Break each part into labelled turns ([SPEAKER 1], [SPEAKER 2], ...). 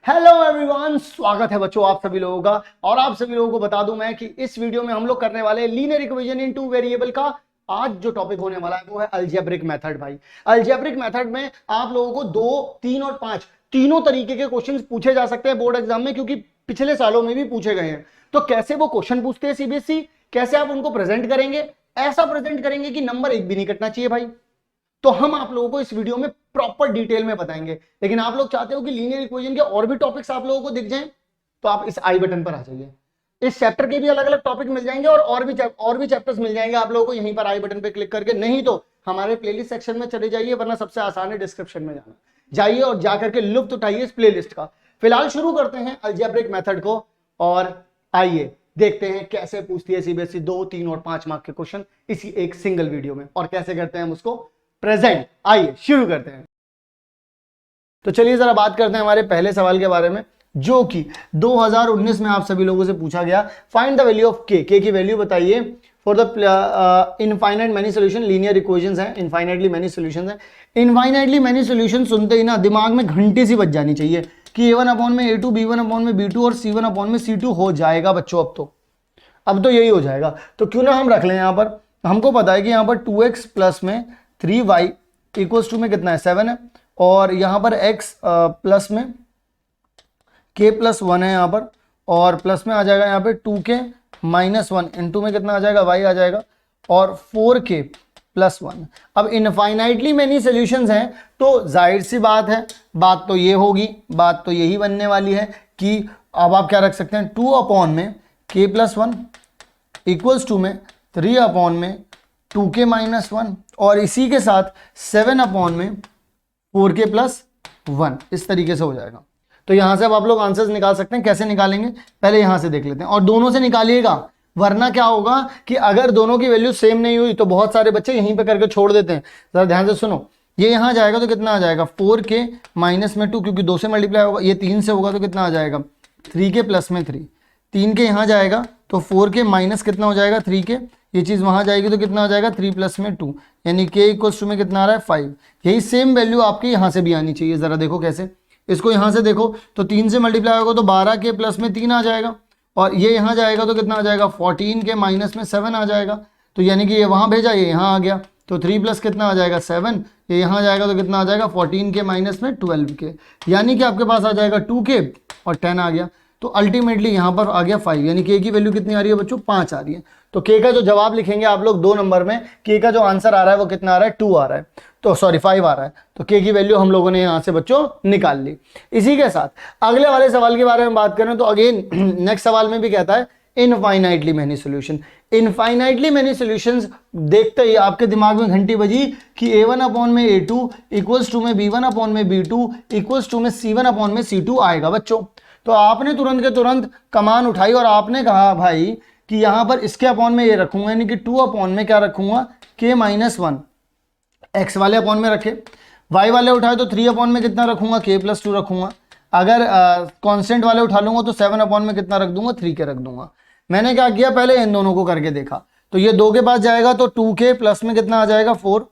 [SPEAKER 1] Hello everyone, स्वागत है बच्चों आप सभी लोगों का। और आप सभी लोगों को बता दूं मैं कि इस वीडियो में हम लोग करने वाले linear equation in two variable का आज जो टॉपिक होने वाला है वो है अलजेब्रिक मेथड। भाई अलजेब्रिक मेथड में आप लोगों को 2, 3 और 5 तीनों तरीके के क्वेश्चंस पूछे जा सकते हैं बोर्ड एग्जाम में, क्योंकि पिछले सालों में भी पूछे गए हैं। तो कैसे वो क्वेश्चन पूछते हैं सीबीएसई, कैसे आप उनको प्रेजेंट करेंगे, ऐसा प्रेजेंट करेंगे कि नंबर एक भी नहीं कटना चाहिए भाई। तो हम आप लोगों को इस वीडियो में प्रॉपर डिटेल में बताएंगे। लेकिन आप लोग चाहते हो कि लीनियर इक्वेशन के और भी टॉपिक्स आप लोगों को दिख जाएं, तो आप इस आई बटन पर आ जाइए। इस चैप्टर के भी अलग अलग टॉपिक मिल जाएंगे और भी चैप्टर्स मिल जाएंगे आप लोगों को यहीं पर आई बटन पे क्लिक करके। नहीं तो हमारे प्लेलिस्ट सेक्शन में चले जाइए, वरना सबसे आसान है डिस्क्रिप्शन में जाना। जाइए और जाकर के लुत्फ उठाइए इस प्लेलिस्ट का। फिलहाल शुरू करते हैं अलजेब्रिक मेथड को, और आइए देखते हैं कैसे पूछती है सीबीएसई 2, 3 और 5 मार्क के क्वेश्चन इसी एक सिंगल वीडियो में, और कैसे करते हैं हम उसको प्रेजेंट। आइए शुरू करते हैं। तो चलिए जरा बात करते हैं हमारे पहले सवाल के बारे में, जो कि 2019 में आप सभी लोगों से पूछा गया। फाइंड द वैल्यू ऑफ के की वैल्यू बताइए for the infinite many solution. Linear equations हैं, इनफाइनाइटली मेनी सॉल्यूशंस हैं। इनफाइनाइटली मेनी सॉल्यूशन सुनते ही ना दिमाग में घंटी सी बज जानी चाहिए कि a1 अपॉन में a2, b1 अपॉन में b2 और c1 अपॉन में c2 हो जाएगा बच्चों। अब तो यही हो जाएगा। तो क्यों ना हम रख लें यहाँ पर। हमको पता है कि यहाँ पर 2x प्लस में 3y इक्वल्स टू में कितना है 7 है, और यहाँ पर x प्लस में k प्लस 1 है यहाँ पर, और प्लस में आ जाएगा यहाँ पे 2k माइनस 1 इंटू में कितना आ जाएगा y आ जाएगा, और 4k प्लस 1। अब इनफाइनाइटली मेनी सॉल्यूशंस हैं, तो जाहिर सी बात है, बात तो ये होगी, बात तो यही बनने वाली है कि अब आप क्या रख सकते हैं 2 अपॉन में k प्लस 1 इक्वल्स टू में 3 अपॉन में 2k माइनस 1, और इसी के साथ 7 अपॉन में 4k प्लस 1। इस तरीके से हो जाएगा। तो यहां से अब आप लोग आंसर्स निकाल सकते हैं। कैसे निकालेंगे पहले यहां से देख लेते हैं, और दोनों से निकालिएगा, वरना क्या होगा कि अगर दोनों की वैल्यू सेम नहीं हुई तो बहुत सारे बच्चे यहीं पे करके छोड़ देते हैं। जरा ध्यान से सुनो, ये यहां जाएगा तो कितना आ जाएगा 4k माइनस में 2, क्योंकि 2 से मल्टीप्लाई होगा, ये 3 से होगा तो कितना आ जाएगा 3k प्लस में 3, 3k यहाँ जाएगा तो 4k माइनस कितना हो जाएगा 3k, ये चीज वहां जाएगी तो कितना आ जाएगा 3 प्लस में 2, यानी k इक्वल्स टू में कितना आ रहा है 5। यही सेम वैल्यू आपके यहां से भी आनी चाहिए। जरा देखो कैसे, इसको यहां से देखो तो 3 से मल्टीप्लाई होगा तो 12k प्लस में 3 आ जाएगा, और ये यहां जाएगा तो कितना आ जाएगा 14k माइनस में 7 आ जाएगा। तो यानी कि ये वहां भेजा, ये यहाँ आ गया, तो 3 प्लस कितना आ जाएगा 7, ये यहाँ जाएगा तो कितना आ जाएगा 14k माइनस में 12k, यानी कि आपके पास आ जाएगा 2k और 10 आ गया। तो अल्टीमेटली यहाँ पर आ गया 5, यानी k की वैल्यू कितनी आ रही है बच्चों 5 आ रही है। तो k का जो जवाब लिखेंगे आप लोग 2 नंबर में, k का जो आंसर आ रहा है वो कितना आ रहा है 2 आ रहा है, तो सॉरी 5 आ रहा है। तो k की वैल्यू हम लोगों ने यहाँ से बच्चों निकाल ली। इसी के साथ अगले वाले सवाल के बारे में बात करें तो अगेन नेक्स्ट सवाल में भी कहता है infinitely many solution. Infinitely many solutions देखते ही आपके दिमाग में घंटी बजी कि a1 अपॉन में a2 इक्वल्स टू में b1 अपॉन में b2 इक्वल्स टू में c1 अपॉन में c2 आएगा बच्चों। तो आपने तुरंत के तुरंत कमान उठाई और आपने कहा भाई कि यहां पर इसके अपॉन में ये रखूंगा, यानी कि 2 अपॉन में क्या रखूंगा k माइनस 1, x वाले अपॉन में रखे, y वाले उठाए तो 3 अपॉन में कितना रखूंगा k प्लस 2 रखूंगा। अगर कांस्टेंट वाले उठा लूंगा तो 7 अपॉन में कितना रख दूंगा 3k रख दूंगा। मैंने क्या किया पहले इन दोनों को करके देखा, तो ये 2 के पास जाएगा तो 2k प्लस में कितना आ जाएगा 4,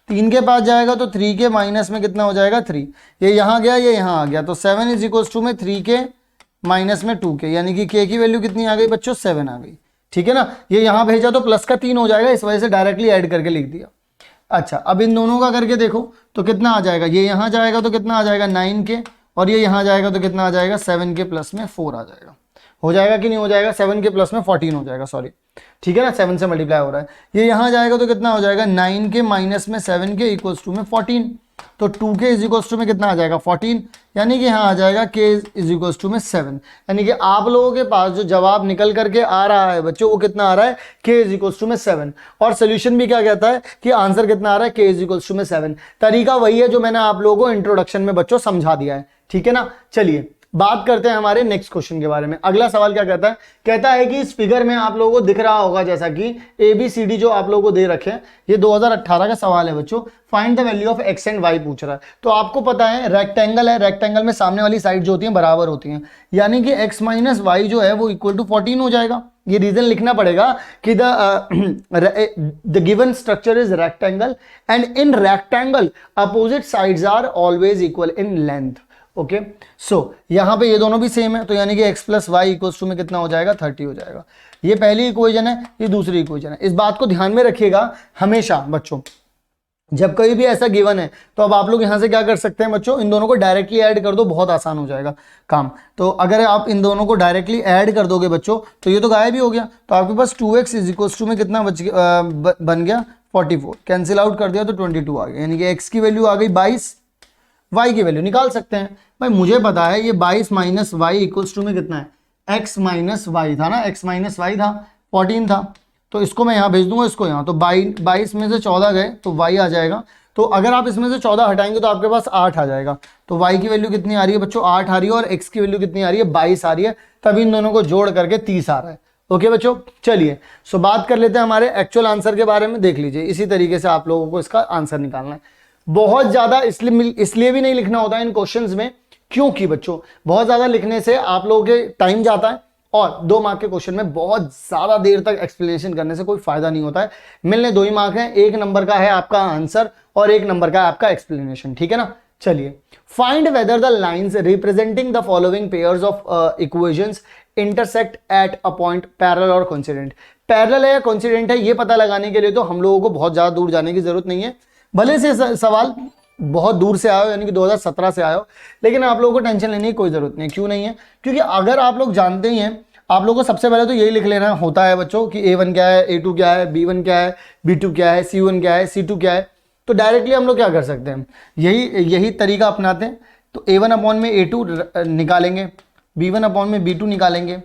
[SPEAKER 1] 3 के पास जाएगा तो 3k माइनस में कितना हो जाएगा 3, ये यहाँ गया ये यहाँ आ गया, तो 7 इज इक्वल्स टू में 3k माइनस में 2k, यानी कि k की वैल्यू कितनी आ गई बच्चों 7 आ गई। ठीक है ना, ये यहां भेजा तो प्लस का 3 हो जाएगा, इस वजह से डायरेक्टली ऐड करके लिख दिया। अच्छा अब इन दोनों का करके देखो तो कितना आ जाएगा, ये यहां जाएगा तो कितना आ जाएगा 9k, और ये यहां जाएगा तो कितना आ जाएगा 7k प्लस में 4 आ जाएगा। हो जाएगा कि नहीं हो जाएगा, 7k प्लस में 14 हो जाएगा, सॉरी ठीक है ना, 7 से मल्टीप्लाई हो रहा है। ये यहां जाएगा तो कितना हो जाएगा 9k माइनस में 7k इक्वल्स टू में 14, तो 2k इज इक्वल्स टू में कितना आ जाएगा 14, यानी कि यहाँ आ जाएगा k इज इक्वल्स टू में 7। यानी कि आप लोगों के पास जो जवाब निकल करके आ रहा है बच्चों वो कितना आ रहा है k इज इक्वल्स टू में 7, और सोल्यूशन भी क्या कहता है कि आंसर कितना आ रहा है k इज इक्वल्स टू में 7। तरीका वही है जो मैंने आप लोगों को इंट्रोडक्शन में बच्चों समझा दिया है। ठीक है ना, चलिए बात करते हैं हमारे नेक्स्ट क्वेश्चन के बारे में। अगला सवाल क्या कहता है कि इस फिगर में आप लोगों को दिख रहा होगा जैसा कि ABCD जो आप लोगों को दे रखे हैं, ये 2018 का सवाल है बच्चों। Find the value of x and y पूछ रहा है। तो आपको पता है रेक्टेंगल है, रेक्टेंगल में सामने वाली साइड जो होती है बराबर होती है, यानी कि x माइनस वाई जो है वो इक्वल टू 14 हो जाएगा। ये रीजन लिखना पड़ेगा कि the given structure is rectangle and in rectangle opposite sides are always equal in length. Okay, so यहाँ पे ये दोनों भी सेम है, तो यानी कि x plus y equals to में कितना हो जाएगा 30 हो जाएगा। ये पहली इक्वेशन है, ये दूसरी इक्वेशन है। इस बात को ध्यान में रखिएगा हमेशा बच्चों, जब कहीं भी ऐसा गिवन है तो अब आप लोग यहाँ से क्या कर सकते हैं बच्चों, इन दोनों को डायरेक्टली ऐड कर दो, बहुत आसान हो जाएगा काम। तो अगर आप इन दोनों को डायरेक्टली ऐड कर दोगे बच्चों तो ये तो गायब ही हो गया, तो आपके पास 2x इज इक्वल्स टू में कितना बन गया 44, कैंसिल आउट कर दिया तो 22 आ गया, यानी कि x की वैल्यू आ गई 22, y की वैल्यू निकाल सकते हैं। भाई मुझे पता है ये 22 माइनस वाई इक्वल्स टू में कितना है, x माइनस वाई था ना, x माइनस वाई था 14 था, तो इसको मैं यहाँ भेज दूंगा, इसको यहाँ, तो 22 में से 14 गए तो y आ जाएगा। तो अगर आप इसमें से 14 हटाएंगे तो आपके पास 8 आ जाएगा। तो y की वैल्यू कितनी आ रही है बच्चों 8 आ रही है, और x की वैल्यू कितनी आ रही है 22 आ रही है, तभी इन दोनों को जोड़ करके 30 आ रहा है। ओके बच्चों, चलिए सो बात कर लेते हैं हमारे एक्चुअल आंसर के बारे में। देख लीजिए इसी तरीके से आप लोगों को इसका आंसर निकालना है। बहुत ज्यादा इसलिए भी नहीं लिखना होता है इन क्वेश्चंस में, क्योंकि बच्चों बहुत ज्यादा लिखने से आप लोगों के टाइम जाता है, और 2 मार्क के क्वेश्चन में बहुत ज्यादा देर तक एक्सप्लेनेशन करने से कोई फायदा नहीं होता है। मिलने 2 ही मार्क हैं, 1 नंबर का है आपका आंसर और 1 नंबर का है आपका एक्सप्लेनेशन, ठीक है ना। चलिए, find whether the lines representing the following pairs of equations intersect at a point parallel और कोइंसिडेंट। पैरेलल है या कोइंसिडेंट है ये पता लगाने के लिए तो हम लोगों को बहुत ज्यादा दूर जाने की जरूरत नहीं है, भले से सवाल बहुत दूर से आयो यानी कि 2017 से आयो, लेकिन आप लोगों को टेंशन लेने की कोई जरूरत नहीं है। क्यों नहीं है, क्योंकि अगर आप लोग जानते ही हैं, आप लोगों को सबसे पहले तो यही लिख लेना होता है बच्चों कि A1 क्या है, A2 क्या है, B1 क्या है, B2 क्या है, C1 क्या है, C2 क्या है। तो डायरेक्टली हम लोग क्या कर सकते हैं, यही तरीका अपनाते हैं। तो A1 अपॉन में A2 निकालेंगे, B1 अपॉन में B2 निकालेंगे,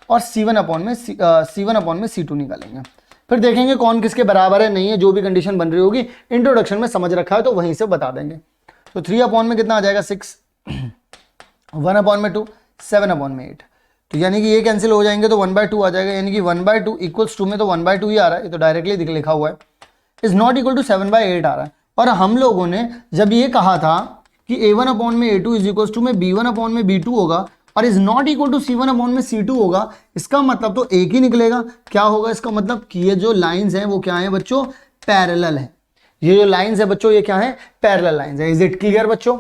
[SPEAKER 1] और C1 अपॉन में C2 निकालेंगे। फिर देखेंगे कौन किसके बराबर है, नहीं है, जो भी कंडीशन बन रही होगी इंट्रोडक्शन में समझ रखा है तो वहीं से बता देंगे। तो 3 अपॉन में कितना आ जाएगा 6, 1 अपॉन में 2, 7 अपॉन में 8, तो यानी कि ये कैंसिल हो जाएंगे तो 1/2 आ जाएगा, यानी कि 1/2 इक्वल्स टू में तो 1/2 ही आ रहा है, ये तो डायरेक्टली लिखा हुआ है, इज नॉट इक्वल टू 7/8 आ रहा है। और हम लोगों ने जब ये कहा था कि A1 अपॉन में A2 इज इक्वल्स टू में B1 अपॉन में B2 होगा और is not equal to C1 upon में C2 होगा, इसका मतलब तो एक ही निकलेगा। क्या होगा इसका मतलब कि ये जो लाइंस हैं वो क्या है बच्चों, पैरेलल है। ये जो लाइंस है बच्चों ये क्या है, पैरेलल लाइंस है। इज इट क्लियर बच्चों,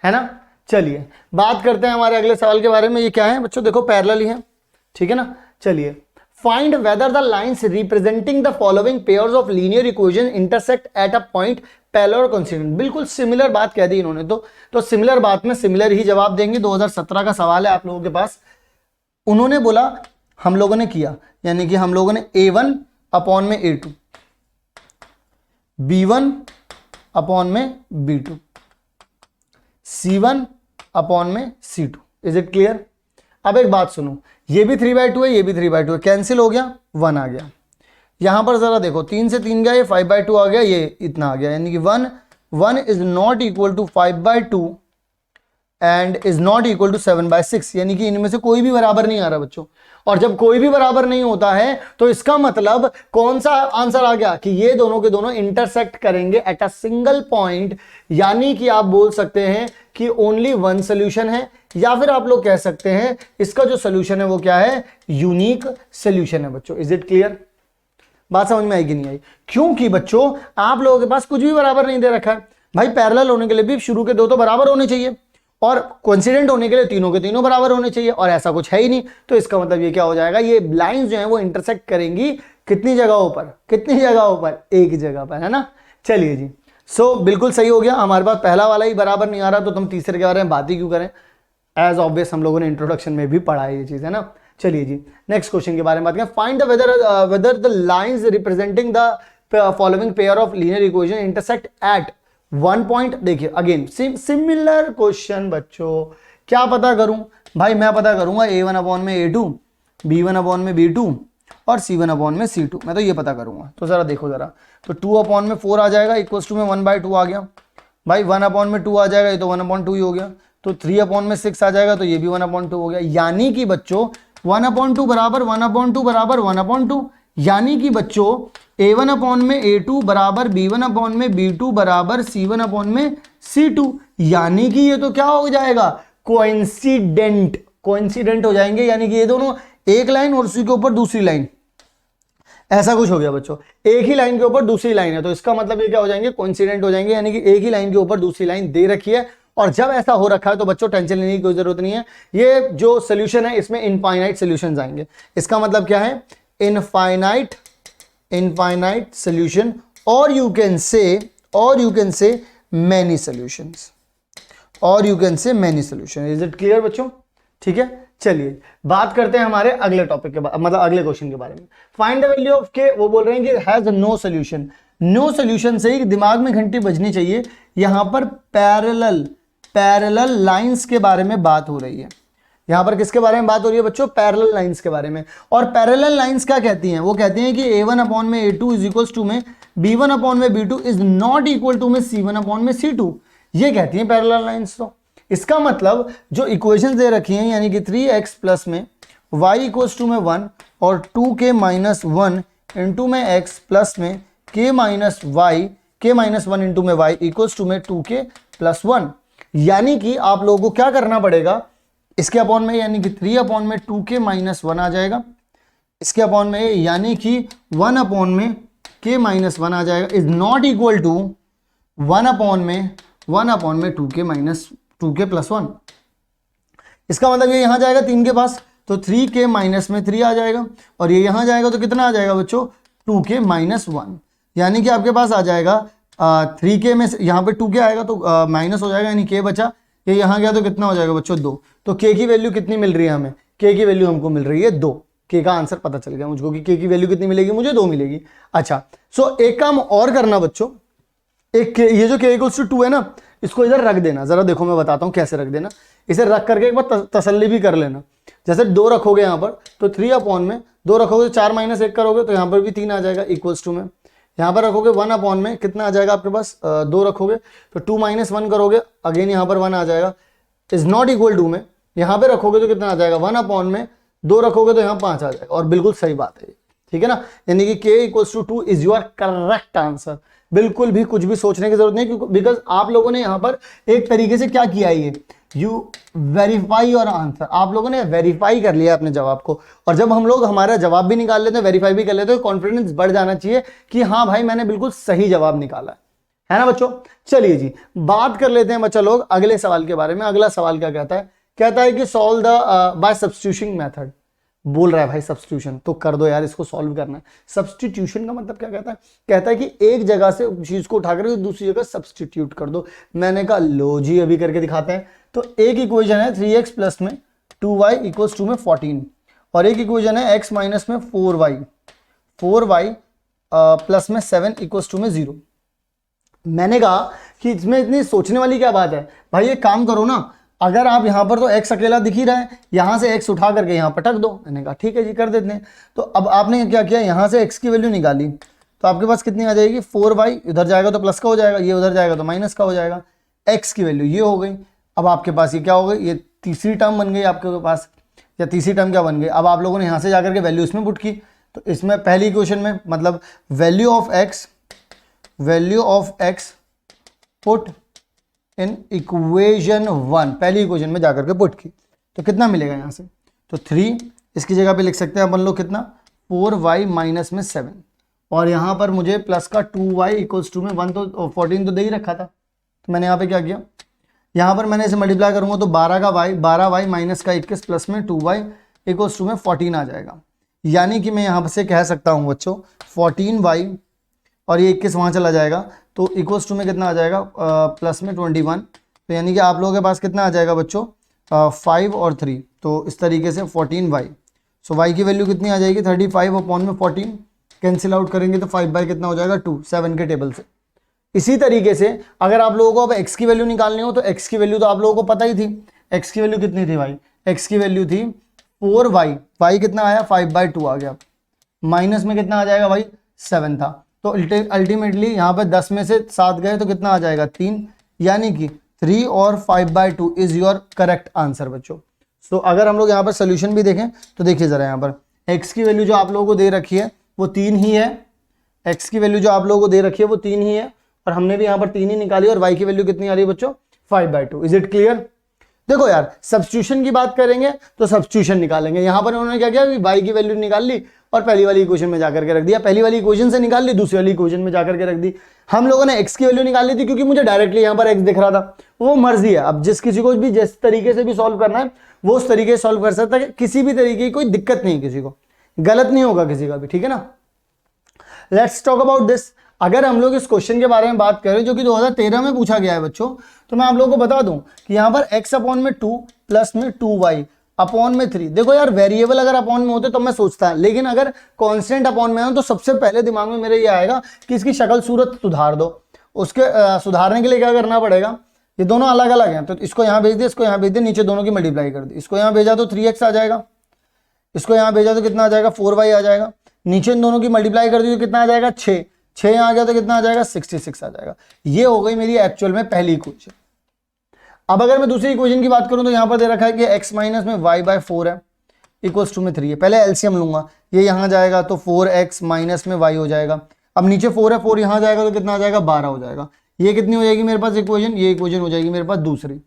[SPEAKER 1] है ना। चलिए बात करते हैं हमारे अगले सवाल के बारे में। ये क्या है बच्चों, देखो पैरेलल ही है, ठीक है ना। चलिए, find whether the lines representing the following pairs of linear equation intersect at a point parallel और कोइंसिडेंट। बिल्कुल सिमिलर बात कह दी इन्होंने, तो सिमिलर बात में सिमिलर ही जवाब देंगे। 2017 का सवाल है आप लोगों के पास। उन्होंने बोला, हम लोगों ने किया, यानी कि हम लोगों ने A1 अपॉन में A2, B1 अपॉन में B2, C1 अपॉन में C2। Is it clear. अब एक बात सुनो, ये भी 3/2 है, ये भी 3/2 है, कैंसिल हो गया, 1 आ गया। यहां पर जरा देखो, 3 से 3 गया, ये 5/2 आ गया, ये इतना आ गया, यानी कि 1 is not equal to 5/2 and is not equal to 7/6, यानी कि इनमें से कोई भी बराबर नहीं आ रहा बच्चों। और जब कोई भी बराबर नहीं होता है तो इसका मतलब कौन सा आंसर आ गया कि ये दोनों के दोनों इंटरसेक्ट करेंगे एट अ सिंगल पॉइंट, यानी कि आप बोल सकते हैं कि ओनली वन सोल्यूशन है, या फिर आप लोग कह सकते हैं इसका जो सोल्यूशन है वो क्या है, यूनिक सोल्यूशन है बच्चों। Is it clear. बात समझ में आई कि नहीं आई, क्योंकि बच्चों आप लोगों के पास कुछ भी बराबर नहीं दे रखा है भाई। पैरेलल होने के लिए भी शुरू के 2 तो बराबर होने चाहिए, और कोइंसिडेंट होने के लिए तीनों के तीनों बराबर होने चाहिए, और ऐसा कुछ है ही नहीं। तो इसका मतलब ये क्या हो जाएगा, ये लाइंस जो है वो इंटरसेक्ट करेंगी कितनी जगहों पर, कितनी जगहों पर, एक जगह पर, है ना। चलिए जी, सो बिल्कुल सही हो गया। हमारे पास पहला वाला ही बराबर नहीं आ रहा तो तुम तीसरे के बारे में बात ही क्यों करें। एज ऑब्वियस हम लोगों ने इंट्रोडक्शन में भी पढ़ा है ये चीज, है ना। चलिए जी, नेक्स्ट क्वेश्चन के बारे में बात करें। Find the whether the lines representing the following pair of linear equation intersect at 1 point. देखिए अगेन सिमिलर क्वेश्चन बच्चों, क्या पता करूं भाई, मैं पता करूंगा A1 अपॉन में A2, B1 अपॉन में B2 और C1 अपॉन में C2, मैं तो ये पता करूंगा। तो जरा देखो जरा, तो 2 अपॉन में 4 आ जाएगा, इक्वल्स टू में 1/2 आ गया भाई, 1 अपॉन में 2 आ जाएगा, ये तो 1/2 ही हो गया। तो 3 अपॉन में 6 आ जाएगा, तो ये भी 1/2 हो गया। यानी कि बच्चों 1/2 बराबर 1/2 बराबर 1/2, यानी कि बच्चों A1 अपॉन में A2 बराबर B1 अपॉन में B2 बराबर C1 अपॉन में C2, यानी कि ये तो क्या हो जाएगा, कोइंसिडेंट, कोइंसिडेंट हो जाएंगे। यानी कि ये दोनों एक लाइन और उसी के ऊपर दूसरी लाइन, ऐसा कुछ हो गया बच्चों। एक ही लाइन के ऊपर दूसरी लाइन है, तो इसका मतलब ये क्या हो जाएंगे, कोइंसिडेंट हो जाएंगे। यानी कि एक ही लाइन के ऊपर दूसरी लाइन दे रखी है और जब ऐसा हो रखा है तो बच्चों टेंशन लेने की कोई जरूरत नहीं है। ये जो सोल्यूशन है इसमें इनफाइनाइट सोल्यूशंस आएंगे। इसका मतलब क्या है, इनफाइनाइट सोल्यूशन, और you can say many solutions, is it clear बच्चों? ठीक है, चलिए बात करते हैं हमारे अगले टॉपिक के मतलब अगले क्वेश्चन के बारे में। फाइंड द वैल्यू ऑफ के, वो बोल रहे हैं कि has no solution. No solution से ही दिमाग में घंटी बजनी चाहिए। यहां पर पैरेलल लाइंस के बारे में बात हो रही है। यहां पर किसके बारे में बात हो रही है बच्चों? पैरेलल लाइंस के बारे में। और पैरेलल लाइंस क्या कहती हैं? वो कहती हैं कि a1/a2 इज इक्वल टू में b1/b2 is not equal to में c1/c2। ये कहती हैं पैरेलल लाइंस। तो इसका मतलब जो इक्वेशन दे रखी हैं, यानी कि 3x प्लस में y इक्वल्स टू में 1 और 2k माइनस 1 इंटू में x प्लस में k माइनस 1 इंटू में y इक्वल्स टू में 2k प्लस 1, यानी कि आप लोगों को क्या करना पड़ेगा, इसके अपॉन में यानी कि 3 अपॉन में 2k माइनस 1 आ जाएगा, इसके अपॉन में यानी कि 1 अपॉन में k माइनस 1 आ जाएगा, is not equal to 1 upon में 2k माइनस 2k प्लस 1। इसका मतलब ये यहां जाएगा 3 के पास, तो 3k माइनस में 3 आ जाएगा, और ये यहां जाएगा तो कितना आ जाएगा बच्चों? 2k माइनस 1, यानी कि आपके पास आ जाएगा 3k में यहाँ पे 2k आएगा तो माइनस हो जाएगा, यानी k बचा, ये यहाँ गया तो कितना हो जाएगा बच्चों? 2। तो k की वैल्यू कितनी मिल रही है हमें? k की वैल्यू हमको मिल रही है 2। k का आंसर पता चल गया मुझको कि k की वैल्यू कितनी मिलेगी? मुझे 2 मिलेगी। अच्छा, सो एक काम और करना बच्चों, एक ये जो k इक्वल्स टू 2 है ना, इसको इधर रख देना। जरा देखो मैं बताता हूँ कैसे रख देना। इसे रख करके एक बार तसल्ली भी कर लेना। जैसे 2 रखोगे यहाँ पर तो 3 अपॉन में 2 रखोगे तो 4 माइनस 1 करोगे तो यहाँ पर भी 3 आ जाएगा इक्वल्स टू में। यहाँ पर रखोगे 1 अपॉन में कितना आ जाएगा आपके पास? 2 रखोगे तो 2 माइनस 1 करोगे, अगेन यहाँ पर 1 आ जाएगा, इज नॉट इक्वल टू में यहाँ पे रखोगे तो कितना आ जाएगा? 1 अपॉन में 2 रखोगे तो यहाँ 5 आ जाएगा। और बिल्कुल सही बात है, ठीक है ना, यानी कि k equals to 2 is your correct answer. बिल्कुल भी कुछ भी सोचने की जरूरत नहीं, क्योंकि बिकॉज आप लोगों ने यहाँ पर एक तरीके से क्या किया है, यू वेरीफाई योर आंसर। आप लोगों ने वेरीफाई कर लिया अपने जवाब को, और जब हम लोग हमारा जवाब भी निकाल लेते हैं, वेरीफाई भी कर लेते हैं, कॉन्फिडेंस बढ़ जाना चाहिए कि हाँ भाई मैंने बिल्कुल सही जवाब निकाला है ना बच्चों। चलिए जी बात कर लेते हैं बच्चा लोग अगले सवाल के बारे में। अगला सवाल क्या कहता है? कहता है कि solve the by substitution method. बोल रहा है भाई सब्स्टिट्यूशन, तो कर दो यार, इसको सॉल्व करना है। सब्स्टिट्यूशन का मतलब क्या कहता है? कहता है कि एक जगह से चीज को उठाकर दूसरी जगह सब्स्टिट्यूट कर दो। मैंने कहा लो जी अभी करके दिखाते हैं। तो एक इक्वेशन है 3x प्लस में 2y इक्वल्स टू में 14, और एक इक्वेशन है x माइनस में 4y प्लस में 7 इक्वल्स टू में 0। मैंने कहा कि इसमें इतनी सोचने वाली क्या बात है भाई, एक काम करो ना, अगर आप यहाँ पर तो x अकेला दिख ही रहा है, यहाँ से x उठा करके यहाँ पटक दो। मैंने कहा ठीक है जी कर देते हैं। तो अब आपने क्या किया, यहाँ से x की वैल्यू निकाली, तो आपके पास कितनी आ जाएगी? 4y, इधर जाएगा तो प्लस का हो जाएगा, ये उधर जाएगा तो माइनस का हो जाएगा। x की वैल्यू ये हो गई। अब आपके पास ये क्या हो गई? ये तीसरी टर्म बन गई आपके पास, या तीसरी टर्म क्या बन गई? अब आप लोगों ने यहाँ से जाकर के वैल्यू इसमें पुट की, तो इसमें पहली इक्वेशन में मतलब value of x put in equation 1, पहली इक्वेशन में जाकर के पुट की, तो कितना मिलेगा यहाँ से? तो 3, इसकी जगह पे लिख सकते हैं अपन लोग कितना? 4y माइनस में 7, और यहाँ पर मुझे प्लस का 2y इक्वल्स टू में 1 तो 14 तो दे ही रखा था। तो मैंने यहाँ पे क्या किया, यहाँ पर मैंने इसे मल्टीप्लाई करूँगा तो 12y माइनस का 21 प्लस में 2y इक्वल्स टू में 14 आ जाएगा। यानी कि मैं यहाँ से कह सकता हूँ बच्चों 14y और ये 21 वहाँ चला जाएगा तो इक्वल्स टू में कितना आ जाएगा? प्लस में 21। तो यानी कि आप लोगों के पास कितना आ जाएगा बच्चों? 5 और 3, तो इस तरीके से 14y। सो y की वैल्यू कितनी आ जाएगी? 35 अपॉन में 14, कैंसिल आउट करेंगे तो 5 बाई कितना हो जाएगा? 2, 7 के टेबल से। इसी तरीके से अगर आप लोगों को अब x की वैल्यू निकालनी हो तो x की वैल्यू तो आप लोगों को पता ही थी। x की वैल्यू कितनी थी भाई? x की वैल्यू थी 4y, y कितना आया? 5/2 आ गया, माइनस में कितना आ जाएगा भाई? 7 था। तो अल्टीमेटली यहाँ पे 10 में से 7 गए तो कितना आ जाएगा? 3, यानी कि 3 और 5/2 इज योर करेक्ट आंसर बच्चों। सो अगर हम लोग यहाँ पर सोल्यूशन भी देखें तो देखिए जरा, यहाँ पर x की वैल्यू जो आप लोगों को दे रखी है वो 3 ही है। x की वैल्यू जो आप लोगों को दे रखी है वो 3 ही है, और हमने भी यहाँ पर 3 ही निकाली, और y की वैल्यू कितनी आ रही है बच्चों? 5/2। Is it clear? देखो यार, सब्स्टिट्यूशन की बात करेंगे तो सब्स्टिट्यूशन निकालेंगे। यहां पर उन्होंने क्या किया कि y की वैल्यू निकाल ली और पहली वाली इक्वेशन में जाकर के रख दिया, पहली वाली इक्वेशन से निकाल ली, दूसरी वाली इक्वेशन में जाकर के रख दी। हम लोगों ने x की वैल्यू निकाल ली थी क्योंकि मुझे डायरेक्टली यहां पर x दिख रहा था। वो मर्जी है, अब जिस किसी को भी जिस तरीके से भी सॉल्व करना है वो उस तरीके से सॉल्व कर सकता है, किसी भी तरीके की कोई दिक्कत नहीं, किसी को गलत नहीं होगा किसी का भी, ठीक है ना। Let's talk about this. अगर हम लोग इस क्वेश्चन के बारे में बात करें जो कि 2013 में पूछा गया है बच्चों, तो मैं आप लोगों को बता दूं कि यहां पर x अपॉन में 2 प्लस में 2y अपॉन में 3। देखो यार, वेरिएबल अगर अपॉन में होते तो मैं सोचता, लेकिन अगर कांस्टेंट अपॉन में हो तो सबसे पहले दिमाग में मेरे ये आएगा कि इसकी शक्ल सूरत सुधार दो। उसके सुधारने के लिए क्या करना पड़ेगा, ये दोनों अलग अलग हैं तो इसको यहाँ भेज दिया, इसको यहाँ भेज दिया, नीचे दोनों की मल्टीप्लाई कर दी। इसको यहाँ भेजा तो 3x आ जाएगा, इसको यहाँ भेजा तो कितना आ जाएगा 4y आ जाएगा, नीचे इन दोनों की मल्टीप्लाई कर दी तो कितना आ जाएगा 6, 6 यहाँ आ गया तो कितना आ जाएगा 66 आ जाएगा। ये हो गई मेरी एक्चुअल में पहली इक्वेशन। अब अगर मैं दूसरी इक्वेशन की बात करूं तो यहां पर दे रखा है कि x माइनस में y बाय 4 है इक्वल्स टू में 3 है। पहले एलसीएम लूंगा, ये यहां जाएगा तो 4x माइनस में y हो जाएगा। अब नीचे 4 है, 4 यहां जाएगा तो कितना आ जाएगा 12 हो जाएगा। ये कितनी हो जाएगी मेरे पास इक्वेशन, ये इक्वेशन हो जाएगी मेरे पास दूसरी।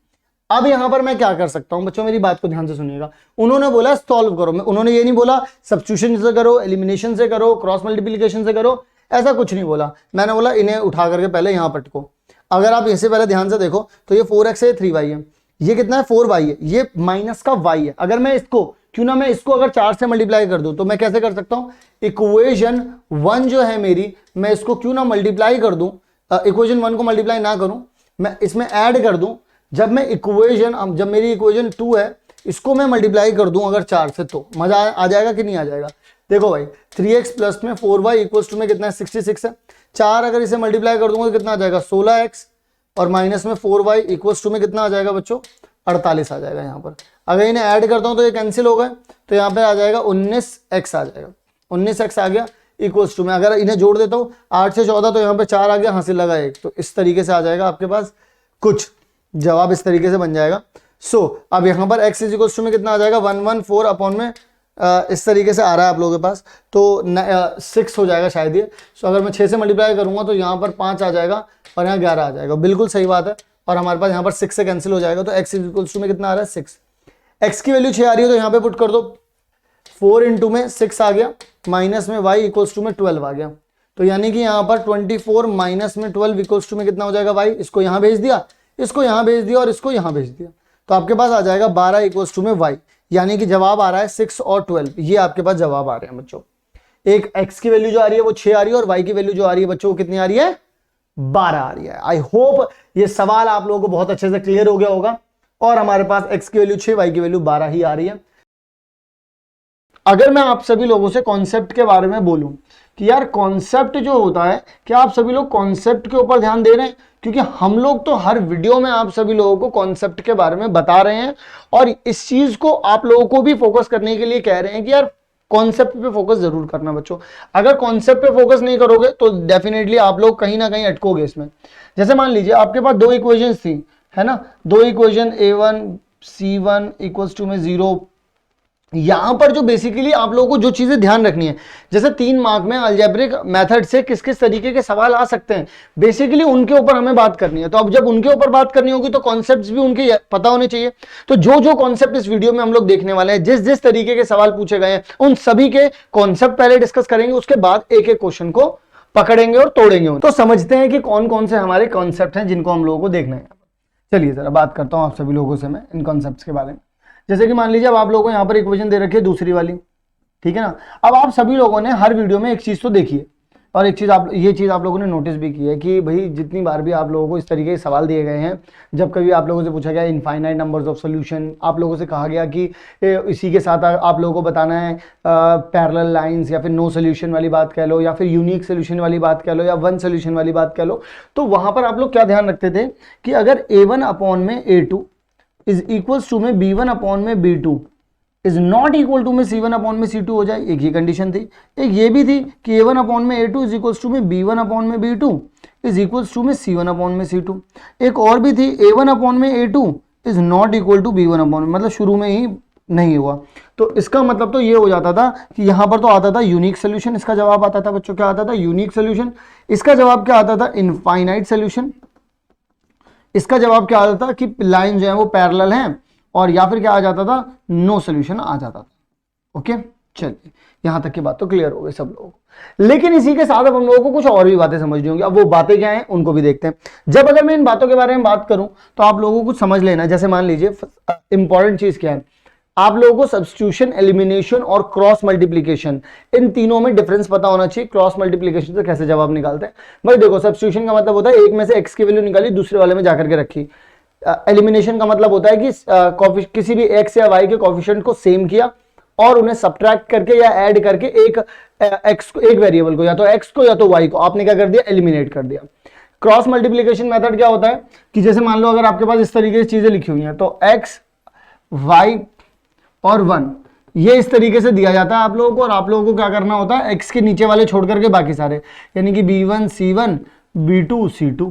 [SPEAKER 1] अब यहां पर मैं क्या कर सकता हूं बच्चों, मेरी बात को ध्यान से सुनिएगा। उन्होंने बोला सॉल्व करो, उन्होंने ये नहीं बोला सब्स्टिट्यूशन से करो, एलिमिनेशन से करो, क्रॉस मल्टीप्लिकेशन से करो, ऐसा कुछ नहीं बोला। मैंने बोला इन्हें उठा करके पहले यहां पटको। अगर आप इससे पहले ध्यान से देखो तो ये 4x है, 3y है, ये कितना है 4y है, ये माइनस का y है। अगर मैं इसको क्यों ना मैं इसको अगर 4 से मल्टीप्लाई कर दूं तो मैं कैसे कर सकता हूं, इक्वेशन 1 जो है मेरी, मैं इसको क्यों ना मल्टीप्लाई कर दूं, इक्वेशन 1 को मल्टीप्लाई ना करूं, मैं इसमें ऐड कर दूं। जब मैं इक्वेशन, जब मेरी इक्वेशन 2 है इसको मैं मल्टीप्लाई कर दूं अगर 4 से, तो मजा आ जाएगा कि नहीं आ जाएगा। देखो भाई 3x प्लस में 4y इक्वल्स टू में कितना है 66 है, 4 अगर इसे मल्टीप्लाई कर दूंगा तो कितना आ जाएगा 16x और माइनस में 4y इक्वल्स टू में कितना आ जाएगा बच्चों 48 आ जाएगा। यहाँ पर अगर इन्हें ऐड करता हूं तो ये कैंसिल हो गए, तो यहाँ पे आ जाएगा 19x आ जाएगा, 19x आ गया इक्वल्स टू में। अगर इन्हें जोड़ देता हूँ 8 से 14 तो यहाँ पे 4 आ गया, हासिल लगा 1, तो इस तरीके से आ जाएगा आपके पास कुछ जवाब, इस तरीके से बन जाएगा। अब यहाँ पर x इक्वल्स टू में कितना आ जाएगा 114 अपॉन में इस तरीके से आ रहा है आप लोगों के पास, तो 6 हो जाएगा शायद ये। अगर मैं 6 से मल्टीप्लाई करूंगा तो यहाँ पर 5 आ जाएगा और यहाँ 11 आ जाएगा, बिल्कुल सही बात है। और हमारे पास यहाँ पर 6 से कैंसिल हो जाएगा, तो x इक्वल्स टू में कितना आ रहा है 6। x की वैल्यू 6 आ रही है तो यहाँ पे पुट कर दो, 4 इंटू में 6 आ गया, माइनस में y इक्वल्स टू में 12 आ गया। तो यानी कि यहाँ पर 24 माइनस में 12 इक्वल्स टू में कितना हो जाएगा y, इसको यहाँ भेज दिया, इसको यहाँ भेज दिया और इसको यहाँ भेज दिया, तो आपके पास आ जाएगा 12 इक्वल्स टू में y। यानी कि जवाब आ रहा है 6 और 12, ये आपके पास जवाब आ रहे हैं बच्चों। एक x की वैल्यू जो आ रही है वो 6 आ रही है और y की वैल्यू जो आ रही है बच्चों वो कितनी आ रही है 12 आ रही है। आई होप ये सवाल आप लोगों को बहुत अच्छे से क्लियर हो गया होगा। और हमारे पास x की वैल्यू 6, y की वैल्यू 12 ही आ रही है। अगर मैं आप सभी लोगों से कॉन्सेप्ट के बारे में बोलूं कि यार कॉन्सेप्ट जो होता है, क्या आप सभी लोग कॉन्सेप्ट के ऊपर ध्यान दे रहे हैं? क्योंकि हम लोग तो हर वीडियो में आप सभी लोगों को कॉन्सेप्ट के बारे में बता रहे हैं और इस चीज को आप लोगों को भी फोकस करने के लिए कह रहे हैं कि यार कॉन्सेप्ट पे फोकस जरूर करना बच्चों। अगर कॉन्सेप्ट पे फोकस नहीं करोगे तो डेफिनेटली आप लोग कहीं ना कहीं अटकोगे इसमें। जैसे मान लीजिए आपके पास 2 इक्वेशंस थी, है ना, 2 equation a1 c1 equals to में 0। यहां पर जो बेसिकली आप लोगों को जो चीजें ध्यान रखनी है, जैसे 3 मार्क में अलजेब्रिक मेथड से किस किस तरीके के सवाल आ सकते हैं, बेसिकली उनके ऊपर हमें बात करनी है। तो अब जब उनके ऊपर बात करनी होगी तो कॉन्सेप्ट्स भी उनके पता होने चाहिए। तो जो जो कॉन्सेप्ट इस वीडियो में हम लोग देखने वाले हैं, जिस जिस तरीके के सवाल पूछे गए हैं, उन सभी के कॉन्सेप्ट पहले डिस्कस करेंगे, उसके बाद एक एक क्वेश्चन को पकड़ेंगे और तोड़ेंगे। तो समझते हैं कि कौन कौन से हमारे कॉन्सेप्ट हैं जिनको हम लोगों को देखना है। चलिए जरा बात करता हूं आप सभी लोगों से मैं इन कॉन्सेप्ट्स के बारे में। जैसे कि मान लीजिए अब आप लोगों को यहाँ पर इक्वेशन दे रखी है दूसरी वाली, ठीक है ना। अब आप सभी लोगों ने हर वीडियो में एक चीज तो देखी है और एक चीज ये चीज आप लोगों ने नोटिस भी की है कि भाई जितनी बार भी आप लोगों को इस तरीके के सवाल दिए गए हैं, जब कभी आप लोगों से पूछा गया इनफाइनाइट नंबर्स ऑफ सोल्यूशन, आप लोगों से कहा गया कि इसी के साथ आप लोगों को बताना है पैरेलल लाइंस या फिर नो सोल्यूशन वाली बात कह लो, या फिर यूनिक सोल्यूशन वाली बात कह लो, या वन सोल्यूशन वाली बात कह लो, तो वहां पर आप लोग क्या ध्यान रखते थे कि अगर a1 अपॉन में a2 इज इक्वल्स टू में b1 अपॉन में b2 is not equal to में c1 अपॉन में c2 हो जाए, एक ही कंडीशन थी। एक ये भी थी कि a1 अपॉन में a2 इज इक्वल्स टू में b1 अपॉन में b2 इज इक्वल्स टू में c1 अपॉन में c2। एक और भी थी a1 अपॉन में a2 is not equal to b1 upon में, मतलब शुरू में ही नहीं हुआ। तो इसका मतलब तो ये हो जाता था कि यहाँ पर तो आता था यूनिक सोल्यूशन, इसका जवाब आता था बच्चों, क्या आता था यूनिक सोल्यूशन। इसका जवाब क्या आता था इनफाइनाइट सोल्यूशन। इसका जवाब क्या आता था कि लाइन जो है वो पैरेलल हैं और या फिर क्या आ जाता था, नो सोल्यूशन आ जाता था। ओके, चलिए यहां तक की बात तो क्लियर हो गई सब लोगों को। लेकिन इसी के साथ अब हम लोगों को कुछ और भी बातें समझनी होंगी। अब वो बातें क्या हैं उनको भी देखते हैं। जब अगर मैं इन बातों के बारे में बात करूं तो आप लोगों को कुछ समझ लेना है। जैसे मान लीजिए इंपॉर्टेंट चीज क्या है, आप लोगों को सब्स्टिट्यूशन, एलिमिनेशन और क्रॉस मल्टीप्लीकेशन, इन तीनों में डिफरेंस पता होना चाहिए। क्रॉस मल्टीप्लीकेशन से कैसे जवाब निकालते हैं भाई, देखो सब्स्टिट्यूशन का मतलब होता है एक में से x की वैल्यू निकाली, दूसरे वाले में जाकर के रखी। एलिमिनेशन का मतलब होता है कि किसी भी x या y के कोफिशिएंट को सेम किया और उन्हें सब्ट्रैक्ट करके या ऐड करके एक वेरिएबल को, या तो x को या तो y को आपने क्या कर दिया, एलिमिनेट कर दिया। क्रॉस मल्टीप्लीकेशन मेथड क्या होता है कि जैसे मान लो अगर आपके पास इस तरीके से चीजें लिखी हुई हैं तो x, y और 1 ये इस तरीके से दिया जाता है आप लोगों को, और आप लोगों को क्या करना होता है, x के नीचे वाले छोड़ करके बाकी सारे, यानी कि b1 c1 b2 c2।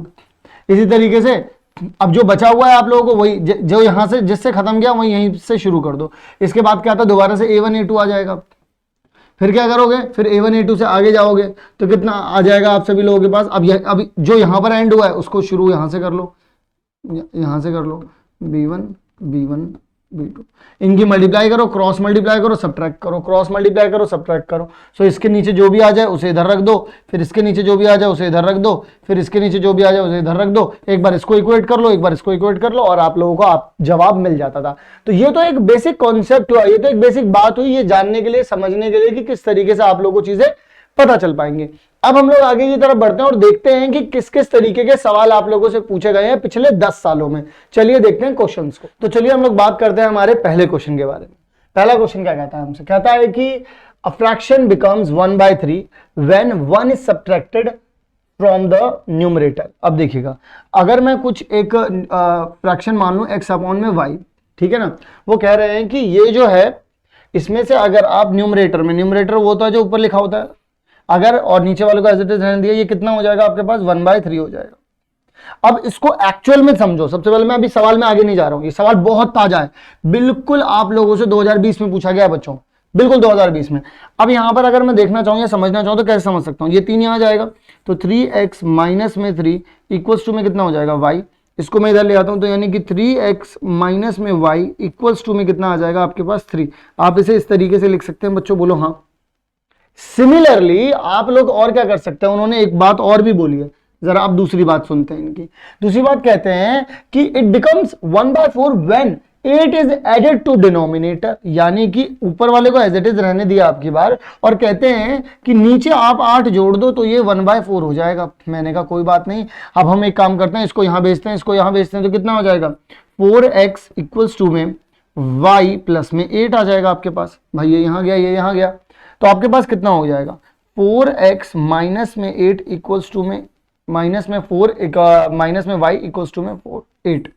[SPEAKER 1] इसी तरीके से अब जो बचा हुआ है आप लोगों को वही जो यहां से जिससे खत्म किया वही यहीं से शुरू कर दो। इसके बाद क्या आता, दोबारा से a1 a2 आ जाएगा। फिर क्या करोगे, फिर a1 a2 से आगे जाओगे तो कितना आ जाएगा आप सभी लोगों के पास। अब जो यहां पर एंड हुआ है उसको शुरू यहां से कर लो, यहां से कर लो, b1 b1 b2, इनकी मल्टीप्लाई करो, क्रॉस मल्टीप्लाई करो, सब्ट्रैक्ट करो, क्रॉस मल्टीप्लाई करो, सब्ट्रैक्ट करो। सो इसके नीचे जो भी आ जाए उसे इधर रख दो, फिर इसके नीचे जो भी आ जाए उसे इधर रख दो, फिर इसके नीचे जो भी आ जाए उसे इधर रख दो। एक बार इसको इक्वेट कर लो, एक बार इसको इक्वेट कर लो, और आप लोगों को जवाब मिल जाता था। तो ये तो एक बेसिक कॉन्सेप्ट हुआ, ये तो एक बेसिक बात हुई, ये जानने के लिए, समझने के लिए कि किस तरीके से आप लोगों को चीजें पता चल पाएंगे। अब हम लोग आगे की तरफ बढ़ते हैं और देखते हैं कि किस किस तरीके के सवाल आप लोगों से पूछे गए हैं पिछले 10 सालों में। चलिए देखते हैं क्वेश्चंस को। तो चलिए हम लोग बात करते हैं हमारे पहले क्वेश्चन के बारे में। पहला क्वेश्चन क्या कहता है हमसे, कहता है कि a fraction becomes 1/3 when 1 is subtracted from the numerator. अब देखिएगा, अगर मैं कुछ एक फ्रैक्शन मान लूं x अपॉन में y, ठीक है ना, वो कह रहे हैं कि ये जो है इसमें से अगर आप न्यूमरेटर में, न्यूमरेटर वो होता है जो ऊपर लिखा होता है, अगर और नीचे वाले को एज इट इज रहने दिया, ये कितना हो जाएगा आपके पास, 1/3 हो जाएगा। अब इसको एक्चुअल में समझो। सबसे पहले मैं अभी सवाल में आगे नहीं जा रहा हूं, ये सवाल बहुत ताजा है, बिल्कुल आप लोगों से 2020 में पूछा गया है बच्चों, बिल्कुल 2020 में। अब यहां पर अगर मैं देखना चाहूं या समझना चाहूं तो कैसे समझ सकता हूं, ये 3 यहां जाएगा तो 3x माइनस में 3 इक्वल्स टू में कितना हो जाएगा, y। इसको मैं इधर ले आता हूं तो यानी कि 3x माइनस में y इक्वल्स टू में कितना आ जाएगा आपके पास 3। आप इसे इस तरीके से लिख सकते हैं बच्चों, बोलो हाँ। सिमिलरली आप लोग और क्या कर सकते हैं, उन्होंने एक बात और भी बोली है, जरा आप दूसरी बात सुनते हैं इनकी। दूसरी बात कहते हैं कि it becomes 1/4 when 8 is added to denominator, यानी कि ऊपर वाले को एज इट इज रहने दिया आपकी बार, और कहते हैं कि नीचे आप 8 जोड़ दो तो ये 1/4 हो जाएगा। मैंने कहा कोई बात नहीं, अब हम एक काम करते हैं, इसको यहां भेजते हैं, इसको यहां भेजते हैं, तो कितना हो जाएगा 4x इक्वल्स टू में y प्लस में 8 आ जाएगा आपके पास। भाई ये यहां गया, ये यहां गया, तो आपके पास कितना हो जाएगा 4x माइनस में 8 इक्वल्स टू में माइनस में 4 माइनस में y इक्वल्स टू में 8।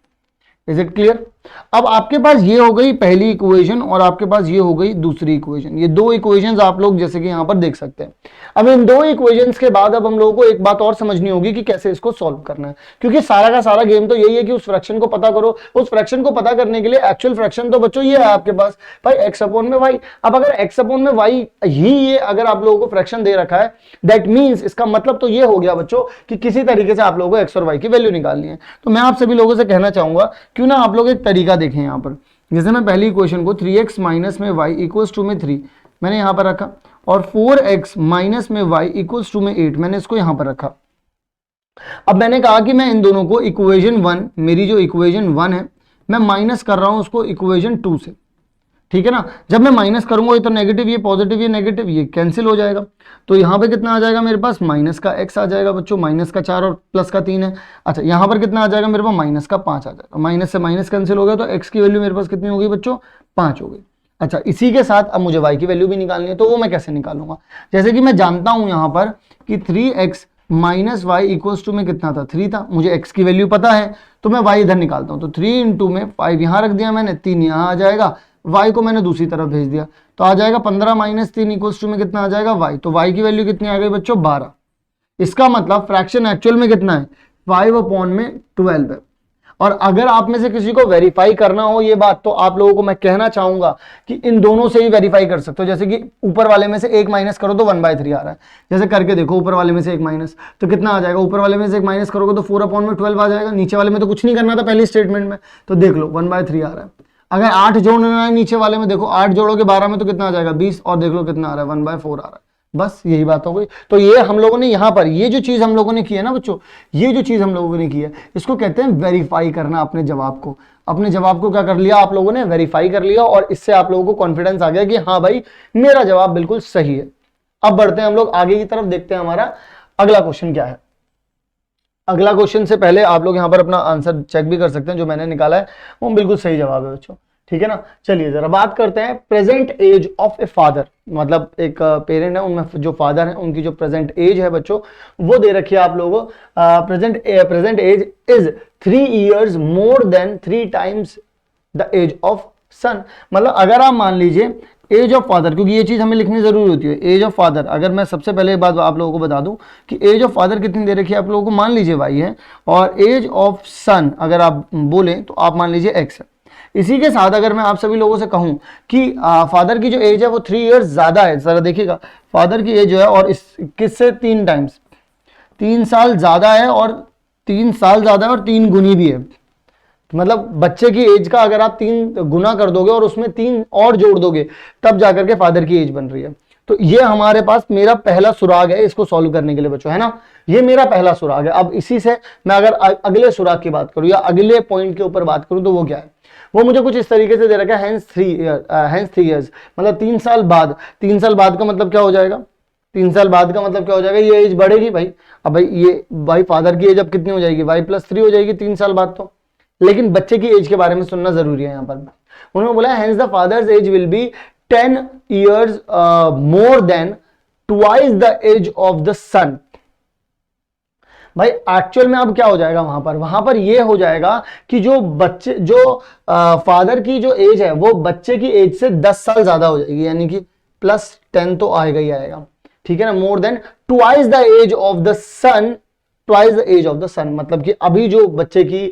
[SPEAKER 1] Is it clear? अब आपके पास ये हो गई पहली इक्वेशन और आपके पास ये हो गई दूसरी इक्वेशन। ये दो इक्वेशंस आप लोग जैसे कि यहां पर देख सकते हैं। अब इन दो इक्वेशंस के बाद अब हम लोगों को एक बात और समझनी होगी कि कैसे इसको सॉल्व करना है, क्योंकि सारा का सारा गेम तो यही है कि उस फ्रैक्शन को पता करो। उस फ्रैक्शन को पता करने के लिए एक्चुअल फ्रैक्शन तो बच्चों ये है आपके पास भाई x अपॉन में y। अब अगर x अपॉन में y ही ये अगर आप लोगों को फ्रैक्शन दे रखा है, दैट मीन्स इसका मतलब तो ये हो गया बच्चों कि किसी तरीके से आप लोगों को x और y की वैल्यू निकालनी है। तो मैं आप सभी लोगों से कहना चाहूंगा क्यों ना आप लोग एक तरीका देखें। यहाँ पर जैसे मैं पहली इक्वेशन को 3x माइनस में y इक्वल्स टू में 3 मैंने यहां पर रखा, और 4x माइनस में y इक्वल्स टू में 8 मैंने इसको यहां पर रखा। अब मैंने कहा कि मैं इन दोनों को इक्वेशन 1, मेरी जो इक्वेशन 1 है, मैं माइनस कर रहा हूं उसको इक्वेशन 2 से, ठीक है ना। जब मैं माइनस करूंगा ये तो नेगेटिव, ये पॉजिटिव, ये नेगेटिव, ये कैंसिल हो जाएगा। तो यहाँ पे कितना आ जाएगा मेरे पास, माइनस का x आ जाएगा बच्चों, माइनस का 4 और प्लस का 3 है। अच्छा यहाँ पर कितना आ जाएगा मेरे पास, माइनस का 5 आ जाएगा। माइनस से माइनस कैंसिल हो गया तो x की वैल्यू मेरे पास कितनी हो गई बच्चों, 5 हो गई। अच्छा इसी के साथ अब मुझे y की वैल्यू भी निकालनी है, तो वो मैं कैसे निकालूंगा। जैसे कि मैं जानता हूं यहाँ पर कि 3x minus y equals to में कितना था, 3 था। मुझे x की वैल्यू पता है तो मैं y इधर निकालता हूँ। तो 3 इंटू में 5 यहाँ रख दिया मैंने, 3 यहाँ आ जाएगा, y को मैंने दूसरी तरफ भेज दिया तो आ जाएगा 15 माइनस 3 इक्वल्स टू में कितना आ जाएगा y। तो y की वैल्यू कितनी आ गई बच्चों, 12। इसका मतलब फ्रैक्शन एक्चुअल में कितना है, 5/12 है। और अगर आप में से किसी को वेरीफाई करना हो ये बात, तो आप लोगों को मैं कहना चाहूंगा कि इन दोनों से ही वेरीफाई कर सकते हो। जैसे कि ऊपर वाले में से एक माइनस करो तो 1/3 आ रहा है, जैसे करके देखो, ऊपर वाले में से एक माइनस तो कितना आ जाएगा, ऊपर वाले में से एक माइनस करोगे तो 4/12 आ जाएगा। नीचे वाले में तो कुछ नहीं करना था पहले स्टेटमेंट में, तो देख लो 1/3 आ रहा है। अगर 8 जोड़ना है नीचे वाले में, देखो 8 जोड़ोगे 12 में तो कितना आ जाएगा 20, और देख लो कितना आ रहा है 1/4 आ रहा है। बस यही बात हो गई। तो ये हम लोगों ने यहाँ पर ये जो चीज हम लोगों ने की है ना बच्चों, ये जो चीज हम लोगों ने की है इसको कहते हैं वेरीफाई करना अपने जवाब को। अपने जवाब को क्या कर लिया आप लोगों ने, वेरीफाई कर लिया, और इससे आप लोगों को कॉन्फिडेंस आ गया कि हाँ भाई मेरा जवाब बिल्कुल सही है। अब बढ़ते हैं हम लोग आगे की तरफ, देखते हैं हमारा अगला क्वेश्चन क्या है। अगला क्वेश्चन से पहले आप लोग यहाँ पर अपना आंसर चेक भी कर सकते हैं, जो मैंने निकाला है वो बिल्कुल सही जवाब है बच्चों, ठीक है ना। चलिए जरा बात करते हैं present age of a father, मतलब एक पेरेंट है उनमें जो फादर है उनकी जो प्रेजेंट एज है बच्चों वो दे रखी है आप लोगों को। Present age is 3 years more than 3 times the age of son. मतलब अगर आप मान लीजिए एज ऑफ फादर, क्योंकि ये चीज हमें लिखनी जरूरी होती है, एज ऑफ फादर, अगर मैं सबसे पहले एक बात आप लोगों को बता दूं कि एज ऑफ फादर कितनी दे रखी है आप लोगों को, मान लीजिए वाई है, और एज ऑफ सन अगर आप बोलें तो आप मान लीजिए एक्स है। इसी के साथ अगर मैं आप सभी लोगों से कहूं कि फादर की जो एज है वो 3 years ज्यादा है, जरा देखिएगा फादर की एज जो है और इस किससे 3 times 3 साल ज्यादा है, और 3 साल ज्यादा है और 3 गुनी भी है। मतलब बच्चे की एज का अगर आप 3 गुना कर दोगे और उसमें 3 और जोड़ दोगे तब जाकर के फादर की एज बन रही है। तो ये हमारे पास मेरा पहला सुराग है इसको सॉल्व करने के लिए बच्चों, है ना, ये मेरा पहला सुराग है। अब इसी से मैं अगर अगले सुराग की बात करूं या अगले पॉइंट के ऊपर बात करूं तो वो क्या है, वो मुझे कुछ इस तरीके से दे रखा है हेंस 3 years, मतलब 3 साल बाद। 3 साल बाद का मतलब क्या हो जाएगा, 3 साल बाद का मतलब क्या हो जाएगा, ये एज बढ़ेगी भाई। अब भाई ये भाई फादर की एज अब कितनी हो जाएगी, y+3 हो जाएगी 3 साल बाद तो। लेकिन बच्चे की एज के बारे में सुनना जरूरी है यहाँ पर। उन्होंने बोला hence the father's age will be 10 years more than twice the age of the son. भाई एक्चुअल में अब क्या हो जाएगा वहां पर ये हो जाएगा कि जो बच्चे जो फादर की जो एज है वो बच्चे की एज से 10 साल ज्यादा हो जाएगी, यानी कि +10 तो आएगा ही आएगा, ठीक है ना। More than twice the age of the son, twice the age of the son, मतलब कि अभी जो बच्चे की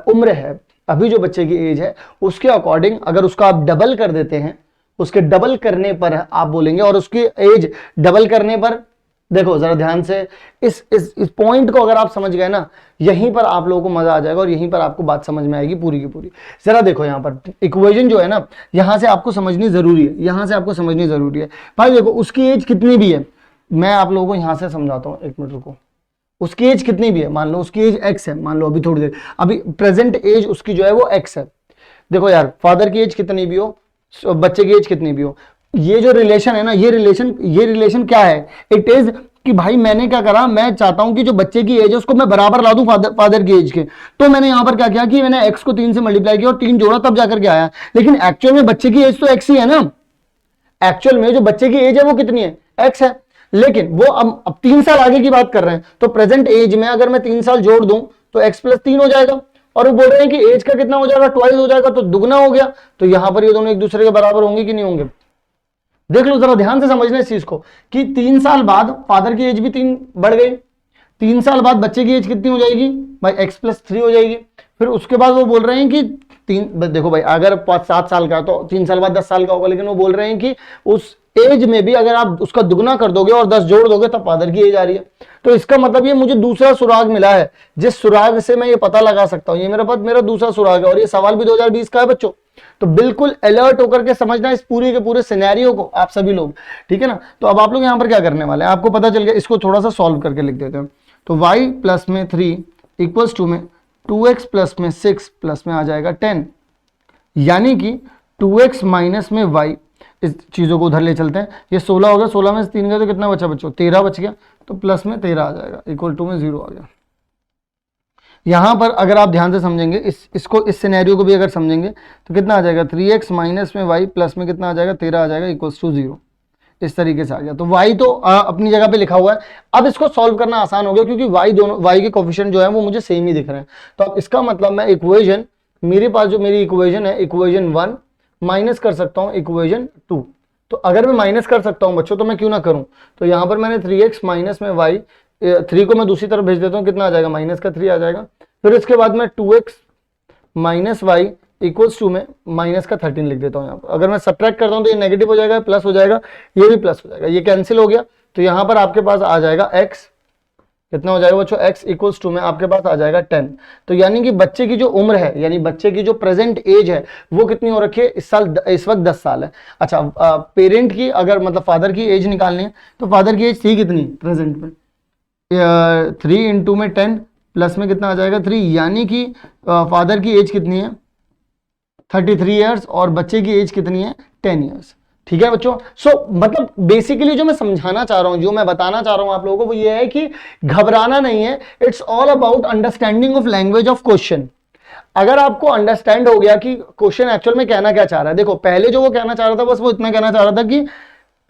[SPEAKER 1] उम्र है, अभी जो बच्चे की एज है उसके अकॉर्डिंग अगर उसका आप डबल कर देते हैं, उसके डबल करने पर आप बोलेंगे, और उसकी एज डबल करने पर देखो जरा ध्यान से इस पॉइंट को अगर आप समझ गए ना, यहीं पर आप लोगों को मजा आ जाएगा और यहीं पर आपको बात समझ में आएगी पूरी की पूरी। जरा देखो यहाँ पर इक्वेशन जो है ना, यहां से आपको समझनी जरूरी है, यहां से आपको समझनी जरूरी है। भाई देखो उसकी एज कितनी भी है, मैं आप लोगों को यहां से समझाता हूँ, 1 मिनट रुको। उसकी एज कितनी भी है, मान लो उसकी एज x है, मान लो अभी थोड़ी देर, अभी प्रेजेंट एज उसकी जो है वो x है। देखो यार फादर की एज कितनी भी हो, बच्चे की एज कितनी भी हो, ये जो रिलेशन है ना, ये रिलेशन क्या है, इट इज कि भाई मैंने क्या करा, मैं चाहता हूं कि जो बच्चे की एज है उसको मैं बराबर ला दूं फादर की एज के। तो मैंने यहां पर क्या किया कि मैंने x को 3 से मल्टीप्लाई किया और 3 जोड़ा तब जाकर के आया। लेकिन एक्चुअल में बच्चे की एज तो x ही है ना, एक्चुअल में जो बच्चे की एज है वो कितनी है, x है। लेकिन वो अब 3 साल आगे की बात कर रहे हैं, तो प्रेजेंट एज में अगर मैं 3 साल जोड़ दूं तो x+3 हो जाएगा, और वो बोल रहे हैं कि एज का कितना हो जाएगा, ट्वाइस हो जाएगा, तो दुगना हो गया। तो यहां पर ये दोनों एक दूसरे के बराबर होंगे कि नहीं होंगे। देख लो जरा ध्यान से समझना इस चीज को कि 3 साल बाद फादर की एज भी 3 बढ़ गई, 3 साल बाद बच्चे की एज कितनी हो जाएगी भाई, x+3 हो जाएगी। फिर उसके बाद वो बोल रहे हैं कि देखो भाई अगर 7 साल का तो 3 साल बाद 10 साल का होगा, लेकिन वो बोल रहे हैं कि उस एज में भी अगर आप उसका दुगना कर दोगे और 10 जोड़ दोगे तब फादर की एज आ रही है। तो इसका मतलब ये मुझे दूसरा सुराग मिला है, जिस सुराग से मैं ये पता लगा सकता हूं, ये मेरे पास मेरा दूसरा सुराग है, और ये सवाल भी 2020 का है बच्चों। तो बिल्कुल अलर्ट होकर के समझना इस पूरी के पूरे सिनेरियो को आप सभी लोग, ठीक है ना। तो अब आप लोग यहां पर क्या करने वाले हैं, आपको पता चल गया, इसको थोड़ा सा सॉल्व करके लिख देते हैं। तो y प्लस में 3 इक्वल्स टू में 2x प्लस में 6 प्लस में आ जाएगा 10, यानी कि 2x माइनस में y, इस चीजों को उधर ले चलते हैं, ये 16 हो गया, 16 में से 3 गया तो कितना बचा बच्चों, 13 बच गया, तो प्लस में 13 आ जाएगा, इक्वल टू में 0 आ गया। यहां पर अगर आप ध्यान से समझेंगे इसको, इस सिनेरियो को भी अगर समझेंगे तो कितना आ जाएगा, 3x माइनस में y प्लस में कितना आ जाएगा, 13 आ जाएगा, इक्वल्स टू 0। इस तरीके से आ गया। तो y तो अपनी जगह पे लिखा हुआ है। अब इसको सॉल्व करना आसान हो गया क्योंकि y के कोफिशिएंट जो है वो मुझे सेम ही दिख रहे हैं। तो अब इसका मतलब मैं इक्वेशन, मेरे पास जो मेरी इक्वेशन है, इक्वेशन 1 माइनस कर सकता हूँ इक्वेशन 2। तो अगर मैं माइनस कर सकता हूँ बच्चों तो मैं क्यों ना करूँ। तो यहाँ पर मैंने 3x माइनस में y, 3 को मैं दूसरी तरफ भेज देता हूँ, कितना आ जाएगा, माइनस का 3 आ जाएगा। फिर इसके बाद मैं 2x minus y equals to में माइनस का 13 लिख देता हूँ। यहाँ पर अगर मैं सब्ट्रैक्ट करता हूँ तो ये नेगेटिव हो जाएगा, प्लस हो जाएगा, ये भी प्लस हो जाएगा, ये कैंसिल हो गया। तो यहाँ पर आपके पास आ जाएगा x कितना हो जाएगा बच्चों, x इक्वल्स टू में आपके पास आ जाएगा 10। तो यानी कि बच्चे की जो उम्र है, यानी बच्चे की जो प्रेजेंट एज है वो कितनी हो रखी है इस साल, इस वक्त 10 साल है। अच्छा, पेरेंट की अगर मतलब फादर की एज निकालनी है तो फादर की एज थी कितनी प्रेजेंट में, 3 इंटू में 10 प्लस में कितना आ जाएगा 3, यानी कि फादर की एज कितनी है 33 ईयर्स और बच्चे की एज कितनी है 10 ईयर्स। ठीक है बच्चों। मतलब बेसिकली जो मैं समझाना चाह रहा हूं, जो मैं बताना चाह रहा हूं आप लोगों को, वो ये है कि घबराना नहीं है। It's all about understanding of language of question. अगर आपको अंडरस्टैंड हो गया कि क्वेश्चन एक्चुअल में कहना क्या चाह रहा है, देखो पहले जो वो कहना चाह रहा था बस वो इतना कहना चाह रहा था कि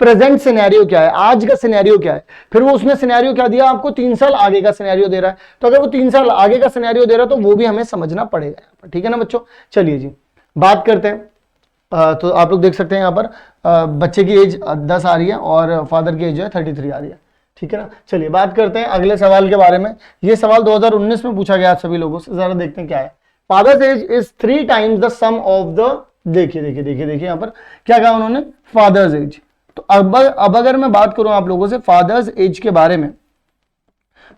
[SPEAKER 1] प्रेजेंट सिनेरियो क्या है, आज का सिनेरियो क्या है, फिर वो उसने सिनेरियो क्या दिया आपको, 3 साल आगे का सिनेरियो दे रहा है। तो अगर वो 3 साल आगे का सिनेरियो दे रहा है तो वो भी हमें समझना पड़ेगा। ठीक है ना बच्चों। चलिए जी बात करते हैं। तो आप लोग देख सकते हैं यहाँ पर बच्चे की एज 10 आ रही है और फादर की एज जो है 33 आ रही है। ठीक है ना। चलिए बात करते हैं अगले सवाल के बारे में। ये सवाल 2019 में पूछा गया सभी लोगों से, जरा देखते हैं क्या है। Father's age is 3 times the sum of the, देखिए यहाँ पर क्या कहा उन्होंने, फादर्स एज। तो अब अगर मैं बात करूं आप लोगों से फादर्स एज के बारे में,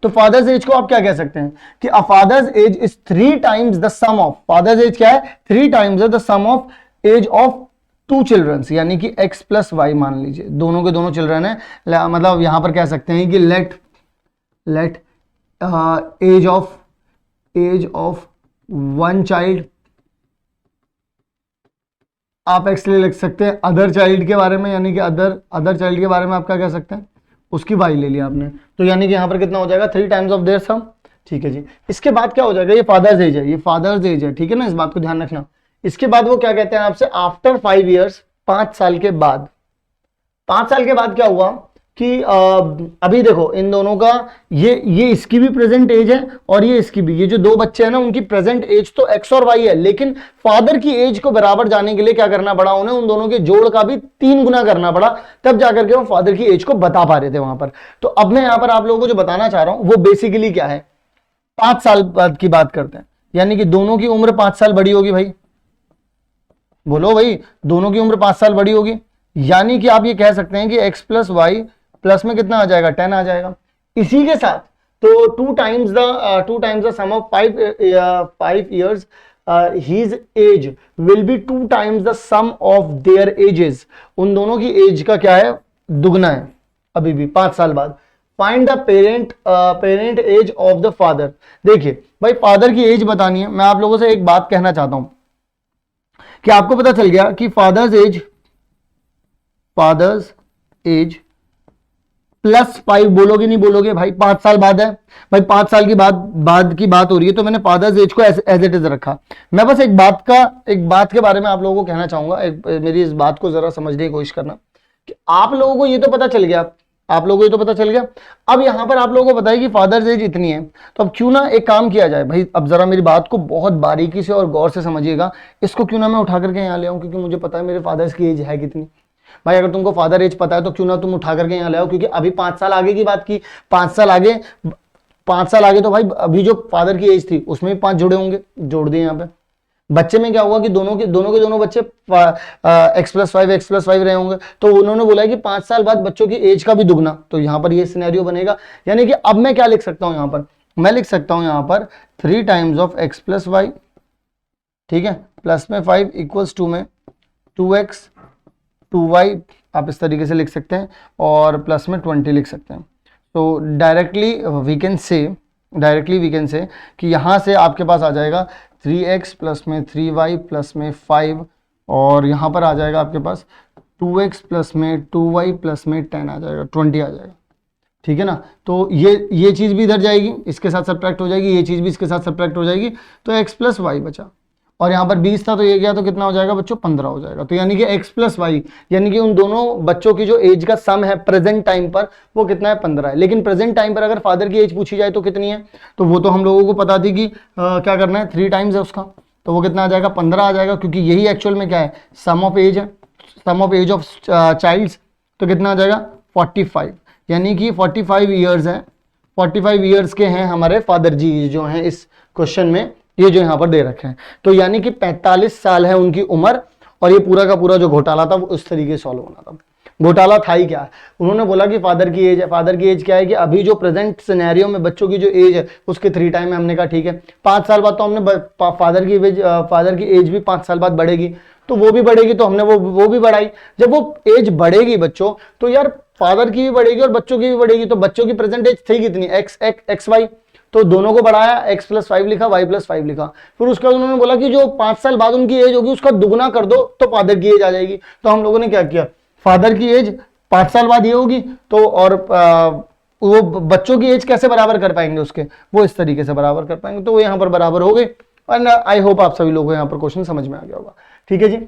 [SPEAKER 1] तो फादर्स एज को आप क्या कह सकते हैं कि a father's age is 3 times the sum of, father's age क्या है 3 times the sum of age of 2 childrens, यानी कि x प्लस वाई मान लीजिए, दोनों के दोनों चिल्ड्रन है। मतलब यहां पर कह सकते हैं कि लेट एज ऑफ 1 चाइल्ड, आप x ले लिख सकते हैं अदर चाइल्ड के बारे में, यानी कि अदर चाइल्ड के बारे में आप क्या कह सकते हैं, उसकी y ले लिया आपने। तो यानी कि यहां पर कितना हो जाएगा 3 टाइम्स ऑफ देयर सम। ठीक है जी। इसके बाद क्या हो जाएगा, ये फादर्स एज है, ये फादर्स एज है। ठीक है ना, इस बात को ध्यान रखना। इसके बाद वो क्या कहते हैं आपसे, आफ्टर 5 ईयर्स, 5 साल के बाद। 5 साल के बाद क्या हुआ कि अभी देखो इन दोनों का ये इसकी भी प्रेजेंट एज है और ये इसकी भी, ये जो 2 बच्चे हैं ना उनकी प्रेजेंट एज तो x और y है, लेकिन फादर की एज को बराबर जाने के लिए क्या करना पड़ा उन्हें, उन दोनों के जोड़ का भी 3 गुना करना पड़ा, तब जाकर के वो फादर की एज को बता पा रहे थे वहां पर। तो अब मैं यहां पर आप लोगों को जो बताना चाह रहा हूं वो बेसिकली क्या है, 5 साल बाद की बात करते हैं, यानी कि दोनों की उम्र 5 साल बड़ी होगी भाई, बोलो भाई, दोनों की उम्र 5 साल बड़ी होगी, यानी कि आप ये कह सकते हैं कि x प्लस वाई प्लस में कितना आ जाएगा 10 आ जाएगा। इसी के साथ तो 2 times the sum of 5 years, his age will be 2 times the sum of their ages, उन दोनों की एज का क्या है, दुगना है अभी भी 5 साल बाद। Find the parent age of the father. देखिए भाई फादर की एज बतानी है। मैं आप लोगों से एक बात कहना चाहता हूं कि आपको पता चल गया कि फादर्स एज प्लस 5 बोलोगे नहीं बोलोगे भाई, 5 साल बाद है भाई, 5 साल की बाद की बात हो रही है, तो मैंने फादर्स एज को एज इट इज रखा। मैं बस एक बात के बारे में आप लोगों को कहना चाहूंगा, मेरी इस बात को जरा समझने की कोशिश करना कि आप लोगों को ये तो पता चल गया, अब यहां पर आप लोगों को बताइए कि फादर्स एज इतनी है, तो अब क्यों ना एक काम किया जाए भाई, अब जरा मेरी बात को बहुत बारीकी से और गौर से समझिएगा, इसको क्यों ना मैं उठा करके यहाँ ले आऊं, क्योंकि मुझे पता है मेरे फादर्स की एज है कितनी। भाई अगर तुमको फादर एज पता है तो क्यों ना तुम उठा करके यहाँ ले आओ, क्योंकि अभी 5 साल आगे की बात की, 5 साल आगे तो भाई अभी जो फादर की एज थी उसमें भी 5 जुड़े होंगे, जोड़ दिए यहाँ पे। बच्चे में क्या हुआ कि दोनों के दोनों बच्चे x प्लस 5 रहे होंगे, तो उन्होंने बोला है कि 5 साल बाद बच्चों की एज का भी दुगना, तो यहाँ पर ये सिनेरियो बनेगा। यानी कि अब मैं क्या लिख सकता हूँ यहाँ पर, मैं लिख सकता हूँ यहाँ पर 3 times of x plus y, ठीक है, प्लस में 5 इक्वल्स टू में 2x 2y, आप इस तरीके से लिख सकते हैं, और प्लस में 20 लिख सकते हैं। तो डायरेक्टली वी कैन से कि यहाँ से आपके पास आ जाएगा 3x प्लस में 3y प्लस में 5, और यहाँ पर आ जाएगा आपके पास 2x प्लस में 2y प्लस में 10 आ जाएगा, 20 आ जाएगा। ठीक है ना। तो ये चीज़ भी इधर जाएगी, इसके साथ सब्ट्रैक्ट हो जाएगी, ये चीज़ भी इसके साथ सब्ट्रैक्ट हो जाएगी, तो x प्लस वाई बचा, और यहाँ पर 20 था तो ये गया, तो कितना हो जाएगा बच्चों 15 हो जाएगा। तो यानी कि x प्लस वाई, यानी कि उन दोनों बच्चों की जो एज का सम है प्रेजेंट टाइम पर वो कितना है 15 है। लेकिन प्रेजेंट टाइम पर अगर फादर की एज पूछी जाए तो कितनी है, तो वो तो हम लोगों को पता थी कि क्या करना है, 3 टाइम्स है उसका, तो वो कितना आ जाएगा 15 आ जाएगा, क्योंकि यही एक्चुअल में क्या है सम ऑफ एज है, सम ऑफ एज ऑफ चाइल्ड्स, तो कितना आ जाएगा 45, यानी कि 45 ईयर्स है, 45 ईयर्स के हैं हमारे फादर जी जो हैं इस क्वेश्चन में, ये जो यहाँ पर दे रखे हैं। तो यानी कि 45 साल है उनकी उम्र, और ये पूरा का पूरा जो घोटाला था वो उस तरीके से सॉल्व होना था। घोटाला था ही क्या? उन्होंने बोला कि फादर की एज है। फादर की एज क्या है कि अभी जो प्रेजेंट सिनेरियो में बच्चों की जो एज है उसके 3 टाइम है। हमने कहा ठीक है, 5 साल बाद तो हमने फादर की एज भी 5 साल बाद बढ़ेगी, तो वो भी बढ़ेगी, तो हमने वो भी बढ़ाई। जब वो एज बढ़ेगी बच्चों, तो यार फादर की भी बढ़ेगी और बच्चों की भी बढ़ेगी। तो बच्चों की प्रेजेंट एज थी कितनी? एक्स वाई, तो दोनों को बढ़ाया, x+5 लिखा, y+5 लिखा। फिर उसके बाद उन्होंने बोला कि जो 5 साल बाद उनकी एज होगी उसका दुगना कर दो तो फादर की एज आ जाएगी। तो हम लोगों ने क्या किया, फादर की एज 5 साल बाद ये होगी, तो और वो बच्चों की एज कैसे बराबर कर पाएंगे उसके, वो इस तरीके से बराबर कर पाएंगे, तो वो यहाँ पर बराबर हो गए। एंड आई होप आप सभी लोगों को यहाँ पर क्वेश्चन समझ में आ गया होगा। ठीक है जी,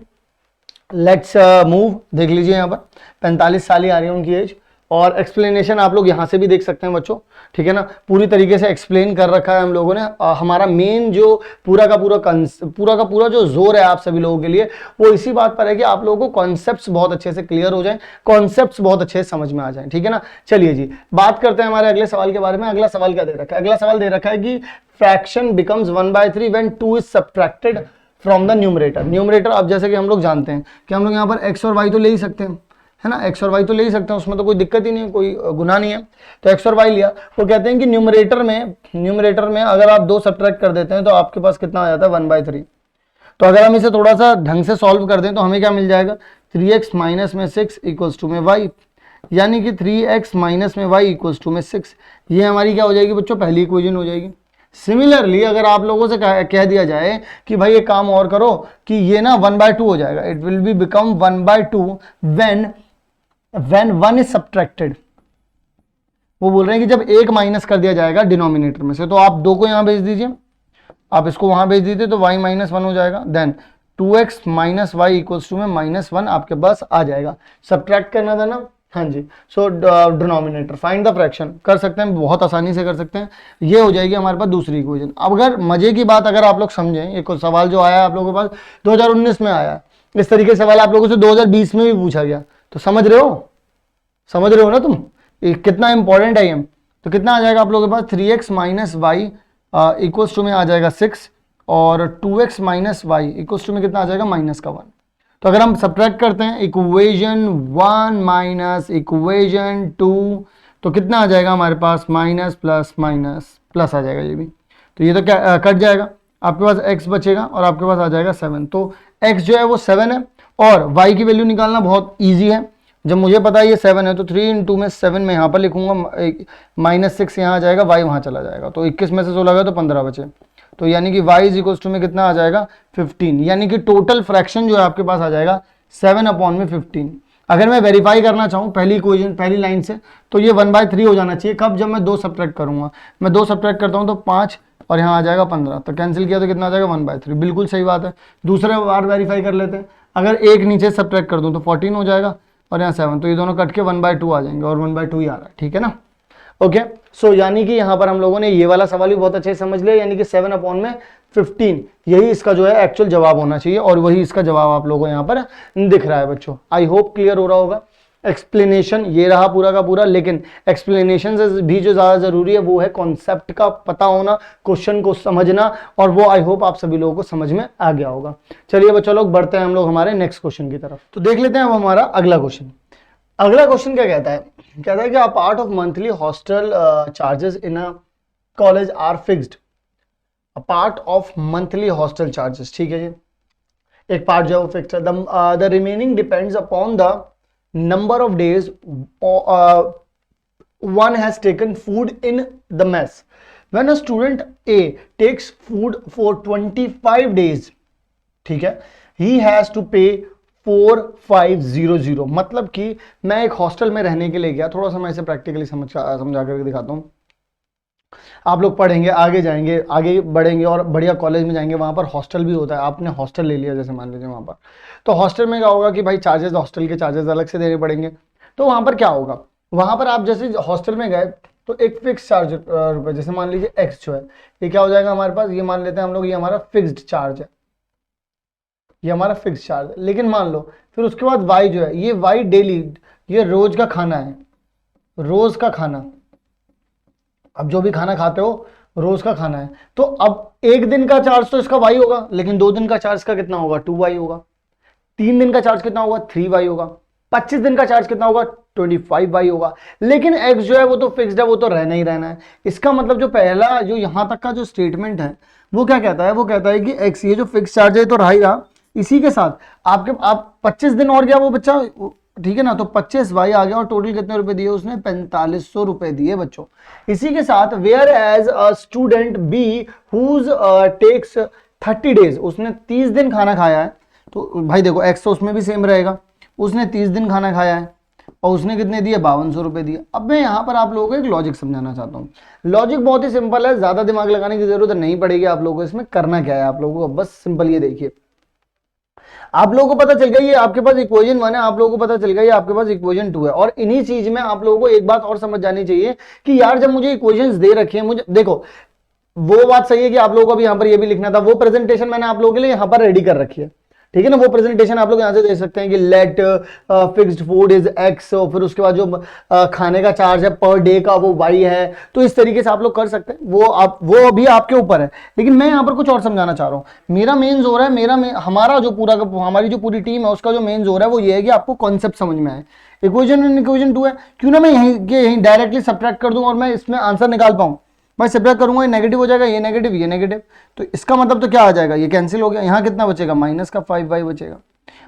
[SPEAKER 1] लेट्स मूव। देख लीजिए यहाँ पर 45 साल ही आ रही है उनकी एज, और एक्सप्लेनेशन आप लोग यहाँ से भी देख सकते हैं बच्चों। ठीक है ना, पूरी तरीके से एक्सप्लेन कर रखा है हम लोगों ने। हमारा मेन जो पूरा का पूरा जो जोर है आप सभी लोगों के लिए, वो इसी बात पर है कि आप लोगों को कॉन्सेप्ट्स बहुत अच्छे से क्लियर हो जाएं, कॉन्सेप्ट्स बहुत अच्छे से समझ में आ जाएं। ठीक है ना, चलिए जी बात करते हैं हमारे अगले सवाल के बारे में। अगला सवाल क्या दे रखा है? अगला सवाल दे रखा है कि fraction becomes 1/3 when 2 is subtracted from the numerator. Numerator अब जैसे कि हम लोग जानते हैं कि हम लोग यहाँ पर x और y तो ले ही सकते हैं, है ना, x और y तो ले ही सकते हैं, उसमें तो कोई दिक्कत ही नहीं है, कोई गुनाह नहीं है। तो x और y लिया। वो कहते हैं कि न्यूमरेटर में अगर आप 2 सब्ट्रैक्ट कर देते हैं तो आपके पास कितना आ जाता है? 1/3। तो अगर हम इसे थोड़ा सा ढंग से सॉल्व कर दें तो हमें क्या मिल जाएगा? 3x माइनस में 6 इक्वल्स टू में y, यानी कि 3x माइनस में y इक्वल्स टू में 6। ये हमारी क्या हो जाएगी बच्चों? पहली इक्वेशन हो जाएगी। सिमिलरली अगर आप लोगों से कह दिया जाए कि भाई एक काम और करो कि ये ना 1/2 हो जाएगा, it will be become 1/2 when 1 is subtracted। वो बोल रहे हैं कि जब 1 माइनस कर दिया जाएगा डिनोमिनेटर में से, तो आप 2 को यहां भेज दीजिए, आप इसको वहां भेज दीजिए तो y माइनस 1 हो जाएगा। Then 2x minus y equals to में -1 आपके पास आ जाएगा। सब्ट्रैक्ट करना था ना, हाँ जी। So denominator find the fraction कर सकते हैं, बहुत आसानी से कर सकते हैं। ये हो जाएगी हमारे पास दूसरी इक्वेशन। अब अगर मजे की बात अगर आप लोग समझें, एक सवाल जो आया आप लोगों के पास 2019 में आया, इस तरीके से सवाल आप लोगों से 2020 में भी पूछा गया, तो समझ रहे हो ना तुम कितना इंपॉर्टेंट है ये। तो कितना आ जाएगा आप लोगों के पास? 3x minus y equals to में आ जाएगा 6, और 2x minus y equals to में कितना आ जाएगा? -1। तो अगर हम सब्ट्रैक्ट करते हैं इक्वेशन 1 माइनस इक्वेशन 2, तो कितना आ जाएगा हमारे पास? माइनस प्लस माइनस प्लस आ जाएगा ये भी। तो ये तो क्या कट जाएगा, आपके पास x बचेगा और आपके पास आ जाएगा 7। तो x जो है वो 7 है, और y की वैल्यू निकालना बहुत ईजी है। जब मुझे पता है ये 7 है तो 3 इंटू में 7 में यहाँ पर लिखूंगा, -6 यहाँ आ जाएगा, y वहाँ चला जाएगा, तो 21 में से 16 गया तो 15 बचे। तो यानी कि y इज इक्वल्स टू में कितना आ जाएगा? 15। यानी कि टोटल फ्रैक्शन जो है आपके पास आ जाएगा 7/15। अगर मैं वेरीफाई करना चाहूँ पहली इक्वेशन पहली लाइन से, तो ये 1/3 हो जाना चाहिए। कब? जब मैं 2 सब्ट्रैक्ट करूंगा। मैं 2 सब्ट्रैक्ट करता हूँ तो 5 और यहाँ आ जाएगा 15, तो कैंसिल किया तो कितना आ जाएगा? 1/3। बिल्कुल सही बात है। दूसरे बार वेरीफाई कर लेते हैं। अगर एक नीचे सब्ट्रैक्ट कर दूँ तो 14 हो जाएगा, और यहाँ 7, तो ये दोनों कट के 1/2 आ जाएंगे, और 1/2 ही आ रहा है। ठीक है ना, ओके। सो यानी कि यहाँ पर हम लोगों ने ये वाला सवाल भी बहुत अच्छे से समझ लिया, यानी कि 7/15 यही इसका जो है एक्चुअल जवाब होना चाहिए, और वही इसका जवाब आप लोगों को यहाँ पर दिख रहा है बच्चों। आई होप क्लियर हो रहा होगा। एक्सप्लेनेशन ये रहा पूरा का पूरा, लेकिन एक्सप्लेनेशन से भी जो ज्यादा जरूरी है वो है कॉन्सेप्ट का पता होना, क्वेश्चन को समझना, और वो आई होप आप सभी लोगों को समझ में आ गया होगा। चलिए बच्चों लोग बढ़ते हैं हम लोग हमारे नेक्स्ट क्वेश्चन की तरफ। तो देख लेते हैं अब हमारा अगला क्वेश्चन। अगला क्वेश्चन क्या कहता है? कहता है कि a part of monthly hostel charges in a college are fixed. A part of monthly hostel charges, ठीक है जी, एक पार्ट जो है वो फिक्स्ड है। The remaining depends upon the number of days one has taken food in the mess. When a student A takes food for 25 days, ठीक है, he has to pay 4500। मतलब कि मैं एक हॉस्टल में रहने के लिए गया, थोड़ा सा मैं इसे प्रैक्टिकली समझा करके दिखाता हूँ। आप लोग पढ़ेंगे, आगे जाएंगे, आगे बढ़ेंगे और बढ़िया कॉलेज में जाएंगे, वहां पर हॉस्टल भी होता है। आपने हॉस्टल ले लिया जैसे मान लीजिए वहां पर, तो हॉस्टल में क्या होगा कि भाई चार्जेस, हॉस्टल के चार्जेस अलग से देने पड़ेंगे। तो वहां पर क्या होगा, वहां पर आप जैसे हॉस्टल में गए तो एक फिक्स चार्ज रुपए, जैसे मान लीजिए एक्स जो है ये क्या हो जाएगा हमारे पास, ये मान लेते हैं हम लोग, ये हमारा फिक्स्ड चार्ज है, ये हमारा फिक्स चार्ज है। लेकिन मान लो फिर उसके बाद वाई जो है, ये वाई डेली, ये रोज का खाना है, रोज का खाना, अब जो भी खाना खाते हो रोज का खाना है। तो अब एक दिन का चार्ज तो इसका वाई होगा, लेकिन 2 दिन का चार्ज का कितना होगा? 2y होगा। 3 दिन का चार्ज कितना होगा? 3y होगा। 25 दिन का चार्ज कितना होगा, 25y होगा। लेकिन x जो है वो तो फिक्स्ड है, वो तो रहना ही रहना है। इसका मतलब जो पहला जो यहां तक का जो स्टेटमेंट है वो क्या कहता है, वो कहता है कि x ये जो फिक्स चार्ज है तो रहा ही रहा, इसी के साथ आप 25 दिन और गया वो बच्चा, ठीक है ना, तो 25y आ गया और टोटल कितने रुपए दिए उसने, 4500 रुपए दिए बच्चों। इसी के साथ whereas a student B who takes 30 days, उसने 30 दिन खाना खाया है, तो भाई देखो x तो उसमें भी सेम रहेगा, उसने 30 दिन खाना खाया है और उसने कितने दिए, 5200 रुपए दिए। अब मैं यहाँ पर आप लोगों को एक लॉजिक समझाना चाहता हूँ। लॉजिक बहुत ही सिंपल है, ज्यादा दिमाग लगाने की जरूरत नहीं पड़ेगी आप लोगों को। इसमें करना क्या है आप लोगों को, बस सिंपल ये देखिए, आप लोगों को पता चल गया ये आपके पास इक्वेशन 1 है, आप लोगों को पता चल गया ये आपके पास इक्वेशन 2 है। और इन्हीं चीज में आप लोगों को एक बात और समझ जानी चाहिए कि यार जब मुझे इक्वेशंस दे रखी है, मुझे देखो वो बात सही है कि आप लोगों को भी यहां पर ये भी लिखना था, वो प्रेजेंटेशन मैंने आप लोगों के लिए यहां पर रेडी कर रखी है, ठीक है ना। वो प्रेजेंटेशन आप लोग यहां से देख सकते हैं कि let fixed food is x, और फिर उसके बाद जो खाने का चार्ज है पर डे का वो वाई है, तो इस तरीके से आप लोग कर सकते हैं, वो अभी आपके ऊपर है। लेकिन मैं यहां पर कुछ और समझाना चाह रहा हूं। मेरा मेन जोर है, हमारा जो पूरा हमारी जो पूरी टीम है उसका जो मेन जोर है वो ये है कि आपको कॉन्सेप्ट समझ में आए। इक्वेशन 1 इक्वेशन 2 है, क्यों ना मैं यहीं डायरेक्टली सब्ट्रैक्ट कर दूं और मैं इसमें आंसर निकाल पाऊं। मैं सब्ट्रैक्ट करूंगा, ये नेगेटिव हो जाएगा, ये नेगेटिव, ये नेगेटिव, तो इसका मतलब तो क्या आ जाएगा, ये कैंसिल हो गया। यहाँ कितना बचेगा, माइनस का 5y बचेगा।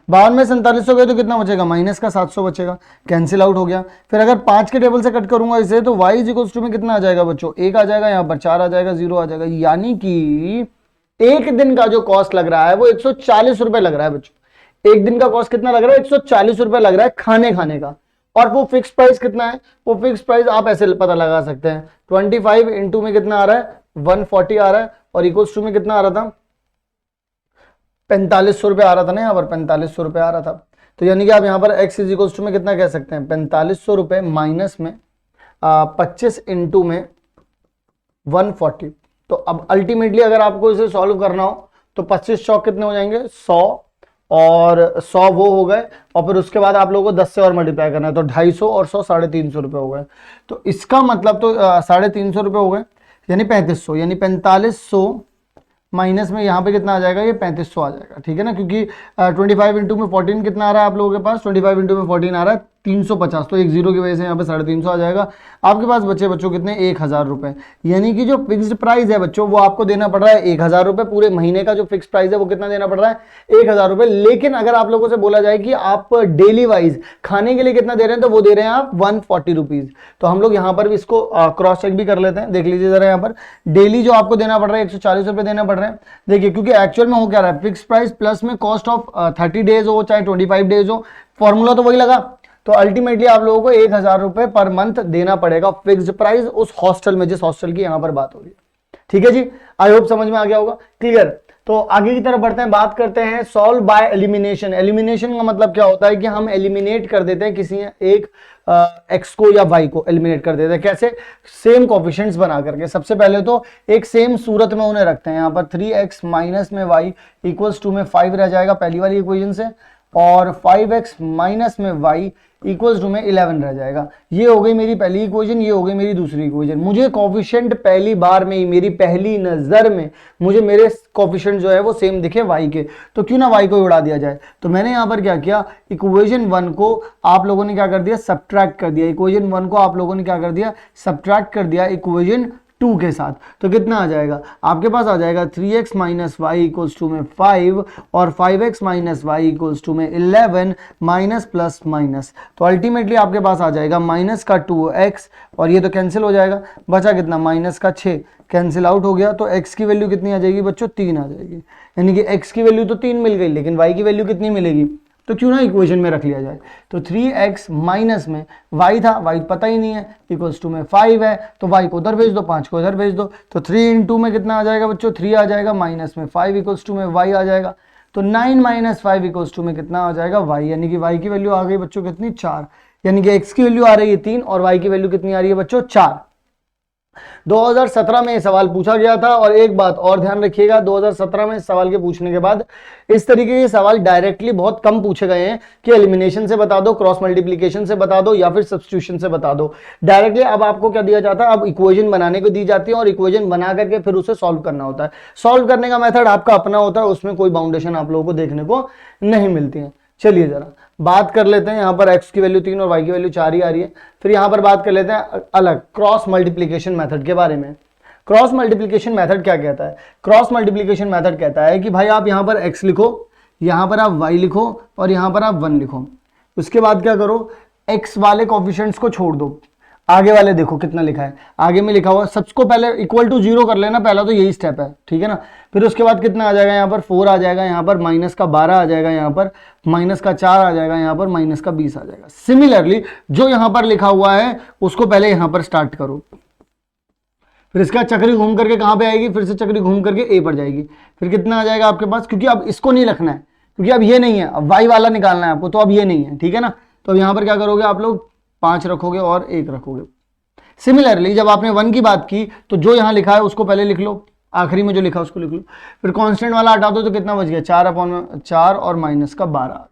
[SPEAKER 1] 52 में 47 हो गया तो कितना बचेगा, माइनस का 700 बचेगा, कैंसिल आउट हो गया। फिर अगर 5 के टेबल से कट करूंगा इसे तो y इज इक्वल्स टू में कितना आ जाएगा बच्चों, 1 आ जाएगा, यहाँ पर 4 आ जाएगा, 0 आ जाएगा। यानी कि एक दिन का जो कॉस्ट लग रहा है वो 140 रुपए लग रहा है बच्चों। एक दिन का कॉस्ट कितना लग रहा है, 140 रुपए लग रहा है खाने का। और वो फिक्स प्राइस कितना है, वो फिक्स प्राइस आप ऐसे पता लगा सकते हैं, 25 इंटू में कितना आ रहा है, 140 आ रहा है, और इक्वल्स टू में कितना आ रहा था, 4500 रुपए आ रहा था ना, यहाँ पर 4500 रुपए आ रहा था। तो यानी कि आप यहाँ पर x इज इक्वल्स टू में कितना कह सकते हैं, 4500 रुपए माइनस में 25 इंटू में 140। तो अब अल्टीमेटली अगर आपको इसे सॉल्व करना हो तो 25 चौक कितने हो जाएंगे, 100, और 100 वो हो गए, और फिर उसके बाद आप लोगों को 10 से और मल्टीप्लाई करना है, तो 250 और 100 350 रुपए हो गए। तो इसका मतलब तो 350 रुपए हो गए, यानी 3500, यानी 4500 माइनस में यहाँ पे कितना आ जाएगा, ये 3500 आ जाएगा, ठीक है ना। क्योंकि 25 इंटू में 14 कितना आ रहा है आप लोगों के पास, 25 इंटू में 14 आ रहा है 350, तो एक जीरो की वजह से यहाँ पे 350 आ जाएगा। आपके पास बचे बच्चों कितने, 1000 रुपए। यानी कि जो फिक्स्ड प्राइस है बच्चों वो आपको देना पड़ रहा है 1000 रुपए। पूरे महीने का जो फिक्स प्राइस है वो कितना देना पड़ रहा है, 1000 रुपए। लेकिन अगर आप लोगों से बोला जाए कि आप डेली वाइज खाने के लिए कितना दे रहे हैं, तो वो दे रहे हैं आप 140 रुपीज। तो हम लोग यहाँ पर भी इसको क्रॉस चेक भी कर लेते हैं, देख लीजिए जरा। यहाँ पर डेली जो आपको देना पड़ रहा है 140 रुपए देना पड़ रहे हैं। देखिए क्योंकि एक्चुअल में हो क्या रहा है, फिक्स प्राइस प्लस में कॉस्ट ऑफ 30 डेज हो चाहे 25 डेज हो, फॉर्मूला तो वही लगा। तो अल्टीमेटली आप लोगों को 1000 रुपए पर मंथ देना पड़ेगा फिक्स्ड प्राइस उस हॉस्टल में, जिस हॉस्टल की यहां पर बात हो रही है, ठीक है जी। आई होप समझ में आ गया होगा, क्लियर। तो आगे की तरफ बढ़ते हैं, बात करते हैं सॉल्व बाय एलिमिनेशन। एलिमिनेशन का मतलब क्या होता है कि हम एलिमिनेट कर देते हैं किसी एक एक्स को या वाई को एलिमिनेट कर देते हैं। कैसे, सेम कोफिशिएंट्स बना करके। सबसे पहले तो एक सेम सूरत में उन्हें रखते हैं। यहाँ पर 3x माइनस में y इक्वल्स टू में 5 रह जाएगा पहली वाली इक्वेशन से, और 5x माइनस में y इक्वल्स टू में 11 रह जाएगा। ये हो गई मेरी पहली इक्वेशन, ये हो गई मेरी दूसरी इक्वेशन। मुझे कोफिशिएंट पहली बार में ही, मेरी पहली नजर में मुझे मेरे कोफिशिएंट जो है वो सेम दिखे y के, तो क्यों ना y को उड़ा दिया जाए। तो मैंने यहाँ पर क्या किया, इक्वेशन 1 को आप लोगों ने क्या कर दिया, सब्ट्रैक्ट कर दिया। इक्वेशन 1 को आप लोगों ने क्या कर दिया, सब्ट्रैक्ट कर दिया इक्वेशन 2 के साथ। तो कितना आ जाएगा आपके पास, आ जाएगा 3x minus y equals to में 5 और 5x minus y equals to में 11 माइनस प्लस माइनस। तो अल्टीमेटली आपके पास आ जाएगा माइनस का 2x, और ये तो कैंसिल हो जाएगा, बचा कितना, माइनस का 6, कैंसिल आउट हो गया। तो x की वैल्यू कितनी आ जाएगी बच्चों, 3 आ जाएगी। यानी कि x की वैल्यू तो 3 मिल गई, लेकिन y की वैल्यू कितनी मिलेगी, तो क्यों ना इक्वेशन में रख लिया जाए। तो 3x माइनस में y था, y पता ही नहीं है, इक्वल्स टू में 5 है, तो y को उधर भेज दो, 5 को इधर भेज दो। तो 3 इंटू में कितना आ जाएगा बच्चों, 3 आ जाएगा, माइनस में 5 इक्वल्स टू में y आ जाएगा। तो 9 माइनस 5 इक्वल्स टू में कितना आ जाएगा, y। यानी कि y की वैल्यू आ गई बच्चों कितनी, 4। यानी कि x की वैल्यू आ रही है 3 और y की वैल्यू कितनी आ रही है बच्चों, 4। 2017 में ये सवाल पूछा गया था। और एक बात और ध्यान रखिएगा, 2017 में इस सवाल के पूछने के बाद इस तरीके के सवाल डायरेक्टली बहुत कम पूछे गए हैं कि एलिमिनेशन से बता दो, क्रॉस मल्टीप्लिकेशन से बता दो, या फिर सब्स्टिट्यूशन से बता दो। डायरेक्टली अब आपको क्या दिया जाता है, अब इक्वेशन बनाने को दी जाती है और इक्वेशन बना करके फिर उसे सॉल्व करना होता है। सॉल्व करने का मेथड आपका अपना होता है, उसमें कोई बाउंडेशन आप लोगों को देखने को नहीं मिलती है। चलिए जरा बात कर लेते हैं यहाँ पर x की वैल्यू 3 और y की वैल्यू 4 ही आ रही है। फिर यहाँ पर बात कर लेते हैं अलग क्रॉस मल्टीप्लीकेशन मेथड के बारे में। क्रॉस मल्टीप्लीकेशन मेथड क्या कहता है? क्रॉस मल्टीप्लीकेशन मेथड कहता है कि भाई आप यहाँ पर x लिखो, यहाँ पर आप y लिखो और यहाँ पर आप 1 लिखो। उसके बाद क्या करो, x वाले कोफिशिएंट्स को छोड़ दो, आगे वाले देखो कितना लिखा है, आगे में लिखा हुआ सबको पहले इक्वल टू 0 कर लेना, पहला तो यही स्टेप है, ठीक है ना। फिर उसके बाद कितना आ जाएगा, यहाँ पर 4 आ जाएगा, यहाँ पर माइनस का 12 आ जाएगा, यहाँ पर माइनस का 4 आ जाएगा, यहाँ पर माइनस का 20 आ जाएगा। सिमिलरली जो यहाँ पर लिखा हुआ है उसको पहले यहाँ पर स्टार्ट करो, फिर इसका चक्री घूम करके कहाँ पे आएगी, फिर से चक्री घूम करके ए पर जाएगी। फिर कितना आ जाएगा आपके पास, क्योंकि अब इसको नहीं रखना है, क्योंकि अब ये नहीं है, अब वाई वाला निकालना है आपको, तो अब ये नहीं है, ठीक है ना। तो अब यहाँ पर क्या करोगे आप लोग, 5 रखोगे और 1 रखोगे। सिमिलरली जब आपने 1 की बात की तो जो यहाँ लिखा है उसको पहले लिख लो, आखिरी में जो लिखा है उसको लिख लो। फिर कांस्टेंट वाला हटा दो तो कितना बच गया, 4/4 और माइनस का 12।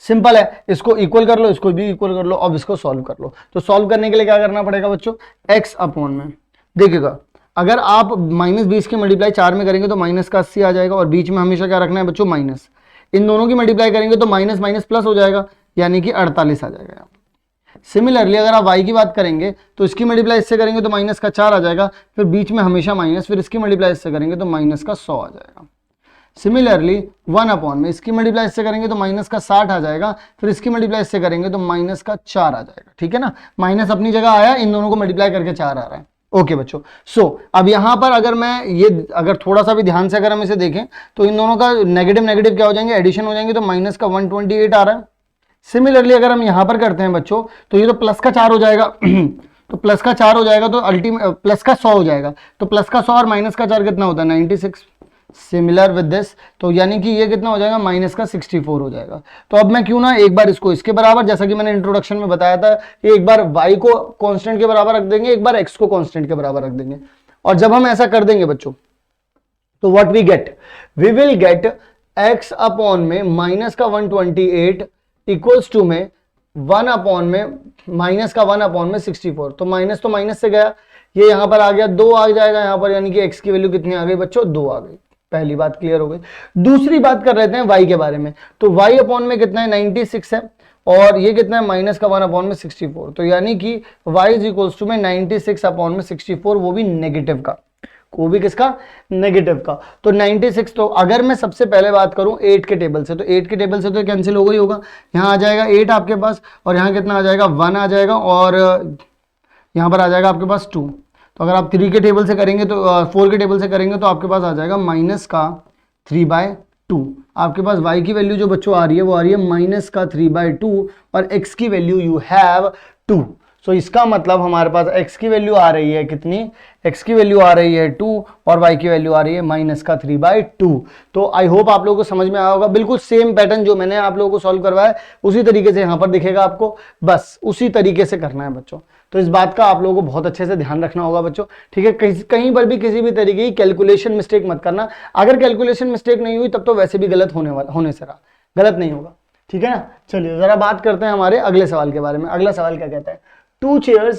[SPEAKER 1] सिंपल है, इसको इक्वल कर लो, इसको भी इक्वल कर लो, अब इसको सॉल्व कर लो। तो सॉल्व करने के लिए क्या करना पड़ेगा बच्चों, x/, में देखिएगा अगर आप -20 की मल्टीप्लाई 4 में करेंगे तो माइनस का 80 आ जाएगा, और बीच में हमेशा क्या रखना है बच्चों, माइनस। इन दोनों की मल्टीप्लाई करेंगे तो माइनस माइनस प्लस हो जाएगा, यानी कि 48 आ जाएगा यहाँ। सिमिलरली अगर आप y की बात करेंगे तो इसकी मल्टीप्लाई इससे करेंगे तो माइनस का 4 आ जाएगा, फिर बीच में हमेशा माइनस, फिर इसकी मल्टीप्लाई इससे करेंगे तो माइनस का 100 आ जाएगा। सिमिलरली 1/, में इसकी मल्टीप्लाई इससे करेंगे तो माइनस का 60 आ जाएगा, फिर इसकी मल्टीप्लाई इससे करेंगे तो माइनस का 4 आ जाएगा, ठीक है ना। माइनस अपनी जगह आया, इन दोनों को मल्टीप्लाई करके 4 आ रहा है। ओके बच्चों, सो अब यहाँ पर अगर मैं ये अगर थोड़ा सा भी ध्यान से अगर हम इसे देखें तो इन दोनों का नेगेटिव नेगेटिव क्या हो जाएंगे, एडिशन हो जाएंगे, तो माइनस का 128 आ रहा है। सिमिलरली अगर हम यहाँ पर करते हैं बच्चों तो ये तो प्लस का 4 हो जाएगा तो प्लस का 4 हो जाएगा तो अल्टीमेट प्लस का 100 हो जाएगा, तो प्लस का 100 और माइनस का 4 कितना होता है, 96। सिमिलर विद दिस, तो यानी कि ये कितना हो जाएगा, माइनस का 64 हो जाएगा। तो अब मैं क्यों ना एक बार इसको इसके बराबर, जैसा कि मैंने इंट्रोडक्शन में बताया था कि एक बार y को कांस्टेंट के बराबर रख देंगे, एक बार x को कांस्टेंट के बराबर रख देंगे, और जब हम ऐसा कर देंगे बच्चों तो what we get, we will get x/, में माइनस का 128 इक्वल्स टू में 1/, में माइनस का 1/, में 64। तो माइनस से गया, ये यहां पर आ गया 2 आ जाएगा यहाँ पर, यानी कि x की वैल्यू कितनी आ गई बच्चों, 2 आ गई। पहली बात क्लियर हो गई। दूसरी बात कर लेते हैं y के बारे में। तो y/, में कितना है, 96 है, और ये कितना है, माइनस का 1/, में 64। तो यानी कि y इज इक्वल्स टू में 96/, में 64, वो भी नेगेटिव का, वो भी किसका, नेगेटिव का। तो 96, तो अगर मैं सबसे पहले बात करूं 8 के टेबल से, तो 8 के टेबल से तो कैंसिल हो गई होगा, यहाँ आ जाएगा 8 आपके पास, और यहाँ कितना आ जाएगा, 1 आ जाएगा, और यहाँ पर आ जाएगा आपके पास 2। तो अगर आप 3 के टेबल से करेंगे तो 4 के टेबल से करेंगे तो आपके पास आ जाएगा माइनस का 3/2। आपके पास y की वैल्यू जो बच्चों आ रही है वो आ रही है माइनस का 3/2, और x की वैल्यू यू हैव 2। सो इसका मतलब हमारे पास x की वैल्यू आ रही है कितनी, x की वैल्यू आ रही है 2, और y की वैल्यू आ रही है माइनस का 3/2। तो आई होप आप लोगों को समझ में आया होगा। बिल्कुल सेम पैटर्न जो मैंने आप लोगों को सॉल्व करवाया उसी तरीके से यहाँ पर दिखेगा आपको, बस उसी तरीके से करना है बच्चों। तो इस बात का आप लोगों को बहुत अच्छे से ध्यान रखना होगा बच्चों, ठीक है। कहीं पर भी किसी भी तरीके की कैलकुलेशन मिस्टेक मत करना। अगर कैलकुलेशन मिस्टेक नहीं हुई तब तो वैसे भी गलत होने से रहा, गलत नहीं होगा, ठीक है ना। चलिए जरा बात करते हैं हमारे अगले सवाल के बारे में। अगला सवाल क्या कहता है, 2 chairs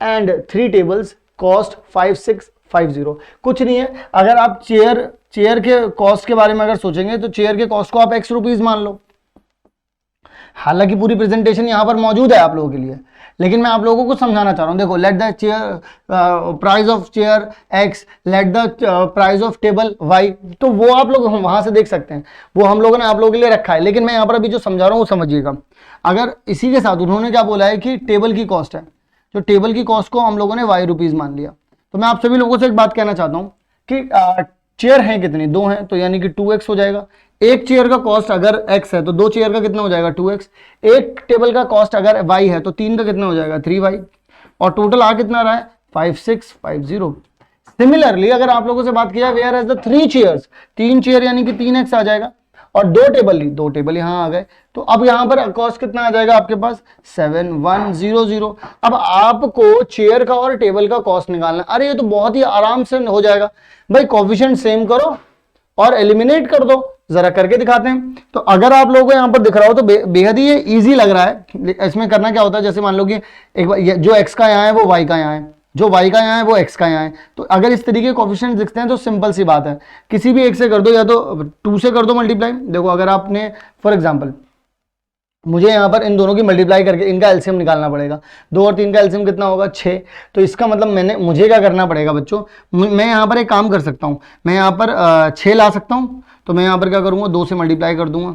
[SPEAKER 1] and 3 tables cost 5650। कुछ नहीं है, अगर आप चेयर के कॉस्ट के बारे में अगर सोचेंगे तो चेयर के कॉस्ट को आप x रुपीज मान लो। हालांकि पूरी प्रेजेंटेशन यहां पर मौजूद है आप लोगों के लिए, लेकिन मैं आप लोगों को समझाना चाह रहा हूं। देखो, let the chair price of chair x, let the price of table y, तो वो आप लोग वहां से देख सकते हैं, वो हम लोगों ने आप लोगों के लिए रखा है। लेकिन मैं यहाँ पर अभी जो समझा रहा हूँ वो समझिएगा। अगर इसी के साथ उन्होंने क्या बोला है कि टेबल की कॉस्ट है, तो टेबल की कॉस्ट को हम लोगों ने y रुपीज मान लिया। तो मैं आप सभी लोगों से एक बात कहना चाहता हूँ कि चेयर हैं कितनी, 2 हैं, तो यानी कि 2x हो जाएगा। एक चेयर का कॉस्ट अगर x है तो 2 चेयर का कितना हो जाएगा, 2x। एक टेबल का कॉस्ट अगर y है तो 3 का कितना हो जाएगा, 3y, और टोटल आ कितना रहा है, 5650। सिमिलरली अगर आप लोगों से बात किया whereas the 3 chairs, 3 chair यानी कि 3x आ जाएगा, और 2 टेबल यहाँ आ गए, तो अब यहाँ पर कॉस्ट कितना आ जाएगा आपके पास, 7100। अब आपको चेयर का और टेबल का कॉस्ट निकालना। अरे ये तो बहुत ही आराम से हो जाएगा भाई, कोएफिशिएंट सेम करो और एलिमिनेट कर दो। जरा करके दिखाते हैं। तो अगर आप लोगों को यहाँ पर दिख रहा हो तो बेहद ही ये इजी लग रहा है। इसमें करना क्या होता है, जैसे मान लो कि एक बार जो x का यहाँ है वो y का यहाँ है, जो y का यहाँ है वो x का यहाँ है। तो अगर इस तरीके के कोफिशिएंट दिखते हैं तो सिंपल सी बात है, किसी भी एक से कर दो या तो 2 से कर दो मल्टीप्लाई। देखो अगर आपने फॉर एग्जांपल मुझे यहाँ पर इन दोनों की मल्टीप्लाई करके इनका एलसीएम निकालना पड़ेगा, 2 और 3 का एलसीएम कितना होगा 6। तो इसका मतलब मुझे क्या करना पड़ेगा बच्चों, मैं यहाँ पर एक काम कर सकता हूँ, मैं यहाँ पर 6 ला सकता हूँ। तो मैं यहाँ पर क्या करूँगा, 2 से मल्टीप्लाई कर दूंगा।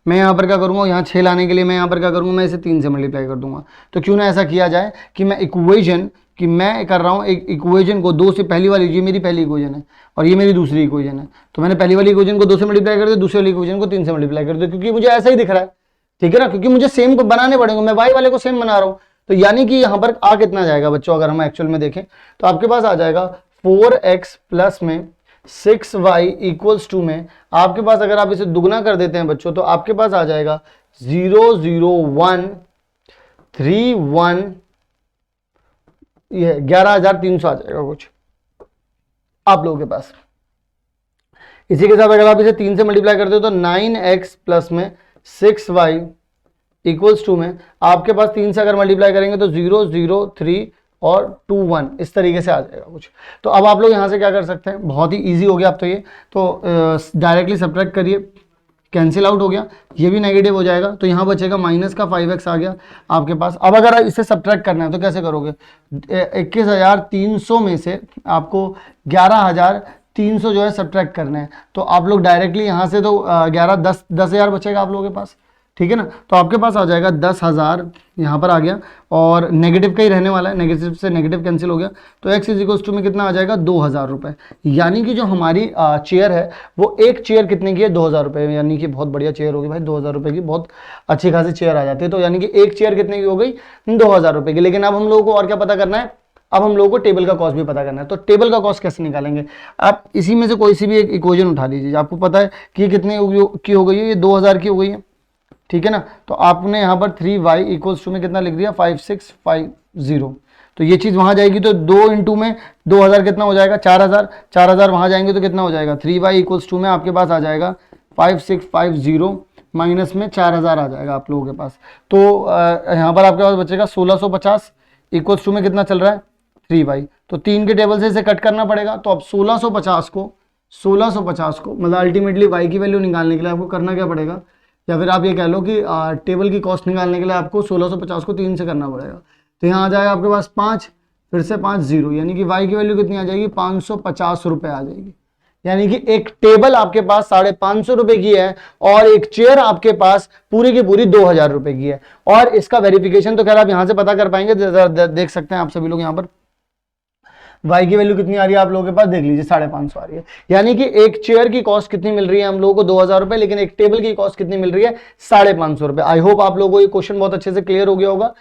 [SPEAKER 1] मैं यहाँ पर क्या करूँगा, यहाँ 6 लाने के लिए मैं यहाँ पर क्या करूँगा, मैं इसे 3 से मल्टीप्लाई कर दूंगा। तो क्यों ना ऐसा किया जाए कि मैं इक्वेशन कि मैं कर रहा हूँ एक इक्वेशन को 2 से, पहली वाली ये मेरी पहली इक्वेशन है और ये मेरी दूसरी इक्वेशन है, तो मैंने पहली वाली इक्वेशन को 2 से मल्टीप्लाई कर दिया, दूसरी वाली इक्वेशन को 3 से मल्टीप्लाई कर दिया, क्योंकि मुझे ऐसा ही दिख रहा है, ठीक है ना, क्योंकि मुझे सेम को बनाने पड़ेंगे, मैं वाई वाले को सेम बना रहा हूँ। तो यानी कि यहाँ पर आ कितना जाएगा बच्चों, अगर हम एक्चुअल में देखें तो आपके पास आ जाएगा 4x प्लस में 6y इक्वल्स टू में आपके पास, अगर आप इसे दुगना कर देते हैं बच्चों तो आपके पास आ जाएगा 00131, ये 11,300 आ जाएगा कुछ आप लोगों के पास। इसी के साथ अगर आप इसे 3 से मल्टीप्लाई करते हो तो 9x प्लस में 6y इक्वल्स टू में आपके पास 3 से अगर मल्टीप्लाई करेंगे तो 003 और 21 इस तरीके से आ जाएगा कुछ। तो अब आप लोग यहाँ से क्या कर सकते हैं, बहुत ही इजी हो गया अब तो ये, तो डायरेक्टली सब्ट्रैक्ट करिए, कैंसिल आउट हो गया, ये भी नेगेटिव हो जाएगा, तो यहाँ बचेगा माइनस का 5x आ गया आपके पास। अब अगर इसे सब्ट्रैक्ट करना है तो कैसे करोगे, 21,300 में से आपको 11,300 जो है सब्ट्रैक्ट करना है, तो आप लोग डायरेक्टली यहाँ से तो 10,000 बचेगा आप लोगों के पास, ठीक है ना। तो आपके पास आ जाएगा 10,000 यहाँ पर आ गया और नेगेटिव का ही रहने वाला है, नेगेटिव से नेगेटिव कैंसिल हो गया, तो x इज इक्वल्स टू में कितना आ जाएगा 2,000 रुपये। यानी कि जो हमारी चेयर है वो एक चेयर कितने की है 2,000 रुपये, यानी कि बहुत बढ़िया चेयर होगी भाई, 2,000 रुपये की बहुत अच्छी खासी चेयर आ जाती है। तो यानी कि एक चेयर कितने की हो गई 2,000 रुपये की। लेकिन अब हम लोगों को और क्या पता करना है, अब हम लोगों को टेबल का कॉस्ट भी पता करना है। तो टेबल का कॉस्ट कैसे निकालेंगे, आप इसी में से कोई सी भी एक इक्वेशन उठा लीजिए, आपको पता है कि ये कितने की हो गई है, ये 2,000 की हो गई है, ठीक है ना। तो आपने यहाँ पर 3y इक्वल्स टू में कितना लिख दिया 5650, तो ये चीज़ वहाँ जाएगी तो 2 इंटू में 2,000 कितना हो जाएगा 4,000, 4,000 वहाँ जाएंगे तो कितना हो जाएगा 3y इक्वल्स टू में आपके पास आ जाएगा 5650 माइनस में 4,000 आ जाएगा आप लोगों के पास। तो यहाँ पर आपके पास बचेगा 1650 इक्वल्स टू में कितना चल रहा है 3y, तो 3 के टेबल से इसे कट करना पड़ेगा। तो अब 1650 को मतलब अल्टीमेटली y की वैल्यू निकालने के लिए आपको करना क्या पड़ेगा, या फिर आप ये कह लो कि टेबल की कॉस्ट निकालने के लिए आपको 1650 को 3 से करना पड़ेगा। तो यहाँ आ जाएगा आपके पास 5, फिर से 5 0, यानी कि y की वैल्यू कितनी आ जाएगी 550 रुपये आ जाएगी। यानी कि एक टेबल आपके पास 550 रुपये की है और एक चेयर आपके पास पूरी की पूरी 2,000 रुपये की है। और इसका वेरिफिकेशन तो खैर आप यहाँ से पता कर पाएंगे, देख सकते हैं आप सभी लोग यहाँ पर y की वैल्यू कितनी आ रही है आप लोगों के पास, देख लीजिए 550 आ रही है। यानी कि एक चेयर की कॉस्ट कितनी मिल रही है हम लोगों को 2,000 रुपए, लेकिन एक टेबल की कॉस्ट कितनी मिल रही है 550 रुपए। आई होप आप लोगों को ये क्वेश्चन बहुत अच्छे से क्लियर हो गया होगा।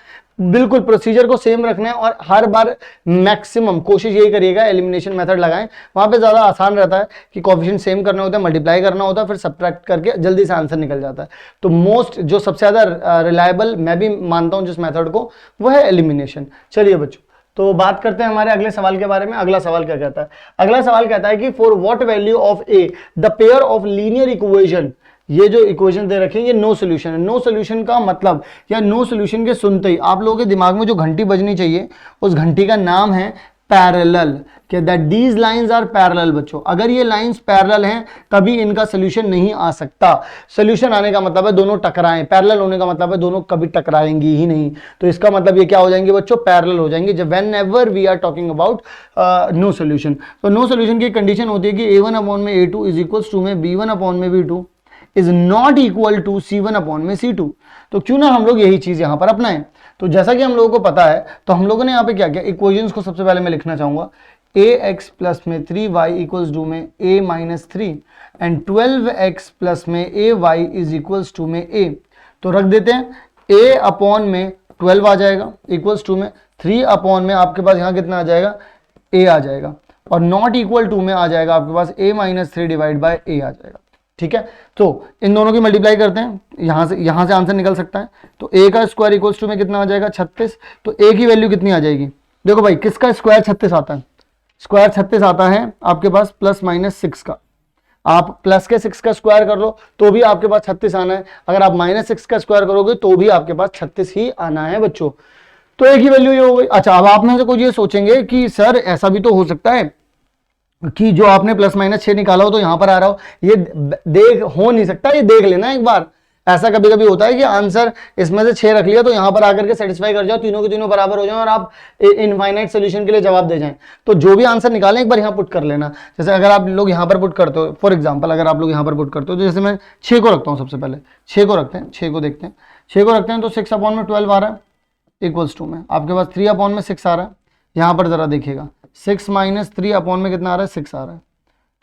[SPEAKER 1] बिल्कुल प्रोसीजर को सेम रखना है और हर बार मैक्सिमम कोशिश यही करिएगा एलिमिनेशन मेथड लगाएं, वहां पे ज्यादा आसान रहता है कि कोएफिशिएंट सेम करना होता है, मल्टीप्लाई करना होता है, फिर सब्ट्रैक्ट करके जल्दी से आंसर निकल जाता है। तो मोस्ट जो सबसे ज्यादा रिलायबल मैं भी मानता हूं जिस मेथड को, वो है एलिमिनेशन। चलिए बच्चों, तो बात करते हैं हमारे अगले सवाल के बारे में। अगला सवाल क्या कहता है, अगला सवाल कहता है कि for what value of A the pair of linear equation, ये जो इक्वेशन दे रखे हैं ये नो सोल्यूशन है। नो सोल्यूशन का मतलब या नो सोल्यूशन के सुनते ही आप लोगों के दिमाग में जो घंटी बजनी चाहिए उस घंटी का नाम है पैरेलल, कि that these lines are parallel. बच्चों अगर ये लाइंस पैरेलल हैं तभी इनका सोल्यूशन नहीं आ सकता। सोल्यूशन आने का मतलब है दोनों टकराएं, पैरेलल होने का मतलब है दोनों कभी टकराएंगी ही नहीं। तो इसका मतलब ये क्या हो जाएंगे बच्चों, पैरेलल हो जाएंगे जब whenever we are talking about no solution. तो नो सोल्यूशन की कंडीशन होती है कि a1 अपॉन में a2 इज इक्वल्स टू में b1 अपॉन में b2 is not equal to c1 upon में c2। तो क्यों ना हम लोग यही चीज यहां पर अपनाएं। तो जैसा कि हम लोगों को पता है तो हम लोगों ने यहाँ पे क्या किया, इक्वेशंस को सबसे पहले मैं लिखना चाहूंगा ax प्लस में 3y इक्वल्स टू में a minus 3 and 12x plus में ay इज इक्वल्स टू में a। तो रख देते हैं a अपॉन में 12 आ जाएगा इक्वल्स टू में 3 अपॉन में आपके पास यहाँ कितना आ जाएगा a आ जाएगा, और नॉट इक्वल टू में आ जाएगा आपके पास a minus 3 divide by a आ जाएगा। ठीक है, तो इन दोनों की मल्टीप्लाई करते हैं, यहां से आंसर निकल सकता है। तो a का स्क्वायर इक्वल्स टू में कितना आ जाएगा 36। तो a की वैल्यू कितनी आ जाएगी, देखो भाई किसका स्क्वायर 36 आता है, स्क्वायर 36 आता है आपके पास प्लस माइनस 6 का। आप प्लस के 6 का स्क्वायर कर लो तो भी आपके पास 36 आना है, अगर आप माइनस 6 का स्क्वायर करोगे तो भी आपके पास 36 ही आना है बच्चों। तो एक ही वैल्यू ये हो गई। अच्छा, अब आप में से कुछ ये सोचेंगे कि सर ऐसा भी तो हो सकता है कि जो आपने प्लस माइनस 6 निकाला हो तो यहां पर आ रहा हो, ये देख हो नहीं सकता, ये देख लेना एक बार। ऐसा कभी कभी होता है कि आंसर इसमें से 6 रख लिया तो यहां पर आकर के सेटिस्फाई कर जाओ, तीनों के तीनों बराबर हो जाए और आप इनफाइनाइट सोल्यूशन के लिए जवाब दे जाएं। तो जो भी आंसर निकालें एक बार यहां पुट कर लेना। जैसे अगर आप लोग यहां पर पुट करते हो, फॉर एग्जांपल अगर आप लोग यहां पर पुट करते हो, तो जैसे मैं 6 को रखता हूं, सबसे पहले 6 को रखते हैं, 6 को देखते हैं, 6 को रखते हैं तो 6/12 आ रहा है इक्वल्स टू में आपके पास 3/6 आ रहा है। यहां पर जरा देखिएगा 6 - 3 में कितना आ रहा है, 6 आ रहा है।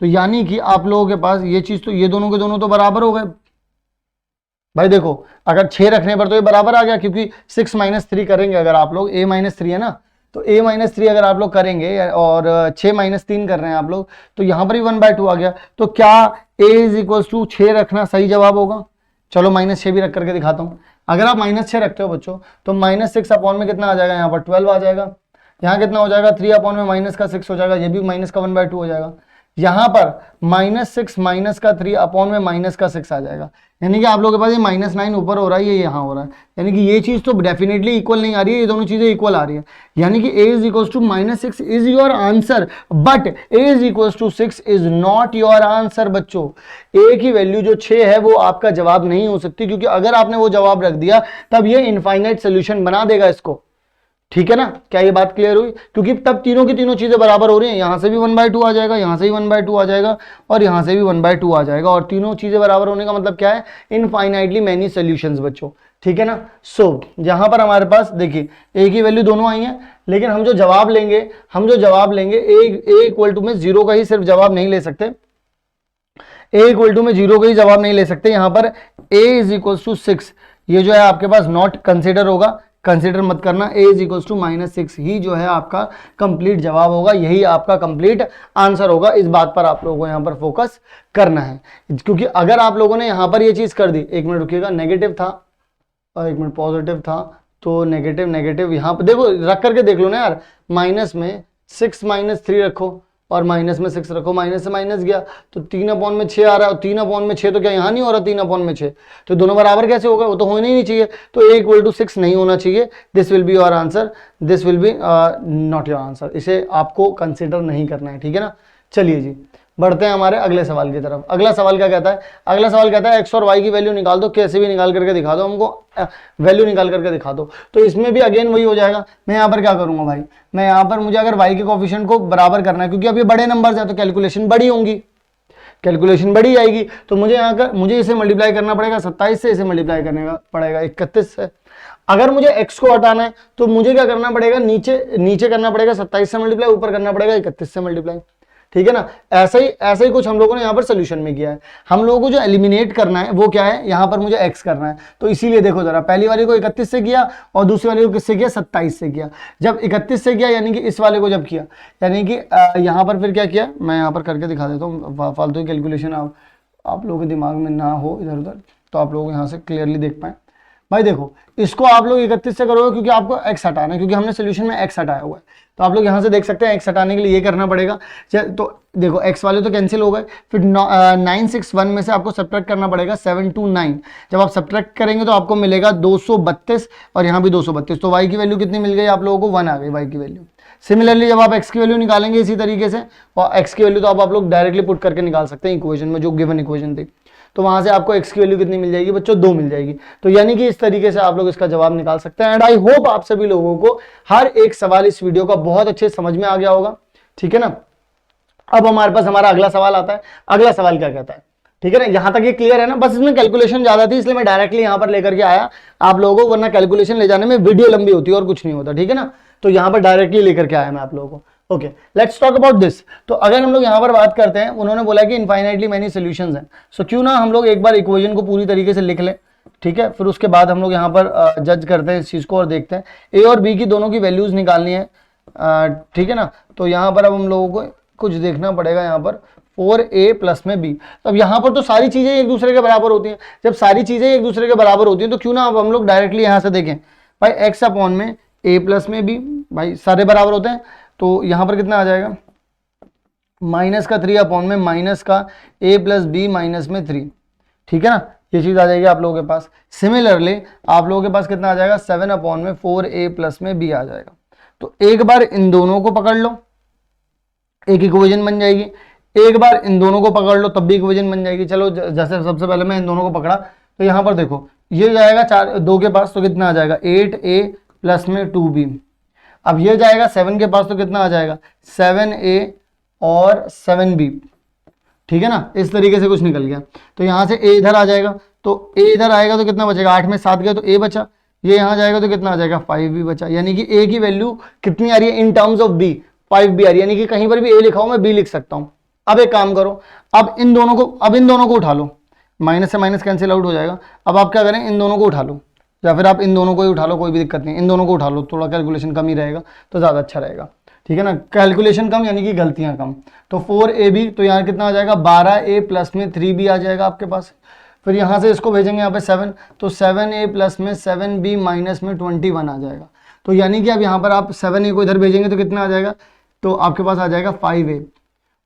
[SPEAKER 1] तो यानी कि आप लोगों के पास ये चीज, तो ये दोनों के दोनों तो बराबर हो गए भाई। देखो अगर 6 रखने पर तो ये बराबर आ गया, क्योंकि 6 - 3 करेंगे अगर आप लोग, a - 3 है ना, तो a - 3 अगर आप लोग करेंगे और 6 - 3 कर रहे हैं आप लोग, तो यहां पर भी 1/2 आ गया। तो क्या a = 6 रखना सही जवाब होगा? चलो -6 भी रख करके दिखाता हूं। अगर आप -6 रखते हो बच्चों, तो -6 में कितना आ जाएगा, यहाँ पर 12 आ जाएगा। यहाँ कितना हो जाएगा, 3 में -6 हो जाएगा, ये भी -1/2 हो जाएगा। यहां पर -6 -3 में -6 आ जाएगा। यानी कि आप लोगों के पास ये -9 ऊपर हो रहा है, ये यहाँ हो रहा है। यानी कि ये चीज तो डेफिनेटली इक्वल नहीं आ रही है, ये दोनों चीजें इक्वल आ रही है। यानी कि a = -6 is your answer, but a = 6 is not your answer. बच्चों a की वैल्यू जो 6 है वो आपका जवाब नहीं हो सकती, क्योंकि अगर आपने वो जवाब रख दिया तब ये इनफाइनाइट सोल्यूशन बना देगा इसको। ठीक है ना, क्या ये बात क्लियर हुई? क्योंकि तब तीनों की तीनों चीजें बराबर हो रही हैं, यहां से भी 1/2 आ जाएगा, यहां से भी 1/2 आ जाएगा और यहां से भी 1/2 आ जाएगा, और तीनों चीजें बराबर होने का मतलब क्या है, इनफाइनाइटली मैनी सॉल्यूशंस बच्चों। ठीक है ना। सो यहां पर हमारे पास देखिए a की वैल्यू दोनों आई हैं, लेकिन हम जो जवाब लेंगे a = में 0 का ही सिर्फ जवाब नहीं ले सकते, a = में 0 का ही जवाब नहीं ले सकते। यहां पर a = 6 ये जो है आपके पास नॉट कंसिडर होगा, कंसिडर मत करना। a = -6 ही जो है आपका कंप्लीट जवाब होगा, यही आपका कंप्लीट आंसर होगा। इस बात पर आप लोगों को यहाँ पर फोकस करना है, क्योंकि अगर आप लोगों ने यहाँ पर ये चीज कर दी, एक मिनट रुकिएगा, नेगेटिव था और एक मिनट पॉजिटिव था, तो नेगेटिव नेगेटिव यहाँ पर देखो रख करके देख लो ना यार, माइनस में 6 - 3 रखो और माइनस में 6 रखो, माइनस से माइनस गया तो 3/6 आ रहा है, और 3/6 तो क्या यहाँ नहीं हो रहा, 3/6 तो दोनों बराबर कैसे होगा, वो तो होना ही नहीं चाहिए। तो a = 6 नहीं होना चाहिए। This will be your answer, this will be not your answer. इसे आपको कंसिडर नहीं करना है। ठीक है ना। चलिए जी बढ़ते हैं हमारे अगले सवाल की तरफ। अगला सवाल क्या कहता है, अगला सवाल कहता है x और y की वैल्यू निकाल दो, कैसे भी निकाल करके दिखा दो, हमको वैल्यू निकाल करके दिखा दो। तो इसमें भी अगेन वही हो जाएगा। मैं यहाँ पर क्या करूंगा भाई, मैं यहाँ पर मुझे अगर y के कोफिशिएंट को बराबर करना है, क्योंकि अब ये बड़े नंबर है तो कैलकुलेशन बड़ी होंगी, कैलकुलेशन बड़ी आएगी, तो मुझे यहाँ का मुझे इसे मल्टीप्लाई करना पड़ेगा 27 से, इसे मल्टीप्लाई करने का पड़ेगा 31 से। अगर मुझे x को हटाना है तो मुझे क्या करना पड़ेगा, नीचे करना पड़ेगा 27 से मल्टीप्लाई, ऊपर करना पड़ेगा 31 से मल्टीप्लाई। ठीक है ना। ऐसा ही कुछ हम लोगों ने यहाँ पर सोल्यूशन में किया है। हम लोगों को जो एलिमिनेट करना है वो क्या है, यहाँ पर मुझे x करना है। तो इसीलिए देखो जरा, पहली वाली को 31 से किया और दूसरी वाली को किससे किया, 27 से किया। जब 31 से किया यानी कि इस वाले को जब किया, यानी कि यहाँ पर फिर क्या किया, मैं यहाँ पर करके दिखा देता हूँ, फालतू की कैलकुलेशन आप लोगों के दिमाग में ना हो इधर उधर, तो आप लोग यहाँ से क्लियरली देख पाए। भाई देखो इसको आप लोग 31 से करोगे, क्योंकि आपको x हटाना है, क्योंकि हमने सोल्यूशन में x हटाया हुआ है। तो आप लोग यहाँ से देख सकते हैं x हटाने के लिए ये करना पड़ेगा। तो देखो x वाले तो कैंसिल हो गए, फिर 961 में से आपको सब्ट्रैक्ट करना पड़ेगा 729। जब आप सब्ट्रैक्ट करेंगे तो आपको मिलेगा 232 और यहाँ भी 232। तो y की वैल्यू कितनी मिल गई आप लोगों को, 1 आ गई y की वैल्यू। सिमिलरली जब आप x की वैल्यू निकालेंगे इसी तरीके से, और x की वैल्यू तो आप लोग डायरेक्टली पुट करके निकाल सकते हैं इक्वेशन में, जो गिवन इक्वेशन थी, तो वहां से आपको x की वैल्यू कितनी मिल जाएगी बच्चों, 2 मिल जाएगी। तो यानी कि इस तरीके से आप लोग इसका जवाब निकाल सकते हैं। एंड आई होप आप सभी लोगों को हर एक सवाल इस वीडियो का बहुत अच्छे समझ में आ गया होगा। ठीक है ना। अब हमारे पास हमारा अगला सवाल आता है। अगला सवाल क्या कहता है, ठीक है ना, यहां तक ये क्लियर है ना। बस इसमें कैलकुलेशन ज्यादा थी इसलिए मैं डायरेक्टली यहां पर लेकर के आया आप लोगों को, वरना कैलकुलेशन ले जाने में वीडियो लंबी होती है और कुछ नहीं होता। ठीक है ना। तो यहां पर डायरेक्टली लेकर के आया मैं आप लोगों को। Okay, let's talk about this. तो अगर हम लोग यहाँ पर बात करते हैं, उन्होंने बोला कि इनफाइनाइटली मेनी सॉल्यूशंस हैं, सो क्यों ना हम लोग एक बार इक्वेशन को पूरी तरीके से लिख लें। ठीक है, फिर उसके बाद हम लोग यहाँ पर जज करते हैं इस चीज को और देखते हैं ए और बी की दोनों की वैल्यूज निकालनी है। ठीक है ना। तो यहाँ पर अब हम लोगों को कुछ देखना पड़ेगा, यहाँ पर 4a प्लस में b। अब यहाँ पर तो सारी चीजें एक दूसरे के बराबर होती हैं। जब सारी चीजें एक दूसरे के बराबर होती हैं तो क्यों ना अब हम लोग डायरेक्टली यहाँ से देखें भाई, x अपॉन में a प्लस में b, भाई सारे बराबर होते हैं। तो यहां पर कितना आ जाएगा, -3 अपॉन में -a प्लस b -3। ठीक है ना। ये चीज आ जाएगी आप लोगों के पास। सिमिलरली आप लोगों के पास कितना आ जाएगा 7/4a प्लस में b आ जाएगा। तो एक बार इन दोनों को पकड़ लो, एक इक्वेशन बन जाएगी। एक बार इन दोनों को पकड़ लो तब भी इक्वेशन बन जाएगी। चलो जैसे सबसे पहले मैं इन दोनों को पकड़ा तो यहाँ पर देखो ये जाएगा 2 के पास तो कितना आ जाएगा 8a प्लस में 2b। अब ये जाएगा 7 के पास तो कितना आ जाएगा 7a और 7b, ठीक है ना। इस तरीके से कुछ निकल गया। तो यहाँ से a इधर आ जाएगा, तो a इधर आएगा तो कितना बचेगा 8 में 7 गया तो a बचा। ये यहाँ जाएगा तो कितना आ जाएगा 5b बचा। यानी कि a की वैल्यू कितनी आ रही है in terms of b, 5b आ रही है। यानी कि कहीं पर भी a लिखा हो मैं b लिख सकता हूँ। अब एक काम करो, अब इन दोनों को उठा लो, माइनस से माइनस कैंसिल आउट हो जाएगा। अब आप क्या करें इन दोनों को उठा लो, या फिर आप इन दोनों को ही उठा लो, कोई भी दिक्कत नहीं, इन दोनों को उठा लो, थोड़ा कैलकुलेशन कम ही रहेगा तो ज़्यादा अच्छा रहेगा, ठीक है ना। कैलकुलेशन कम यानी कि गलतियां कम। तो 4ab तो यहाँ कितना आ जाएगा 12a प्लस में 3b आ जाएगा आपके पास। फिर यहाँ से इसको भेजेंगे यहाँ पे 7, तो 7a प्लस में 7b माइनस में 21 आ जाएगा। तो यानी कि अब यहाँ पर आप 7a को इधर भेजेंगे तो कितना आ जाएगा, तो आपके पास आ जाएगा 5a,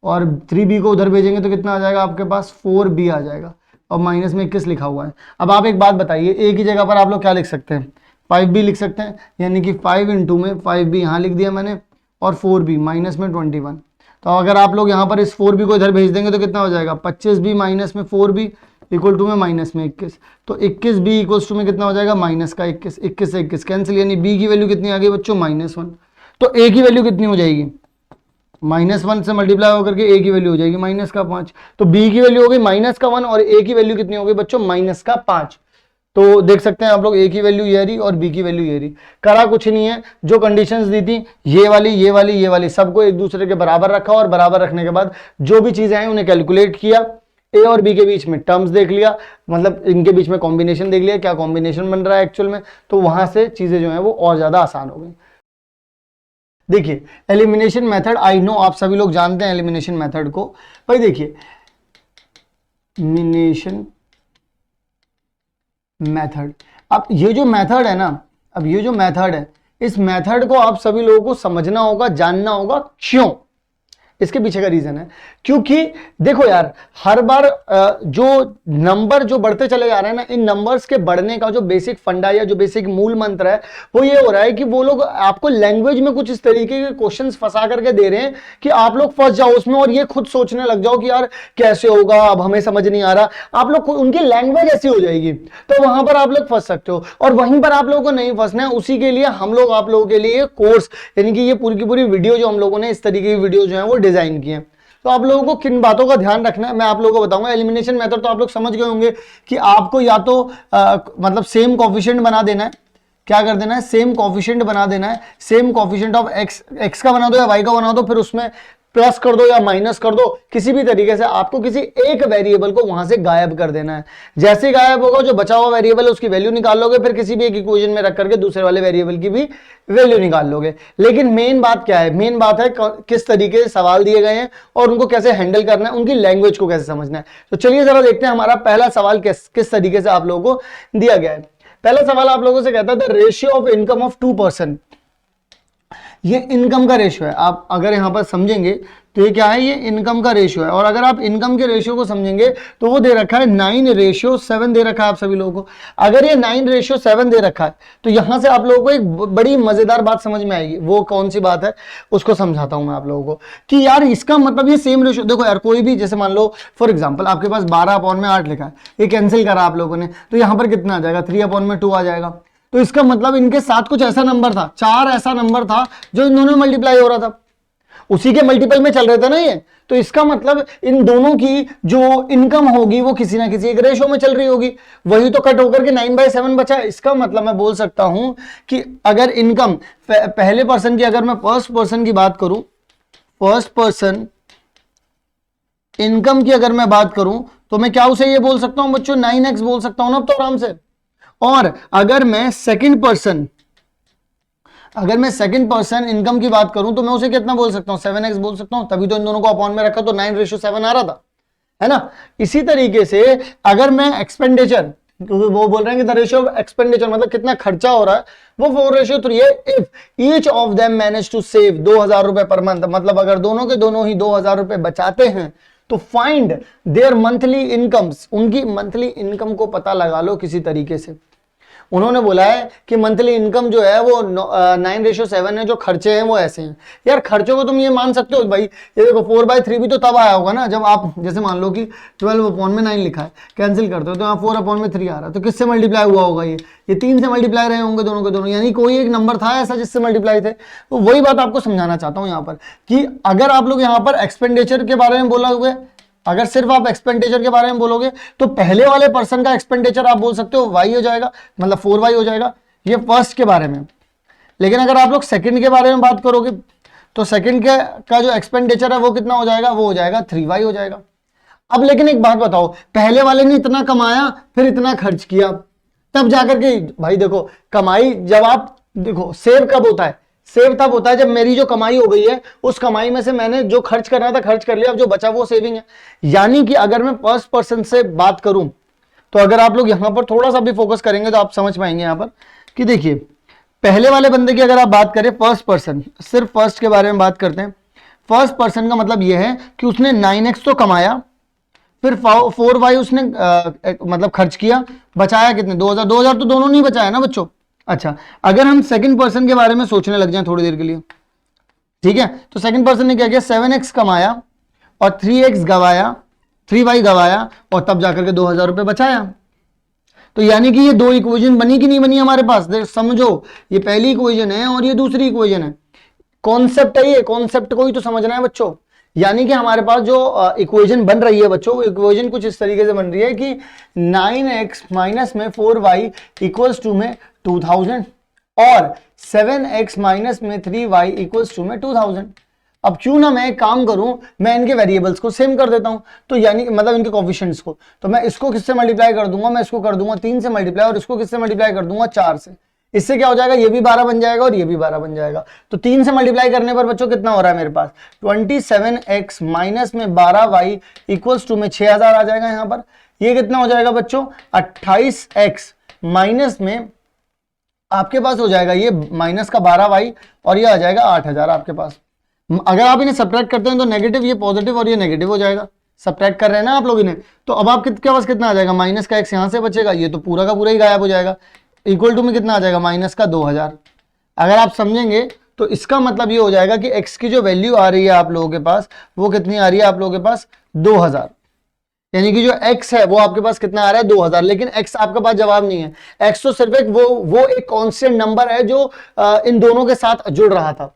[SPEAKER 1] और 3b को उधर भेजेंगे तो कितना आ जाएगा आपके पास 4b आ जाएगा, और माइनस में 21 लिखा हुआ है। अब आप एक बात बताइए, a की जगह पर आप लोग क्या लिख सकते हैं 5b लिख सकते हैं, यानी कि 5 इंटू में 5b यहाँ लिख दिया मैंने, और 4b माइनस में 21। तो अगर आप लोग यहाँ पर इस 4b को इधर भेज देंगे तो कितना हो जाएगा 25b माइनस में 4b इक्वल टू में माइनस में 21। तो 21b इक्वल टू में कितना हो जाएगा माइनस का 21, 21 से 21 कैंसिल, यानी b की वैल्यू कितनी आ गई बच्चों -1। तो a की वैल्यू कितनी हो जाएगी -1 से मल्टीप्लाई होकर के a की वैल्यू हो जाएगी -5। तो b की वैल्यू हो गई -1 और a की वैल्यू कितनी हो गई बच्चों -5। तो देख सकते हैं आप लोग a की वैल्यू ये रही और b की वैल्यू ये रही। करा कुछ नहीं है, जो कंडीशंस दी थी ये वाली सबको एक दूसरे के बराबर रखा, और बराबर रखने के बाद जो भी चीजें आई उन्हें कैलकुलेट किया, a और b के बीच में टर्म्स देख लिया, मतलब इनके बीच में कॉम्बिनेशन देख लिया क्या कॉम्बिनेशन बन रहा है एक्चुअल में, तो वहां से चीजें जो है वो और ज्यादा आसान हो गई। देखिए एलिमिनेशन मेथड, आई नो आप सभी लोग जानते हैं एलिमिनेशन मेथड को भाई। देखिए एलिमिनेशन मेथड, अब ये जो मेथड है ना, अब ये जो मेथड है, इस मेथड को आप सभी लोगों को समझना होगा, जानना होगा। क्यों? इसके पीछे का रीजन है क्योंकि देखो यार, हर बार जो नंबर जो बढ़ते चले जा रहे हैं ना, इन नंबर्स के बढ़ने का जो बेसिक फंडा या जो बेसिक मूल मंत्र है वो ये हो रहा है कि वो लोग आपको लैंग्वेज में कुछ इस तरीके के क्वेश्चंस फंसा करके दे रहे हैं कि आप लोग फंस जाओ उसमें, और ये खुद सोचने लग जाओ कि यार कैसे होगा, अब हमें समझ नहीं आ रहा। आप लोग उनकी लैंग्वेज ऐसी हो जाएगी, तो वहां पर आप लोग फंस सकते हो, और वहीं पर आप लोगों को नहीं फंसना है। उसी के लिए हम लोग आप लोगों के लिए कोर्स, यानी कि ये पूरी की पूरी वीडियो जो हम लोगों ने इस तरीके की वीडियो जो है वो डिजाइन किए हैं। तो आप लोगों को किन बातों का ध्यान रखना है मैं आप लोगों को बताऊंगा। एलिमिनेशन मेथड तो आप लोग समझ गए होंगे कि आपको या तो मतलब सेम कोफिशिएंट बना देना है, क्या कर देना है सेम कोफिशिएंट बना देना है, सेम कोफिशिएंट ऑफ एक्स का बना दो या वाई का बना दो, फिर उसमें प्लस कर दो या माइनस कर दो, किसी भी तरीके से आपको किसी एक वेरिएबल को वहां से गायब कर देना है। जैसे गायब होगा जो बचा हुआ वेरिएबल है उसकी वैल्यू निकाल लोगे, फिर किसी भी एक इक्वेशन में रख करके दूसरे वाले वेरिएबल की भी वैल्यू निकाल लोगे। लेकिन मेन बात क्या है, मेन बात है किस तरीके से सवाल दिए गए हैं और उनको कैसे हैंडल करना है, उनकी लैंग्वेज को कैसे समझना है। तो चलिए जरा देखते हैं हमारा पहला सवाल किस तरीके से आप लोगों को दिया गया है। पहला सवाल आप लोगों से कहता है the ratio of income of 2 person. ये इनकम का रेशियो है, आप अगर यहां पर समझेंगे तो ये क्या है, ये इनकम का रेशियो है। और अगर आप इनकम के रेशियो को समझेंगे तो वो दे रखा है 9:7 दे रखा है आप सभी लोगों को। अगर ये 9:7 दे रखा है तो यहां से आप लोगों को एक बड़ी मजेदार बात समझ में आएगी। वो कौन सी बात है उसको समझाता हूं मैं आप लोगों को कि यार इसका मतलब ये सेम रेशियो, देखो यार कोई भी, जैसे मान लो फॉर एग्जाम्पल आपके पास 12/8 लिखा है, ये कैंसिल करा आप लोगों ने, तो यहां पर कितना आ जाएगा 3/2 आ जाएगा। तो इसका मतलब इनके साथ कुछ ऐसा नंबर था, 4 ऐसा नंबर था जो इन दोनों में मल्टीप्लाई हो रहा था, उसी के मल्टीपल में चल रहे थे ना ये। तो इसका मतलब इन दोनों की जो इनकम होगी वो किसी ना किसी एक रेशो में चल रही होगी, वही तो कट होकर के 9/7 बचा। इसका मतलब मैं बोल सकता हूं कि अगर इनकम पहले पर्सन की, अगर मैं फर्स्ट पर्सन की बात करूं, फर्स्ट पर्सन इनकम की अगर मैं बात करूं तो मैं क्या उसे ये बोल सकता हूं बच्चों 9x बोल सकता हूं ना, अब तो आराम से। और अगर मैं सेकंड पर्सन इनकम की बात करूं तो मैं उसे कितना बोल सकता हूं 7x बोल सकता हूं, तभी तो इन दोनों को अपॉन में रखा तो 9:7 आ रहा था, है ना। इसी तरीके से अगर मैं एक्सपेंडिचर, क्योंकि वो बोल रहे हैं कि द रेशियो ऑफ एक्सपेंडिचर मतलब कितना खर्चा हो रहा है, वो 4:3 है। If each of them manage to save 2000 रुपए पर मंथ, मतलब अगर दोनों के दोनों ही 2000 रुपए बचाते हैं तो फाइंड देयर मंथली इनकम्स, उनकी मंथली इनकम को पता लगा लो किसी तरीके से। उन्होंने बोला है कि मंथली इनकम जो है वो 9:7 है, जो खर्चे हैं वो ऐसे हैं। यार खर्चों को तुम ये मान सकते हो भाई, ये देखो 4/3 भी तो तब आया होगा ना जब आप, जैसे मान लो कि 12/9 लिखा है, कैंसिल करते हो तो यहाँ 4/3 आ रहा है, तो किससे मल्टीप्लाई हुआ होगा? ये 3 से मल्टीप्लाई रहे होंगे दोनों के दोनों, यानी कोई एक नंबर था ऐसा जिससे मल्टीप्लाई थे। तो वही बात आपको समझाना चाहता हूँ यहाँ पर कि अगर आप लोग यहाँ पर एक्सपेंडिचर के बारे में बोला हुआ, अगर सिर्फ आप एक्सपेंडिचर के बारे में बोलोगे तो पहले वाले पर्सन का एक्सपेंडिचर आप बोल सकते हो वाई हो जाएगा, मतलब 4y हो जाएगा, ये फर्स्ट के बारे में। लेकिन अगर आप लोग सेकंड के बारे में बात करोगे तो सेकंड का जो एक्सपेंडिचर है वो कितना हो जाएगा? वो हो जाएगा 3y हो जाएगा। अब लेकिन एक बात बताओ, पहले वाले ने इतना कमाया फिर इतना खर्च किया, तब जाकर के भाई देखो कमाई, जब आप देखो सेव कब होता है? सेव तब होता है जब मेरी जो कमाई हो गई है उस कमाई में से मैंने जो खर्च करना था खर्च कर लिया, अब जो बचा वो सेविंग है। यानी कि अगर मैं फर्स्ट पर्सन से बात करूं तो अगर आप लोग यहां पर थोड़ा सा भी फोकस करेंगे तो आप समझ पाएंगे यहां पर कि देखिए पहले वाले बंदे की अगर आप बात करें फर्स्ट पर्सन, सिर्फ फर्स्ट के बारे में बात करते हैं। फर्स्ट पर्सन का मतलब यह है कि उसने 9x तो कमाया, फिर 4y उसने मतलब खर्च किया, बचाया कितने? 2000। 2000 तो दोनों नहीं बचाया ना बच्चों। अच्छा, अगर हम सेकंड पर्सन के बारे में सोचने लग जाएं थोड़ी देर के लिए, ठीक है, तो सेकंड पर्सन ने क्या किया? 7x कमाया और 3x गवाया, 3y गवाया और तब जाकर के 2000 रुपए बचाया। तो यानी कि ये दो इक्वेशन बनी कि नहीं बनी हमारे पास? समझो, ये पहली इक्वेशन है और ये दूसरी इक्वेशन है। कॉन्सेप्ट है ये, कॉन्सेप्ट को ही तो समझना है बच्चों। यानी कि हमारे पास जो इक्वेशन बन रही है बच्चों, वो इक्वेशन कुछ इस तरीके से बन रही है कि 9x माइनस में 4y इक्वल्स टू में 2000 और 7x माइनस में 3y इक्वल्स टू में 2000। अब क्यों ना मैं एक काम करूं, मैं इनके वेरिएबल्स को सेम कर देता हूं, तो यानी मतलब इनके कोफिशिएंट्स को, तो मैं इसको किससे मल्टीप्लाई कर दूंगा? मैं इसको कर दूंगा 3 से मल्टीप्लाई और इसको किससे मल्टीप्लाई कर दूंगा? 4 से। इससे क्या हो जाएगा? ये भी 12 बन जाएगा और ये भी 12 बन जाएगा। तो 3 से मल्टीप्लाई करने पर बच्चों कितना हो रहा है मेरे पास? 27x माइनस में 12y इक्वल्स टू में 6000 आ जाएगा यहां पर। ये कितना हो जाएगा बच्चों? 28x माइनस में आपके पास हो जाएगा ये माइनस का 12y और ये आ जाएगा 8000 आपके पास। अगर आप इन्हें सब्ट्रैक्ट करते हैं तो नेगेटिव, ये पॉजिटिव और ये नेगेटिव हो जाएगा। सब्ट्रैक्ट कर रहे हैं ना आप लोग इन्हें, तो अब आपके पास कितना आ जाएगा? माइनस का x यहां से बचेगा, ये तो पूरा का पूरा ही गायब हो जाएगा। इक्वल टू में कितना आ जाएगा? माइनस का 2000। अगर आप समझेंगे तो इसका मतलब ये हो जाएगा कि x की जो वैल्यू आ रही है आप लोगों के पास, वो कितनी आ रही है आप लोगों के पास? 2000। यानी कि जो x है वो आपके पास कितना आ रहा है? 2000। लेकिन x आपके पास जवाब नहीं है। x तो सिर्फ एक वो एक कांस्टेंट नंबर है जो इन दोनों के साथ जुड़ रहा था।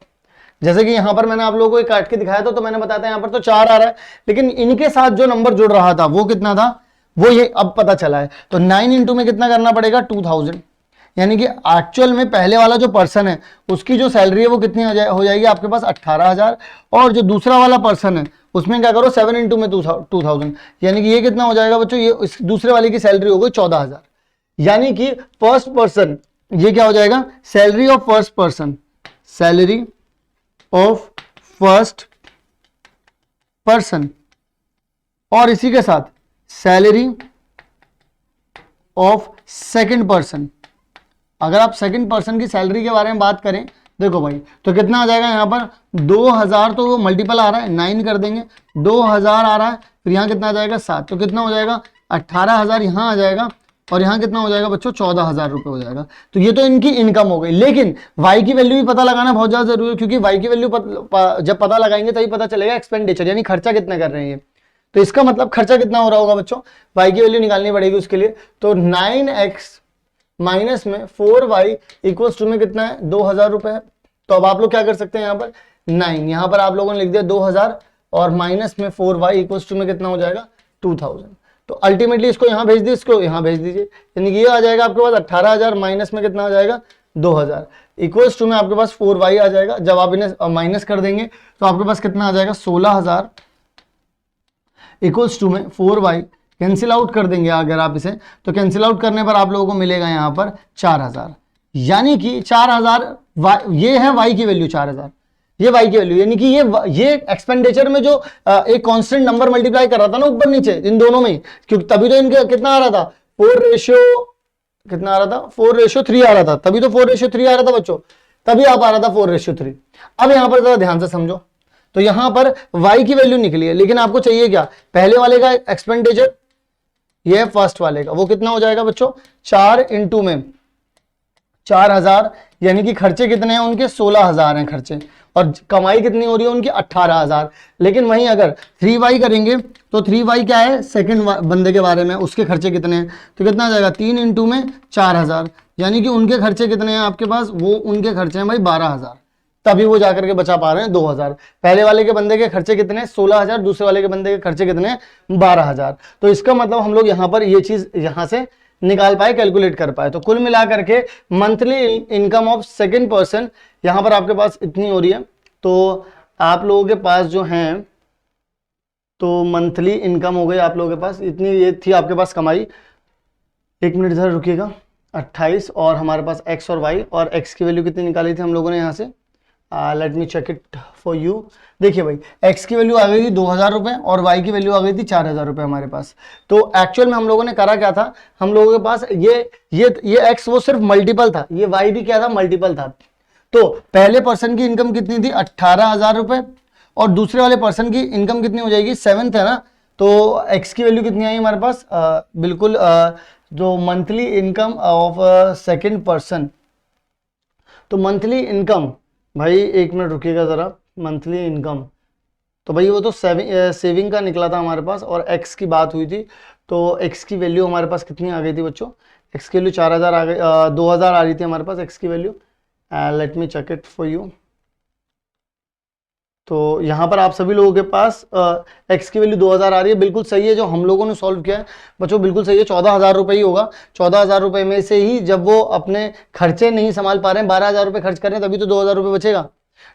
[SPEAKER 1] जैसे कि यहां पर मैंने आप लोगों को काट के दिखाया था, तो मैंने बताया था यहां पर तो 4 आ रहा है, लेकिन इनके साथ जो नंबर जुड़ रहा था वो कितना था? वो ये अब पता चला है। तो 9 इंटू में कितना करना पड़ेगा? 2000। यानी कि एक्चुअल में पहले वाला जो पर्सन है उसकी जो सैलरी है वो कितनी हो जाएगी आपके पास? 18000। और जो दूसरा वाला पर्सन है उसमें क्या करो? 7 इंटू में 2000, यानी कि ये कितना हो जाएगा बच्चों? ये इस दूसरे वाले की सैलरी हो गई 14000। यानी कि फर्स्ट पर्सन, ये क्या हो जाएगा? Salary of first person, salary of first person, और इसी के साथ सैलरी ऑफ सेकंड पर्सन। अगर आप सेकंड पर्सन की सैलरी के बारे में बात करें, देखो भाई, तो कितना आ जाएगा यहां पर? 2000, तो वो मल्टीपल आ रहा है, 9 कर देंगे, 2000 आ रहा है, फिर यहां कितना आ जाएगा? 7। तो कितना हो जाएगा? 18000 यहां आ जाएगा और यहां कितना हो जाएगा बच्चों? 14000 रुपए हो जाएगा। तो ये तो इनकी इनकम हो गई। लेकिन वाई की वैल्यू भी पता लगाना बहुत ज्यादा जरूरी है, क्योंकि वाई की वैल्यू जब पता लगाएंगे तभी पता चलेगा एक्सपेंडिचर, यानी खर्चा कितना कर रहे हैं। तो इसका मतलब खर्चा कितना हो रहा होगा बच्चों? वाई की वैल्यू निकालनी पड़ेगी उसके लिए। तो 9x माइनस में 4y इक्वल्स टू में कितना है? 2000 रुपए है। तो अब आप लोग क्या कर सकते हैं? यहां पर 9, यहां पर आप लोगों ने लिख दिया 2000 और माइनस में 4y इक्वल्स टू में कितना हो जाएगा? 2000। तो अल्टीमेटली इसको यहां भेज दीजिए, इसको यहां भेज दीजिए, यानी कि ये आ जाएगा आपके पास 18000 माइनस में कितना आ जाएगा? 2000 इक्वल्स टू में आपके पास 4y आ जाएगा। जब आप इन्हें माइनस कर देंगे तो आपके पास कितना आ जाएगा? 16000 इक्वल्स टू में 4y। कैंसिल आउट कर देंगे अगर आप इसे, तो कैंसिल आउट करने पर आप लोगों को मिलेगा यहां पर 4000। यानी कि 4000 ये है y की वैल्यू, 4000 ये y की वैल्यू। यानी कि ये एक्सपेंडिचर में जो एक कांस्टेंट नंबर मल्टीप्लाई कर रहा था ना ऊपर नीचे इन दोनों में, क्योंकि तभी तो इनका कितना आ रहा था? 4 कितना आ रहा था? 4:3 आ रहा था, तभी तो 4:3 आ रहा था बच्चों, तभी आप आ रहा था 4:3। अब यहां पर जरा ध्यान से समझो, तो यहां पर y की वैल्यू निकली है, लेकिन आपको चाहिए क्या, पहले वाले का एक्सपेंडिचर, ये है फर्स्ट वाले का, वो कितना हो जाएगा बच्चों 4 इंटू में 4000, यानी कि खर्चे कितने हैं उनके 16000 हैं खर्चे, और कमाई कितनी हो रही है उनकी 18000। लेकिन वहीं अगर 3y करेंगे तो 3y क्या है, सेकंड बंदे के बारे में, उसके खर्चे कितने हैं, तो कितना आ जाएगा 3 इंटू में 4000, यानी कि उनके खर्चे कितने हैं आपके पास, वो उनके खर्चे हैं भाई 12000, तभी वो जाकर के बचा पा रहे हैं 2000। पहले वाले के बंदे के खर्चे कितने हैं 16000, दूसरे वाले के बंदे के खर्चे कितने हैं 12000। तो इसका मतलब हम लोग यहाँ पर ये चीज यहाँ से निकाल पाए, कैलकुलेट कर पाए। तो कुल मिला करके monthly income of second person यहां पर आपके पास इतनी हो रही है। तो आप लोगों के पास जो है, तो मंथली इनकम हो गई आप लोगों के पास इतनी, ये थी आपके पास कमाई। एक मिनट इधर रुकिएगा, 28, और हमारे पास x और y, और x की वैल्यू कितनी निकाली थी हम लोगों ने यहाँ से, let me check it for you. देखिए भाई x की वैल्यू आ गई थी 2000 रुपए और y की वैल्यू आ गई थी 4000 रुपए हमारे पास। तो एक्चुअल में हम लोगों ने करा क्या था, हम लोगों के पास ये x वो सिर्फ मल्टीपल था, ये y भी क्या था, मल्टीपल था। तो पहले पर्सन की इनकम कितनी थी 18000 रुपए, और दूसरे वाले पर्सन की इनकम कितनी हो जाएगी 7th है ना, तो x की वैल्यू कितनी आई हमारे पास, बिल्कुल जो monthly income of second person. तो मंथली इनकम भाई, एक मिनट रुकिएगा जरा, मंथली इनकम तो भाई वो तो सेविंग का निकला था हमारे पास, और x की बात हुई थी, तो x की वैल्यू हमारे पास कितनी आ गई थी बच्चों, x की वैल्यू 4000 आ गई, 2000 आ रही थी हमारे पास x की value. Let me check it for you. तो यहाँ पर आप सभी लोगों के पास x की वैल्यू 2000 आ रही है, बिल्कुल सही है, जो हम लोगों ने सॉल्व किया है बच्चों बिल्कुल सही है, 14000 रुपये ही होगा। 14000 रुपये में से ही जब वो अपने खर्चे नहीं संभाल पा रहे हैं, 12000 रुपये खर्च कर रहे हैं, तभी तो 2000 रुपये बचेगा।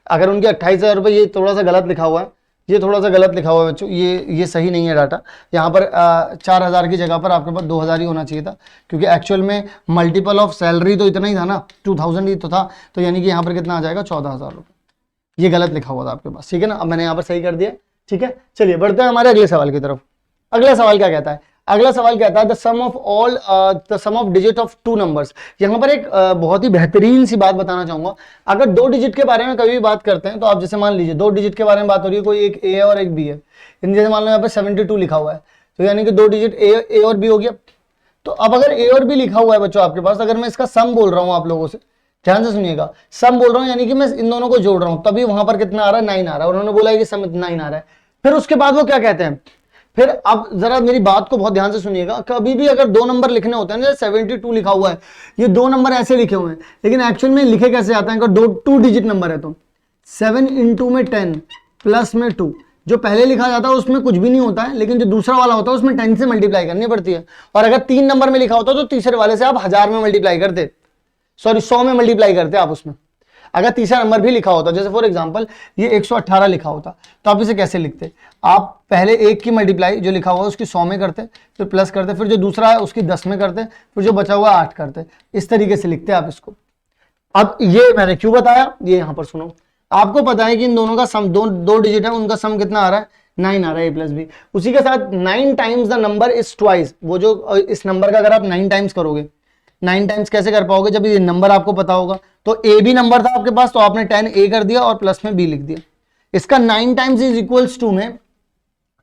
[SPEAKER 1] अगर उनके 28000 रुपये, ये थोड़ा सा गलत लिखा हुआ है, ये थोड़ा सा गलत लिखा हुआ है बच्चों, ये सही नहीं है डाटा। यहाँ पर 4000 की जगह पर आपके पास 2000 ही होना चाहिए था, क्योंकि एक्चुअल में मल्टीपल ऑफ सैलरी तो इतना ही था ना, 2000 ही तो था, तो यानी कि यहाँ पर कितना आ जाएगा 14000 रुपये। ये गलत लिखा हुआ था आपके पास, ठीक है ना, अब मैंने यहाँ पर सही कर दिया, ठीक है। चलिए बढ़ते हैं हमारे अगले सवाल की तरफ। अगला सवाल क्या कहता है, अगला सवाल कहता है the sum of digit of two numbers. यहाँ पर एक बहुत ही बेहतरीन सी बात बताना चाहूंगा। अगर दो डिजिट के बारे में कभी भी बात करते हैं, तो आप जैसे मान लीजिए 2 डिजिट के बारे में बात हो रही है, कोई एक ए है और एक बी है, जैसे मान लो यहाँ पर 72 लिखा हुआ है, तो यानी कि 2 डिजिट ए और बी हो गया। तो अब अगर ए और बी लिखा हुआ है बच्चों आपके पास, अगर मैं इसका सम बोल रहा हूँ, आप लोगों से ध्यान से सुनिएगा, सम बोल रहा हूं, यानी कि मैं इन दोनों को जोड़ रहा हूं, तभी वहां पर कितना आ रहा है 9 आ रहा है, उन्होंने बोला है कि सम 9 आ रहा है। फिर उसके बाद वो क्या कहते हैं, फिर अब जरा मेरी बात को बहुत ध्यान से सुनिएगा, कभी भी अगर 2 नंबर लिखने होते हैं, जैसे 72 लिखा हुआ है, ये 2 नंबर ऐसे लिखे हुए हैं, लेकिन एक्चुअल में लिखे कैसे जाते हैं, अगर 2 डिजिट नंबर है तो 7 इंटू में 10 प्लस में 2, जो पहले लिखा जाता है उसमें कुछ भी नहीं होता है, लेकिन जो दूसरा वाला होता है उसमें 10 से मल्टीप्लाई करनी पड़ती है। और अगर 3 नंबर में लिखा होता तो तीसरे वाले से आप 1000 में मल्टीप्लाई करते, सॉरी 100 में मल्टीप्लाई करते आप उसमें। अगर तीसरा नंबर भी लिखा होता, जैसे फॉर एग्जांपल ये 118 लिखा होता, तो आप इसे कैसे लिखते, आप पहले एक की मल्टीप्लाई जो लिखा हुआ है उसकी 100 में करते, फिर प्लस करते, फिर जो दूसरा है उसकी 10 में करते, फिर जो बचा हुआ 8 करते, इस तरीके से लिखते आप इसको। अब ये मैंने क्यों बताया, ये यहां पर सुनो, आपको पता है कि इन दोनों का सम, दो डिजिट है, उनका सम कितना आ रहा है 9 आ रहा है, ए प्लस बी। उसी के साथ 9 times the number is twice, वो जो इस नंबर का अगर आप 9 टाइम्स करोगे, 9 टाइम्स कैसे कर पाओगे, जब ये नंबर आपको पता होगा। तो ए भी नंबर था आपके पास, तो आपने 10 ए कर दिया और प्लस में बी लिख दिया। इसका 9 टाइम्स इज इक्वल्स टू में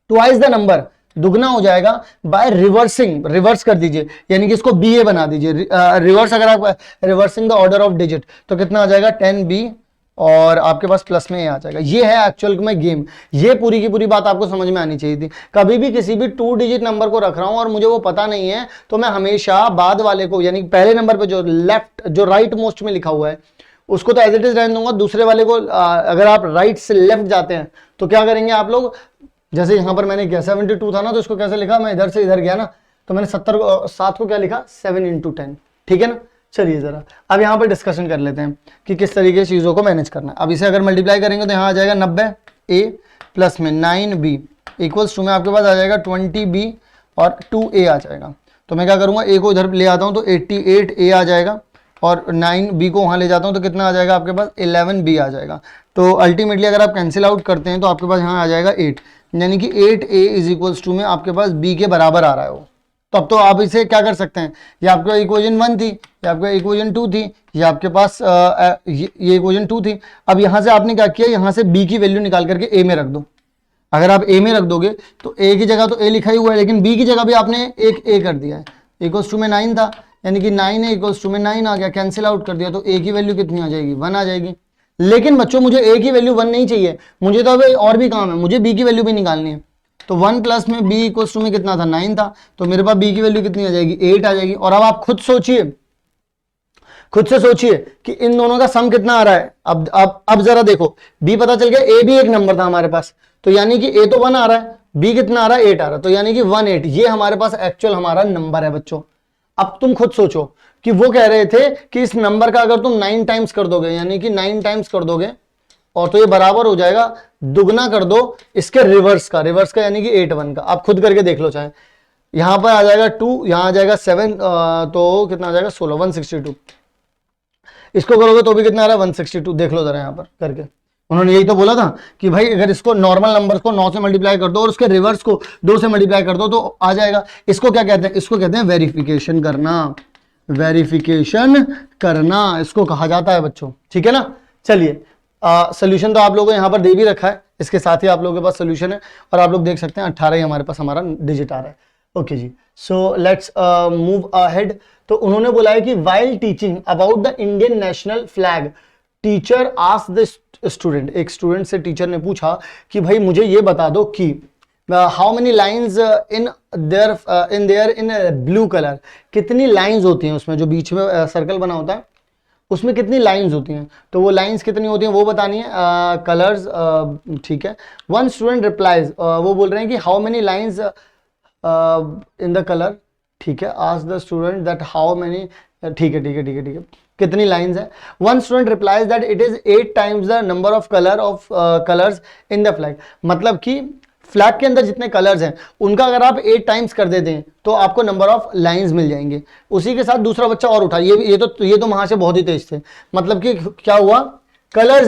[SPEAKER 1] ट्वाइस द नंबर, दुगना हो जाएगा बाय रिवर्सिंग, रिवर्स कर दीजिए, यानी कि इसको बी ए बना दीजिए। रिवर्स अगर आप reversing the order of digit, तो कितना आ जाएगा 10 बी और आपके पास प्लस में ए आ जाएगा। ये है एक्चुअल में गेम, ये पूरी की पूरी बात आपको समझ में आनी चाहिए थी। कभी भी किसी भी 2 डिजिट नंबर को रख रहा हूं और मुझे वो पता नहीं है, तो मैं हमेशा बाद वाले को, यानी पहले नंबर पे जो लेफ्ट, जो राइट मोस्ट में लिखा हुआ है, उसको तो एज इट इज रहने दूंगा। दूसरे वाले को अगर आप राइट से लेफ्ट जाते हैं तो क्या करेंगे आप लोग, जैसे यहां पर मैंने किया 72 था ना, तो इसको कैसे लिखा, मैं इधर से इधर गया ना, तो मैंने 7 को क्या लिखा 7 इंटू 10, ठीक है ना। चलिए जरा अब यहाँ पर डिस्कशन कर लेते हैं कि किस तरीके से चीज़ों को मैनेज करना है। अब इसे अगर मल्टीप्लाई करेंगे तो यहाँ आ जाएगा 90 ए प्लस में 9 बी इक्वल्स टू में आपके पास आ जाएगा 20 बी और 2 ए आ जाएगा। तो मैं क्या करूँगा, ए को इधर ले आता हूँ तो 88 ए आ जाएगा, और 9 बी को वहाँ ले जाता हूँ तो कितना आ जाएगा आपके पास 11 बी आ जाएगा। तो अल्टीमेटली अगर आप कैंसिल आउट करते हैं तो आपके पास यहाँ आ जाएगा 8, यानी कि 8 ए इज इक्वल्स टू में आपके पास बी के बराबर आ रहा है वो, तो अब तो आप इसे क्या कर सकते हैं, ये आपका इक्वेशन 1 थी, ये आपका इक्वेशन 2 थी, ये आपके पास ये इक्वेशन 2 थी। अब यहां से आपने क्या किया, यहां से बी की वैल्यू निकाल करके ए में रख दो। अगर आप ए में रख दोगे तो ए की जगह तो ए लिखा ही हुआ है, लेकिन बी की जगह भी आपने एक ए कर दिया है। इक्वल्स टू में 9 था, यानी कि 9 है, इक्वल्स टू में 9 आ गया, कैंसिल आउट कर दिया, तो ए की वैल्यू कितनी आ जाएगी, 1 आ जाएगी। लेकिन बच्चों मुझे ए की वैल्यू 1 नहीं चाहिए, मुझे तो अभी और भी काम है, मुझे बी की वैल्यू भी निकालनी है। तो 1 प्लस में बी इक्वल्स टू में कितना था, 9 था, तो मेरे पास बी की वैल्यू कितनी आ जाएगी, 8 आ जाएगी। और अब आप खुद सोचिए, खुद से सोचिए कि इन दोनों का सम कितना आ रहा है। अब जरा देखो, बी पता चल गया, ए भी एक नंबर था हमारे पास, तो यानी कि ए तो 1 आ रहा है, बी कितना आ रहा है, 8 आ रहा है, तो यानी कि 1 8, ये हमारे पास एक्चुअल हमारा नंबर है बच्चों। अब तुम खुद सोचो कि वो कह रहे थे कि इस नंबर का अगर तुम 9 टाइम्स कर दोगे, यानी कि 9 टाइम्स कर दोगे, और तो ये बराबर हो जाएगा, दुगना कर दो इसके रिवर्स का यानी कि 8 1 का। आप खुद करके देख लो, चाहे यहां पर आ जाएगा 2, यहां आ जाएगा 7, तो कितना आ जाएगा 16, 162। इसको करोगे तो भी कितना आ रहा है, 162। देख लो जरा यहां पर करके, उन्होंने यही तो बोला था कि भाई अगर इसको नॉर्मल नंबर्स को 9 से मल्टीप्लाई कर दो और उसके रिवर्स को 2 से मल्टीप्लाई कर दो तो आ जाएगा। इसको क्या कहते हैं, इसको कहते हैं वेरिफिकेशन करना, वेरिफिकेशन करना इसको कहा जाता है बच्चों, ठीक है ना। चलिए सोल्यूशन तो आप लोगों को यहाँ पर दे भी रखा है, इसके साथ ही आप लोगों के पास सोल्यूशन है, और आप लोग देख सकते हैं 18 ही हमारे पास हमारा डिजिट आ रहा है। ओके जी, सो लेट्स मूव अहेड। तो उन्होंने बोला है कि while teaching about the Indian national flag, teacher asked the student, एक स्टूडेंट से टीचर ने पूछा कि भाई मुझे ये बता दो कि how many lines in there in blue colour, कितनी लाइन्स होती हैं उसमें, जो बीच में सर्कल बना होता है उसमें कितनी लाइंस होती हैं। तो वो लाइंस कितनी होती हैं वो बतानी है, कलर्स, ठीक है। वन स्टूडेंट रिप्लाइज, वो बोल रहे हैं कि how many lines in the colour, ठीक है। Ask the student that how many, ठीक है ठीक है ठीक है ठीक है, कितनी लाइंस है। One student replies that it is 8 times the number of colours in the flag, मतलब कि फ्लैग के अंदर जितने कलर्स हैं उनका अगर आप 8 टाइम्स कर देते हैं तो आपको नंबर ऑफ लाइंस मिल जाएंगे। उसी के साथ दूसरा बच्चा और उठा, ये तो वहां से बहुत ही तेज थे, मतलब कि क्या हुआ, कलर्स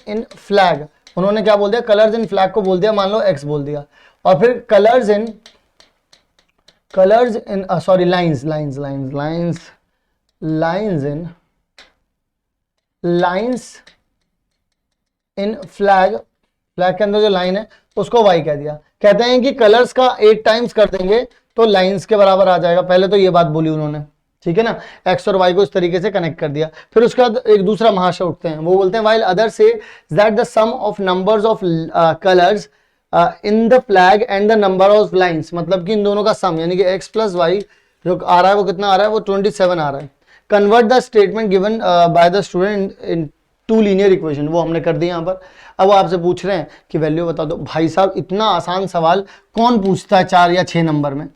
[SPEAKER 1] इन फ्लैग, उन्होंने क्या बोल दिया, कलर्स इन फ्लैग को बोल दिया, मान लो एक्स बोल दिया, और फिर लाइंस इन फ्लैग, फ्लैग के अंदर जो लाइन है उसको वाई कह दिया। कहते हैं कि कलर्स का 8 टाइम्स कर देंगे तो लाइंस के बराबर आ जाएगा। पहले तो ये बात बोली उन्होंने, ठीक है ना, एक्स और वाई को इस तरीके से कनेक्ट कर दिया। फिर उसके बाद एक दूसरा महाशय उठते हैं, वो बोलते हैं वाइल अदर से that the sum of numbers of colours in the flag and the number of lines, मतलब कि इन दोनों का सम यानी कि एक्स प्लस वाई जो आ रहा है वो कितना आ रहा है, वो 27 आ रहा है। Convert the statement given by the student in 2 linear equation, वो हमने कर दिया यहाँ पर। अब वो आपसे पूछ रहे हैं कि वैल्यू बता दो। भाई साहब इतना आसान सवाल कौन पूछता है 4 या 6 नंबर में,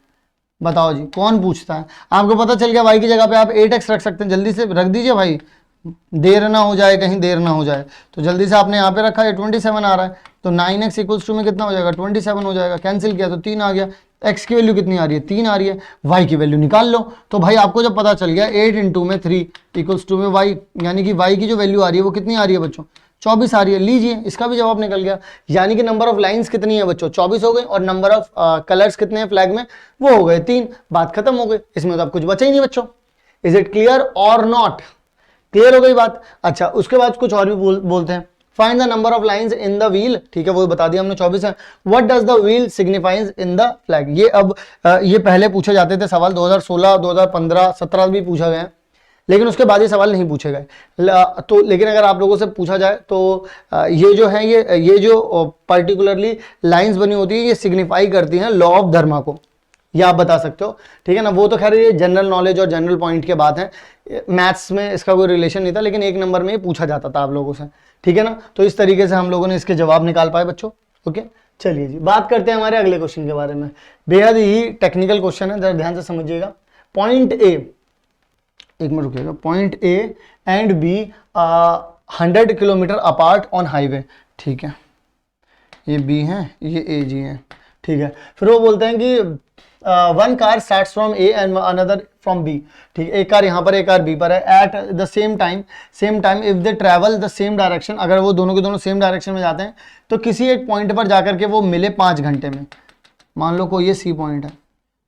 [SPEAKER 1] बताओ जी कौन पूछता है। आपको पता चल गया y की जगह पे आप 8x रख सकते हैं, जल्दी से रख दीजिए भाई, देर ना हो जाए, कहीं देर ना हो जाए। तो जल्दी से आपने यहाँ पे रखा है, 27 आ रहा है, तो 9x इक्वल्स टू में कितना हो जाएगा, 27 हो जाएगा। कैंसिल किया तो 3 आ गया। x की वैल्यू कितनी आ रही है, 3 आ रही है। y की वैल्यू निकाल लो। तो भाई आपको जब पता चल गया 8 इंटू में 3 इक्वल्स टू में y, यानी कि y की जो वैल्यू आ रही है वो कितनी आ रही है बच्चों, 24 आ रही है। लीजिए इसका भी जवाब निकल गया, यानी कि नंबर ऑफ लाइंस कितनी है बच्चों, 24 हो गई, और नंबर ऑफ कलर्स कितने हैं फ्लैग में, वो हो गए 3। बात खत्म हो गई, इसमें तो अब कुछ बचा ही नहीं बच्चों। इज इट क्लियर और नॉट, क्लियर हो गई बात। अच्छा उसके बाद कुछ और भी बोलते हैं, find the number of lines in the wheel, ठीक है वो बता दिया हमने 24 है। What does the wheel signifies in the flag, ये अब ये पहले पूछे जाते थे सवाल, 2016 2015 17 भी पूछा गया, लेकिन उसके बाद ये सवाल नहीं पूछे गए। तो लेकिन अगर आप लोगों से पूछा जाए तो ये जो है ये जो पर्टिकुलरली लाइंस बनी होती है ये सिग्निफाई करती हैं लॉ ऑफ धर्मा को, ये आप बता सकते हो, ठीक है ना। वो तो खैर ये जनरल नॉलेज और जनरल पॉइंट के बात है, मैथ्स में इसका कोई रिलेशन नहीं था, लेकिन 1 नंबर में ये पूछा जाता था आप लोगों से, ठीक है ना। तो इस तरीके से हम लोगों ने इसके जवाब निकाल पाए बच्चों। ओके चलिए जी, बात करते हैं हमारे अगले क्वेश्चन के बारे में। बेहद ही टेक्निकल क्वेश्चन है, जरा ध्यान से समझिएगा। पॉइंट ए, एक मिनट रुकिएगा, point A and B 100 kilometre apart on highway, ठीक है, ये बी है ये ए जी है, ठीक है। फिर वो बोलते हैं कि one car starts from A and another from B, ठीक है। एक कार यहाँ पर एक कार बी पर है। At the same time if they travel the same direction, अगर वो दोनों के दोनों सेम डायरेक्शन में जाते हैं तो किसी एक पॉइंट पर जाकर के वो मिले 5 घंटे में। मान लो कोई ये सी पॉइंट है,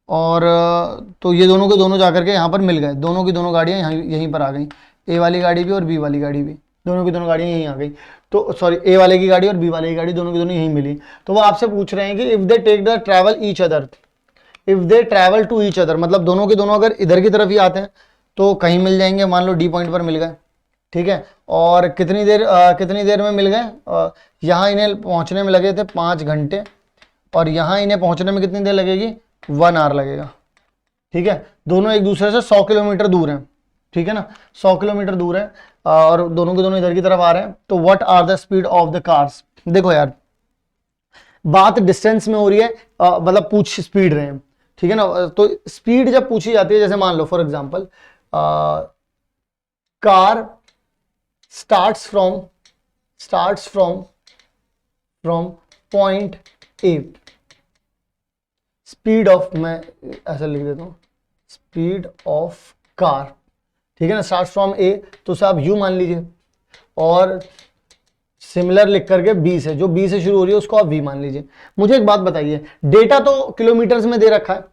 [SPEAKER 1] और तो ये दोनों के दोनों जाकर के यहाँ पर मिल गए, दोनों की दोनों गाड़ियाँ यहाँ यहीं पर आ गई, ए वाली गाड़ी भी और बी वाली गाड़ी भी, दोनों की दोनों गाड़ियाँ यहीं आ गई। तो सॉरी, ए वाले की गाड़ी और बी वाले की गाड़ी दोनों की दोनों यहीं मिली। तो वो आपसे पूछ रहे हैं कि if they take the travel each other, if they travel to each other, मतलब दोनों के दोनों अगर इधर की तरफ ही आते हैं तो कहीं मिल जाएंगे, मान लो डी पॉइंट पर मिल गए, ठीक है। और कितनी देर में मिल गए, यहाँ इन्हें पहुँचने में लगे थे 5 घंटे और यहाँ इन्हें पहुँचने में कितनी देर लगेगी, 1 आवर लगेगा, ठीक है। दोनों एक दूसरे से 100 किलोमीटर दूर हैं, ठीक है ना, 100 किलोमीटर दूर है और दोनों के दोनों इधर की तरफ आ रहे हैं। तो what are the speed of the cars, देखो यार बात डिस्टेंस में हो रही है, मतलब पूछ स्पीड रहे हैं, ठीक है ना। तो स्पीड जब पूछी जाती है, जैसे मान लो for example car starts from point A, speed of, मैं ऐसा लिख देता हूं, स्पीड ऑफ कार, ठीक है ना, स्टार्ट फ्रॉम ए, तो उसे आप यू मान लीजिए, और सिमिलर लिख करके बी से, जो बी से शुरू हो रही है उसको आप वी मान लीजिए। मुझे एक बात बताइए, डेटा तो किलोमीटर्स में दे रखा है,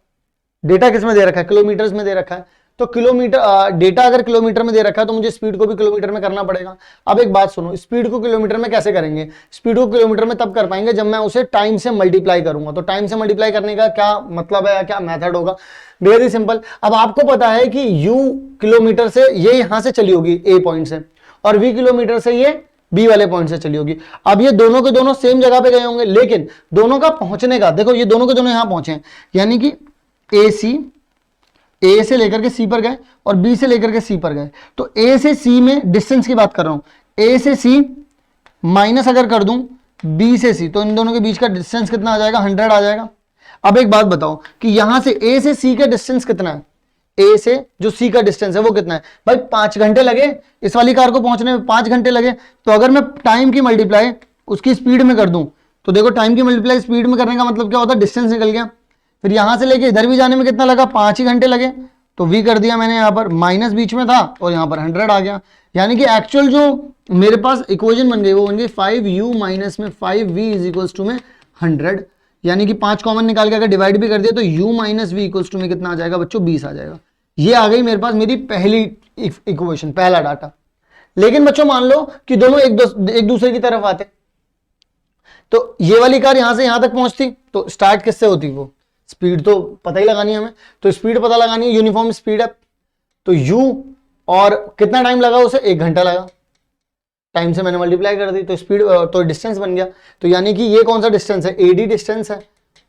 [SPEAKER 1] डेटा किस में दे रखा है, किलोमीटर्स में दे रखा है। तो किलोमीटर डेटा अगर किलोमीटर में दे रखा है तो मुझे स्पीड को भी किलोमीटर में करना पड़ेगा। अब एक बात सुनो, स्पीड को किलोमीटर में कैसे करेंगे, स्पीड को किलोमीटर में तब कर पाएंगे जब मैं उसे टाइम से मल्टीप्लाई करूंगा। तो टाइम से मल्टीप्लाई करने का क्या मतलब है, क्या मेथड होगा, वेरी सिंपल। अब आपको पता है कि u किलोमीटर से ये यहां से चली होगी ए पॉइंट से, और v किलोमीटर से ये बी वाले पॉइंट से चली होगी। अब ये दोनों के दोनों सेम जगह पे गए होंगे, लेकिन दोनों का पहुंचने का, देखो ये दोनों के दोनों यहां पहुंचे हैं, यानी कि ए से लेकर के सी पर गए और बी से लेकर के सी पर गए। तो ए से सी में डिस्टेंस की बात कर रहा हूं, ए से सी माइनस अगर कर दूं बी से सी, तो इन दोनों के बीच का डिस्टेंस कितना आ जाएगा, 100 आ जाएगा। अब एक बात बताओ कि यहां से ए से सी का डिस्टेंस कितना है, ए से जो सी का डिस्टेंस है वो कितना है भाई, 5 घंटे लगे इस वाली कार को पहुंचने में, 5 घंटे लगे। तो अगर मैं टाइम की मल्टीप्लाई उसकी स्पीड में कर दूं, तो देखो टाइम की मल्टीप्लाई स्पीड में करने का मतलब क्या होता है, डिस्टेंस निकल गया। फिर यहां से लेके इधर भी जाने में कितना लगा, 5 ही घंटे लगे। तो v कर दिया मैंने, यहां पर माइनस बीच में था और यहां पर 100 आ गया। यानी कि एक्चुअल जो मेरे पास इक्वेशन बन गई वो बन गई 5u माइनस में 5v इज इक्वल्स टू में 100, यानी कि 5 कॉमन निकाल के अगर डिवाइड भी कर दिया तो u minus v equals to में कितना आ जाएगा बच्चों, 20 आ जाएगा। ये आ गई मेरे पास मेरी पहली इक्वेशन, पहला डाटा। लेकिन बच्चों मान लो कि दोनों एक दूसरे की तरफ आते, तो ये वाली कार यहां से यहां तक पहुंचती, तो स्टार्ट किससे होती, वो स्पीड तो पता ही लगानी है हमें, तो स्पीड पता लगानी है, यूनिफॉर्म स्पीड है। तो u और कितना टाइम लगा उसे, 1 घंटा लगा, टाइम से मैंने मल्टीप्लाई कर दी, तो स्पीड तो डिस्टेंस बन गया। तो यानी कि ये कौन सा डिस्टेंस है, AD डिस्टेंस है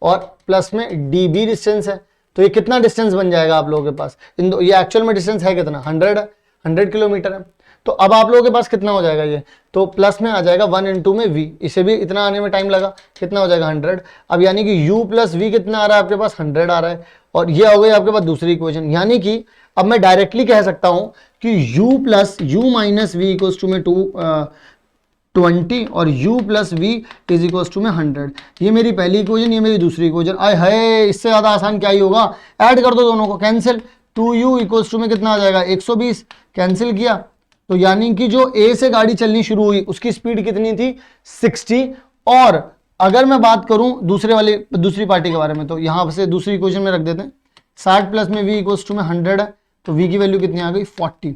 [SPEAKER 1] और प्लस में DB डिस्टेंस है। तो ये कितना डिस्टेंस बन जाएगा आप लोगों के पास, ये एक्चुअल में डिस्टेंस है कितना, 100 किलोमीटर है। तो अब आप लोगों के पास कितना हो जाएगा ये, तो प्लस में आ जाएगा 1 into में v, इसे भी इतना आने में टाइम लगा, कितना हो जाएगा 100। अब यानी कि u प्लस वी कितना आ रहा है आपके पास, 100 आ रहा है। और ये हो गई आपके पास दूसरी इक्वेशन। यानी कि अब मैं डायरेक्टली कह सकता हूं कि u plus u minus v equals to में 20 और u plus v is equals to में 100। ये मेरी पहली इक्वेशन, ये मेरी दूसरी इक्वेशन। आए हाय, इससे ज्यादा आसान क्या ही होगा, ऐड कर दो दोनों को, कैंसिल, 2u इक्वल्स टू में कितना आ जाएगा 120, कैंसिल किया। तो यानी कि जो ए से गाड़ी चलनी शुरू हुई उसकी स्पीड कितनी थी, 60। और अगर मैं बात करूं दूसरी पार्टी के बारे में, तो यहां से दूसरी इक्वेशन में रख देते हैं, 60 प्लस में v इक्वल्स टू में 100 है, तो v की वैल्यू कितनी आ गई, 40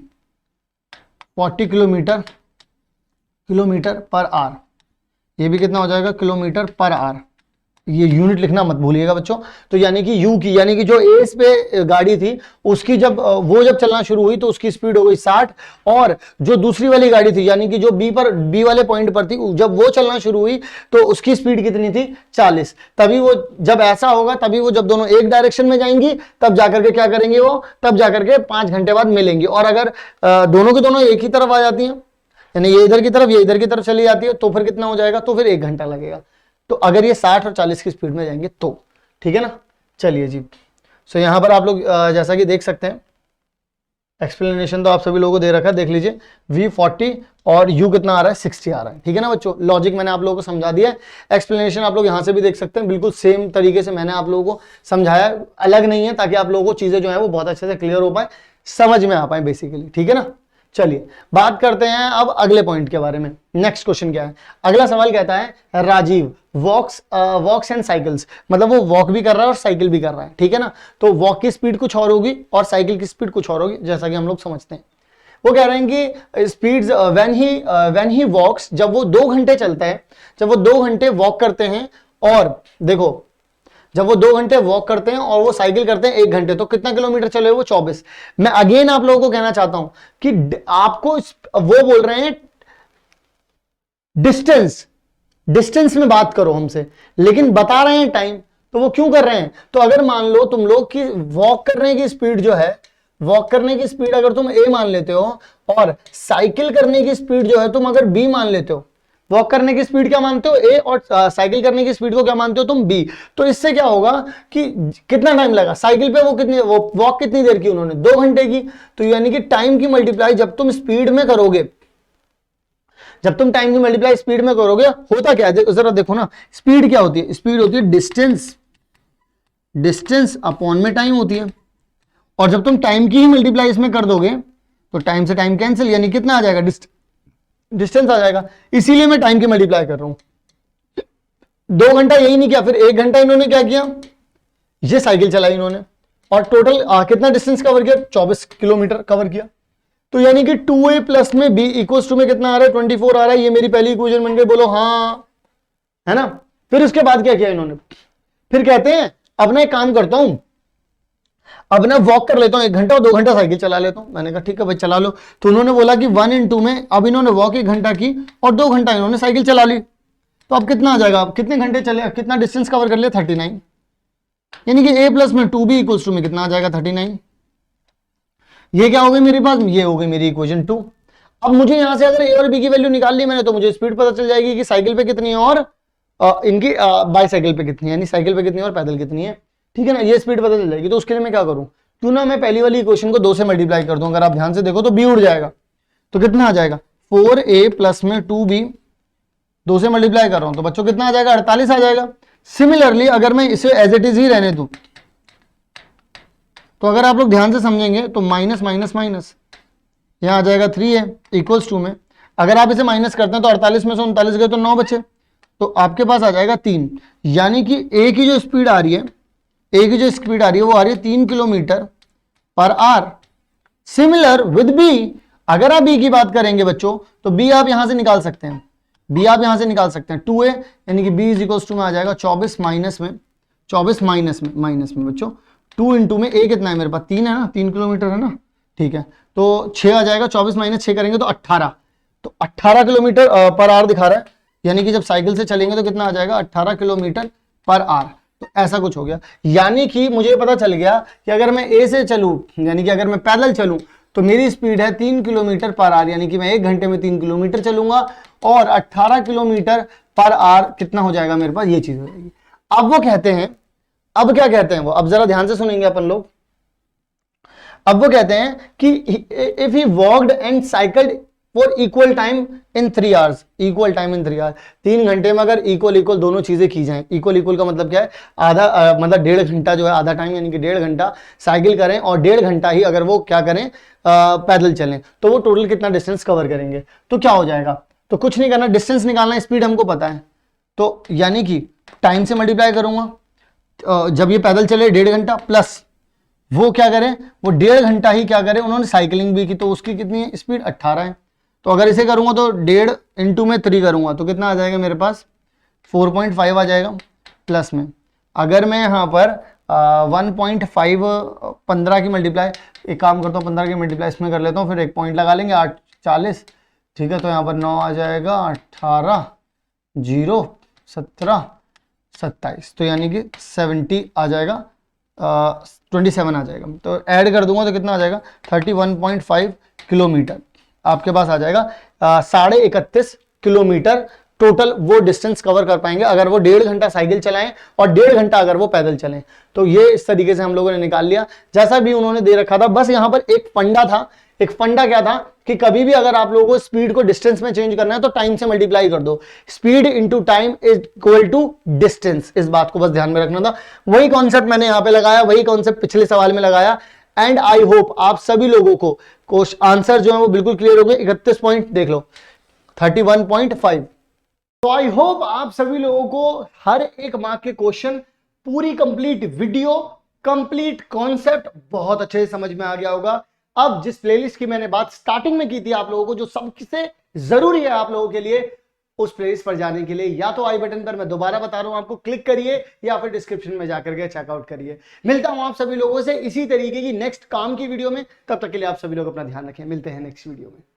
[SPEAKER 1] किलोमीटर पर आवर। ये भी कितना हो जाएगा, किलोमीटर पर आवर। ये यूनिट लिखना मत भूलिएगा बच्चों। तो यानी कि u की, यानी कि जो एस पे गाड़ी थी उसकी जब चलना शुरू हुई तो उसकी स्पीड हो गई 60, और जो दूसरी वाली गाड़ी थी यानी कि जो बी वाले पॉइंट पर थी, जब वो चलना शुरू हुई तो उसकी स्पीड कितनी थी, 40। तभी वो, जब ऐसा होगा तभी वो, जब दोनों एक डायरेक्शन में जाएंगी तब जाकर के क्या करेंगे वो, तब जाकर के 5 घंटे बाद मिलेंगी। और अगर दोनों की दोनों एक ही तरफ आ जाती हैं, यानी ये इधर की तरफ ये इधर की तरफ चली जाती है, तो फिर कितना हो जाएगा, तो फिर 1 घंटा लगेगा। तो अगर ये 60 और 40 की स्पीड में जाएंगे तो, ठीक है ना। चलिए जी, सो यहां पर आप लोग जैसा कि देख सकते हैं, एक्सप्लेनेशन तो आप सभी लोगों को दे रखा है, देख लीजिए, v 40 और u कितना आ रहा है, 60 आ रहा है, ठीक है ना बच्चों। लॉजिक मैंने आप लोगों को समझा दिया है, एक्सप्लेनेशन आप लोग यहां से भी देख सकते हैं, बिल्कुल सेम तरीके से मैंने आप लोगों को समझाया, अलग नहीं है, ताकि आप लोगों को चीजें जो है वो बहुत अच्छे से क्लियर हो पाए, समझ में आ पाए बेसिकली, ठीक है ना। चलिए बात करते हैं अब अगले पॉइंट के बारे में। नेक्स्ट क्वेश्चन क्या है, अगला सवाल कहता है राजीव वॉक्स एंड साइकिल्स, मतलब वो वॉक भी कर रहा है और साइकिल भी कर रहा है, ठीक है ना। तो वॉक की स्पीड कुछ और होगी और साइकिल की स्पीड कुछ और होगी, जैसा कि हम लोग समझते हैं। वो कह रहे हैं कि स्पीड्स व्हेन ही वॉक्स, जब वो 2 घंटे चलता है, जब वो 2 घंटे वॉक करते हैं, और देखो जब वो 2 घंटे वॉक करते हैं और वो साइकिल करते हैं 1 घंटे, तो कितना किलोमीटर चले वो 24। मैं अगेन आप लोगों को कहना चाहता हूं कि आपको वो बोल रहे हैं डिस्टेंस में बात करो हमसे, लेकिन बता रहे हैं टाइम, तो वो क्यों कर रहे हैं। तो अगर मान लो तुम लोग की वॉक करने की स्पीड जो है, वॉक करने की स्पीड अगर तुम ए मान लेते हो और साइकिल करने की स्पीड जो है तुम अगर बी मान लेते हो, वॉक करने की स्पीड क्या मानते हो ए और साइकिल करने की स्पीड को क्या मानते हो तुम बी, तो इससे क्या होगा कि कितना टाइम लगा साइकिल पे, वो वॉक कितनी देर की उन्होंने 2 घंटे की, तो यानी कि टाइम की मल्टीप्लाई जब तुम स्पीड में करोगे, जब तुम टाइम की मल्टीप्लाई स्पीड में करोगे होता क्या है, जरा देखो ना, स्पीड क्या होती है, स्पीड होती है डिस्टेंस अपॉन में टाइम होती है, और जब तुम टाइम की ही मल्टीप्लाई इसमें कर दोगे तो टाइम से टाइम कैंसिल, यानी कितना आ जाएगा डिस्टेंस आ जाएगा। इसीलिए मैं टाइम की मल्टीप्लाई कर रहा हूं। 2 घंटा यही नहीं किया, फिर 1 घंटा इन्होंने क्या किया, ये साइकिल चलाई इन्होंने, और टोटल कितना डिस्टेंस कवर किया, 24 किलोमीटर कवर किया। तो यानी कि 2a प्लस में b इक्वल्स टू में कितना आ रहा है, 24 आ रहा है। ये मेरी पहली इक्वेशन बन गई, बोलो हाँ, है ना। फिर उसके बाद क्या किया इन्होंने, फिर कहते हैं अब ना एक काम करता हूं, अब ना वॉक कर लेता हूं 1 घंटा और 2 घंटा साइकिल चला लेता हूं। मैंने कहा ठीक है भाई चला लो। तो उन्होंने बोला कि 1 इन 2 में अब इन्होंने वॉक 1 घंटा की और 2 घंटा इन्होंने साइकिल चला ली, तो अब कितना आ जाएगा, अब कितने घंटे चले, कितना डिस्टेंस कवर कर लिया, 39, यानी कि a प्लस में 2b इक्वल्स टू में कितना आ जाएगा, 39। ये क्या हो गई मेरे पास, ये हो गई मेरी इक्वेशन 2। अब मुझे यहां से अगर a और b की वैल्यू निकाल ली मैंने, तो मुझे स्पीड पता चल जाएगी कि साइकिल पे कितनी है और इनकी बाईसाइकिल पे कितनी है, यानी साइकिल पे कितनी है और पैदल कितनी है, ठीक है ना। ये स्पीड पता चल जाएगी। तो उसके लिए मैं क्या करूं, क्यों ना मैं पहली वाली इक्वेशन को 2 से मल्टीप्लाई कर दूं। अगर आप ध्यान से देखो तो b उड़ जाएगा, तो कितना आ जाएगा, 4a प्लस में 2b, 2 से मल्टीप्लाई कर रहा हूं तो बच्चों कितना आ जाएगा, 48 आ जाएगा। सिमिलरली अगर मैं इसे एज इट इज ही रहने दूं, तो अगर आप लोग ध्यान से समझेंगे तो माइनस माइनस माइनस यहां आ जाएगा 3a इक्वल्स टू में, अगर आप इसे माइनस करते हैं तो 48 में से 39 गए तो 9 बचे, तो आपके पास आ जाएगा 3। यानी कि a की जो स्पीड आ रही है, a की जो स्पीड आ रही है वो आ रही है 3 kilometre per hour. Similar with b, अगर आप b की बात करेंगे बच्चों तो b आप यहां से निकाल सकते हैं, b आप यहां से निकाल सकते हैं 2a, यानी कि b इज इक्वल्स टू में आ जाएगा 24 माइनस में बच्चों 2 इंटू में a कितना है मेरे पास, 3 है ना, 3 किलोमीटर है ना, ठीक है। तो 6 आ जाएगा, 24 माइनस 6 करेंगे तो 18, तो 18 किलोमीटर पर आवर दिखा रहा है, यानी कि जब साइकिल से चलेंगे तो कितना आ जाएगा, 18 किलोमीटर पर आवर। तो ऐसा कुछ हो गया, यानी कि मुझे पता चल गया कि अगर मैं ए से चलूं, यानी कि अगर मैं पैदल चलूं तो मेरी स्पीड है 3 किलोमीटर पर आवर, यानी कि मैं 1 घंटे में 3 किलोमीटर चलूंगा, और 18 किलोमीटर पर आवर कितना हो जाएगा मेरे पास, ये चीज हो जाएगी। अब वो कहते हैं, अब क्या कहते हैं वो, अब जरा ध्यान से सुनेंगे अपन लोग। अब वो कहते हैं कि if he walked and cycled for equal time in 3 hours, equal time in 3 hours, 3 घंटे में अगर इक्वल दोनों चीजें की जाएं, इक्वल का मतलब क्या है, आधा मतलब 1.5 घंटा जो है, आधा टाइम यानी कि 1.5 घंटा साइकिल करें और 1.5 घंटा ही अगर वो क्या करें, पैदल चलें, तो वो टोटल कितना डिस्टेंस कवर करेंगे। तो क्या हो जाएगा, तो कुछ नहीं करना, डिस्टेंस निकालना, स्पीड हमको पता है, तो यानी कि टाइम से मल्टीप्लाई करूंगा, जब ये पैदल चले 1.5 घंटा प्लस वो क्या करें, वो 1.5 घंटा ही क्या करें, उन्होंने साइकिलिंग भी की, तो उसकी कितनी है स्पीड, 18 है। तो अगर इसे करूंगा तो 1.5 इंटू में 3 करूंगा तो कितना आ जाएगा मेरे पास, 4.5 आ जाएगा। प्लस में अगर मैं यहाँ पर 1.5 15 की मल्टीप्लाई, एक काम करता हूँ 15 की मल्टीप्लाई इसमें कर लेता हूँ, फिर एक पॉइंट लगा लेंगे, 8 40, ठीक है। तो यहाँ पर 9 आ जाएगा, 18 0 17 27, तो यानी कि 70 आ जाएगा, 27 आ जाएगा। तो ऐड कर दूंगा तो कितना आ जाएगा, 31.5 किलोमीटर आपके पास आ जाएगा। 31.5 किलोमीटर टोटल वो डिस्टेंस कवर कर पाएंगे अगर वो 1.5 घंटा साइकिल चलाएं और 1.5 घंटा अगर वो पैदल चलें। तो ये इस तरीके से हम लोगों ने निकाल लिया, जैसा भी उन्होंने दे रखा था। बस यहां पर एक फंडा था, एक फंडा क्या था कि कभी भी अगर आप लोगों को स्पीड को डिस्टेंस में चेंज करना है तो टाइम से मल्टीप्लाई कर दो, speed into time is equal to distance. इस बात को बस ध्यान में रखना था। वही कॉन्सेप्ट मैंने यहां पे लगाया, वही कॉन्सेप्ट पिछले सवाल में लगाया। एंड आई होप आप सभी लोगों को आंसर जो है वो बिल्कुल क्लियर हो गए। 31 पॉइंट देख लो, 31.5। तो आई होप आप सभी लोगों को हर एक मार्क के क्वेश्चन, पूरी कंप्लीट वीडियो, कंप्लीट कॉन्सेप्ट बहुत अच्छे से समझ में आ गया होगा। अब जिस प्लेलिस्ट की मैंने बात स्टार्टिंग में की थी आप लोगों को, जो सबसे जरूरी है आप लोगों के लिए, उस प्लेलिस्ट पर जाने के लिए या तो आई बटन पर मैं दोबारा बता रहा हूं आपको, क्लिक करिए या फिर डिस्क्रिप्शन में जाकर के चेकआउट करिए। मिलता हूं आप सभी लोगों से इसी तरीके की नेक्स्ट काम की वीडियो में। तब तक के लिए आप सभी लोग अपना ध्यान रखें। मिलते हैं नेक्स्ट वीडियो में।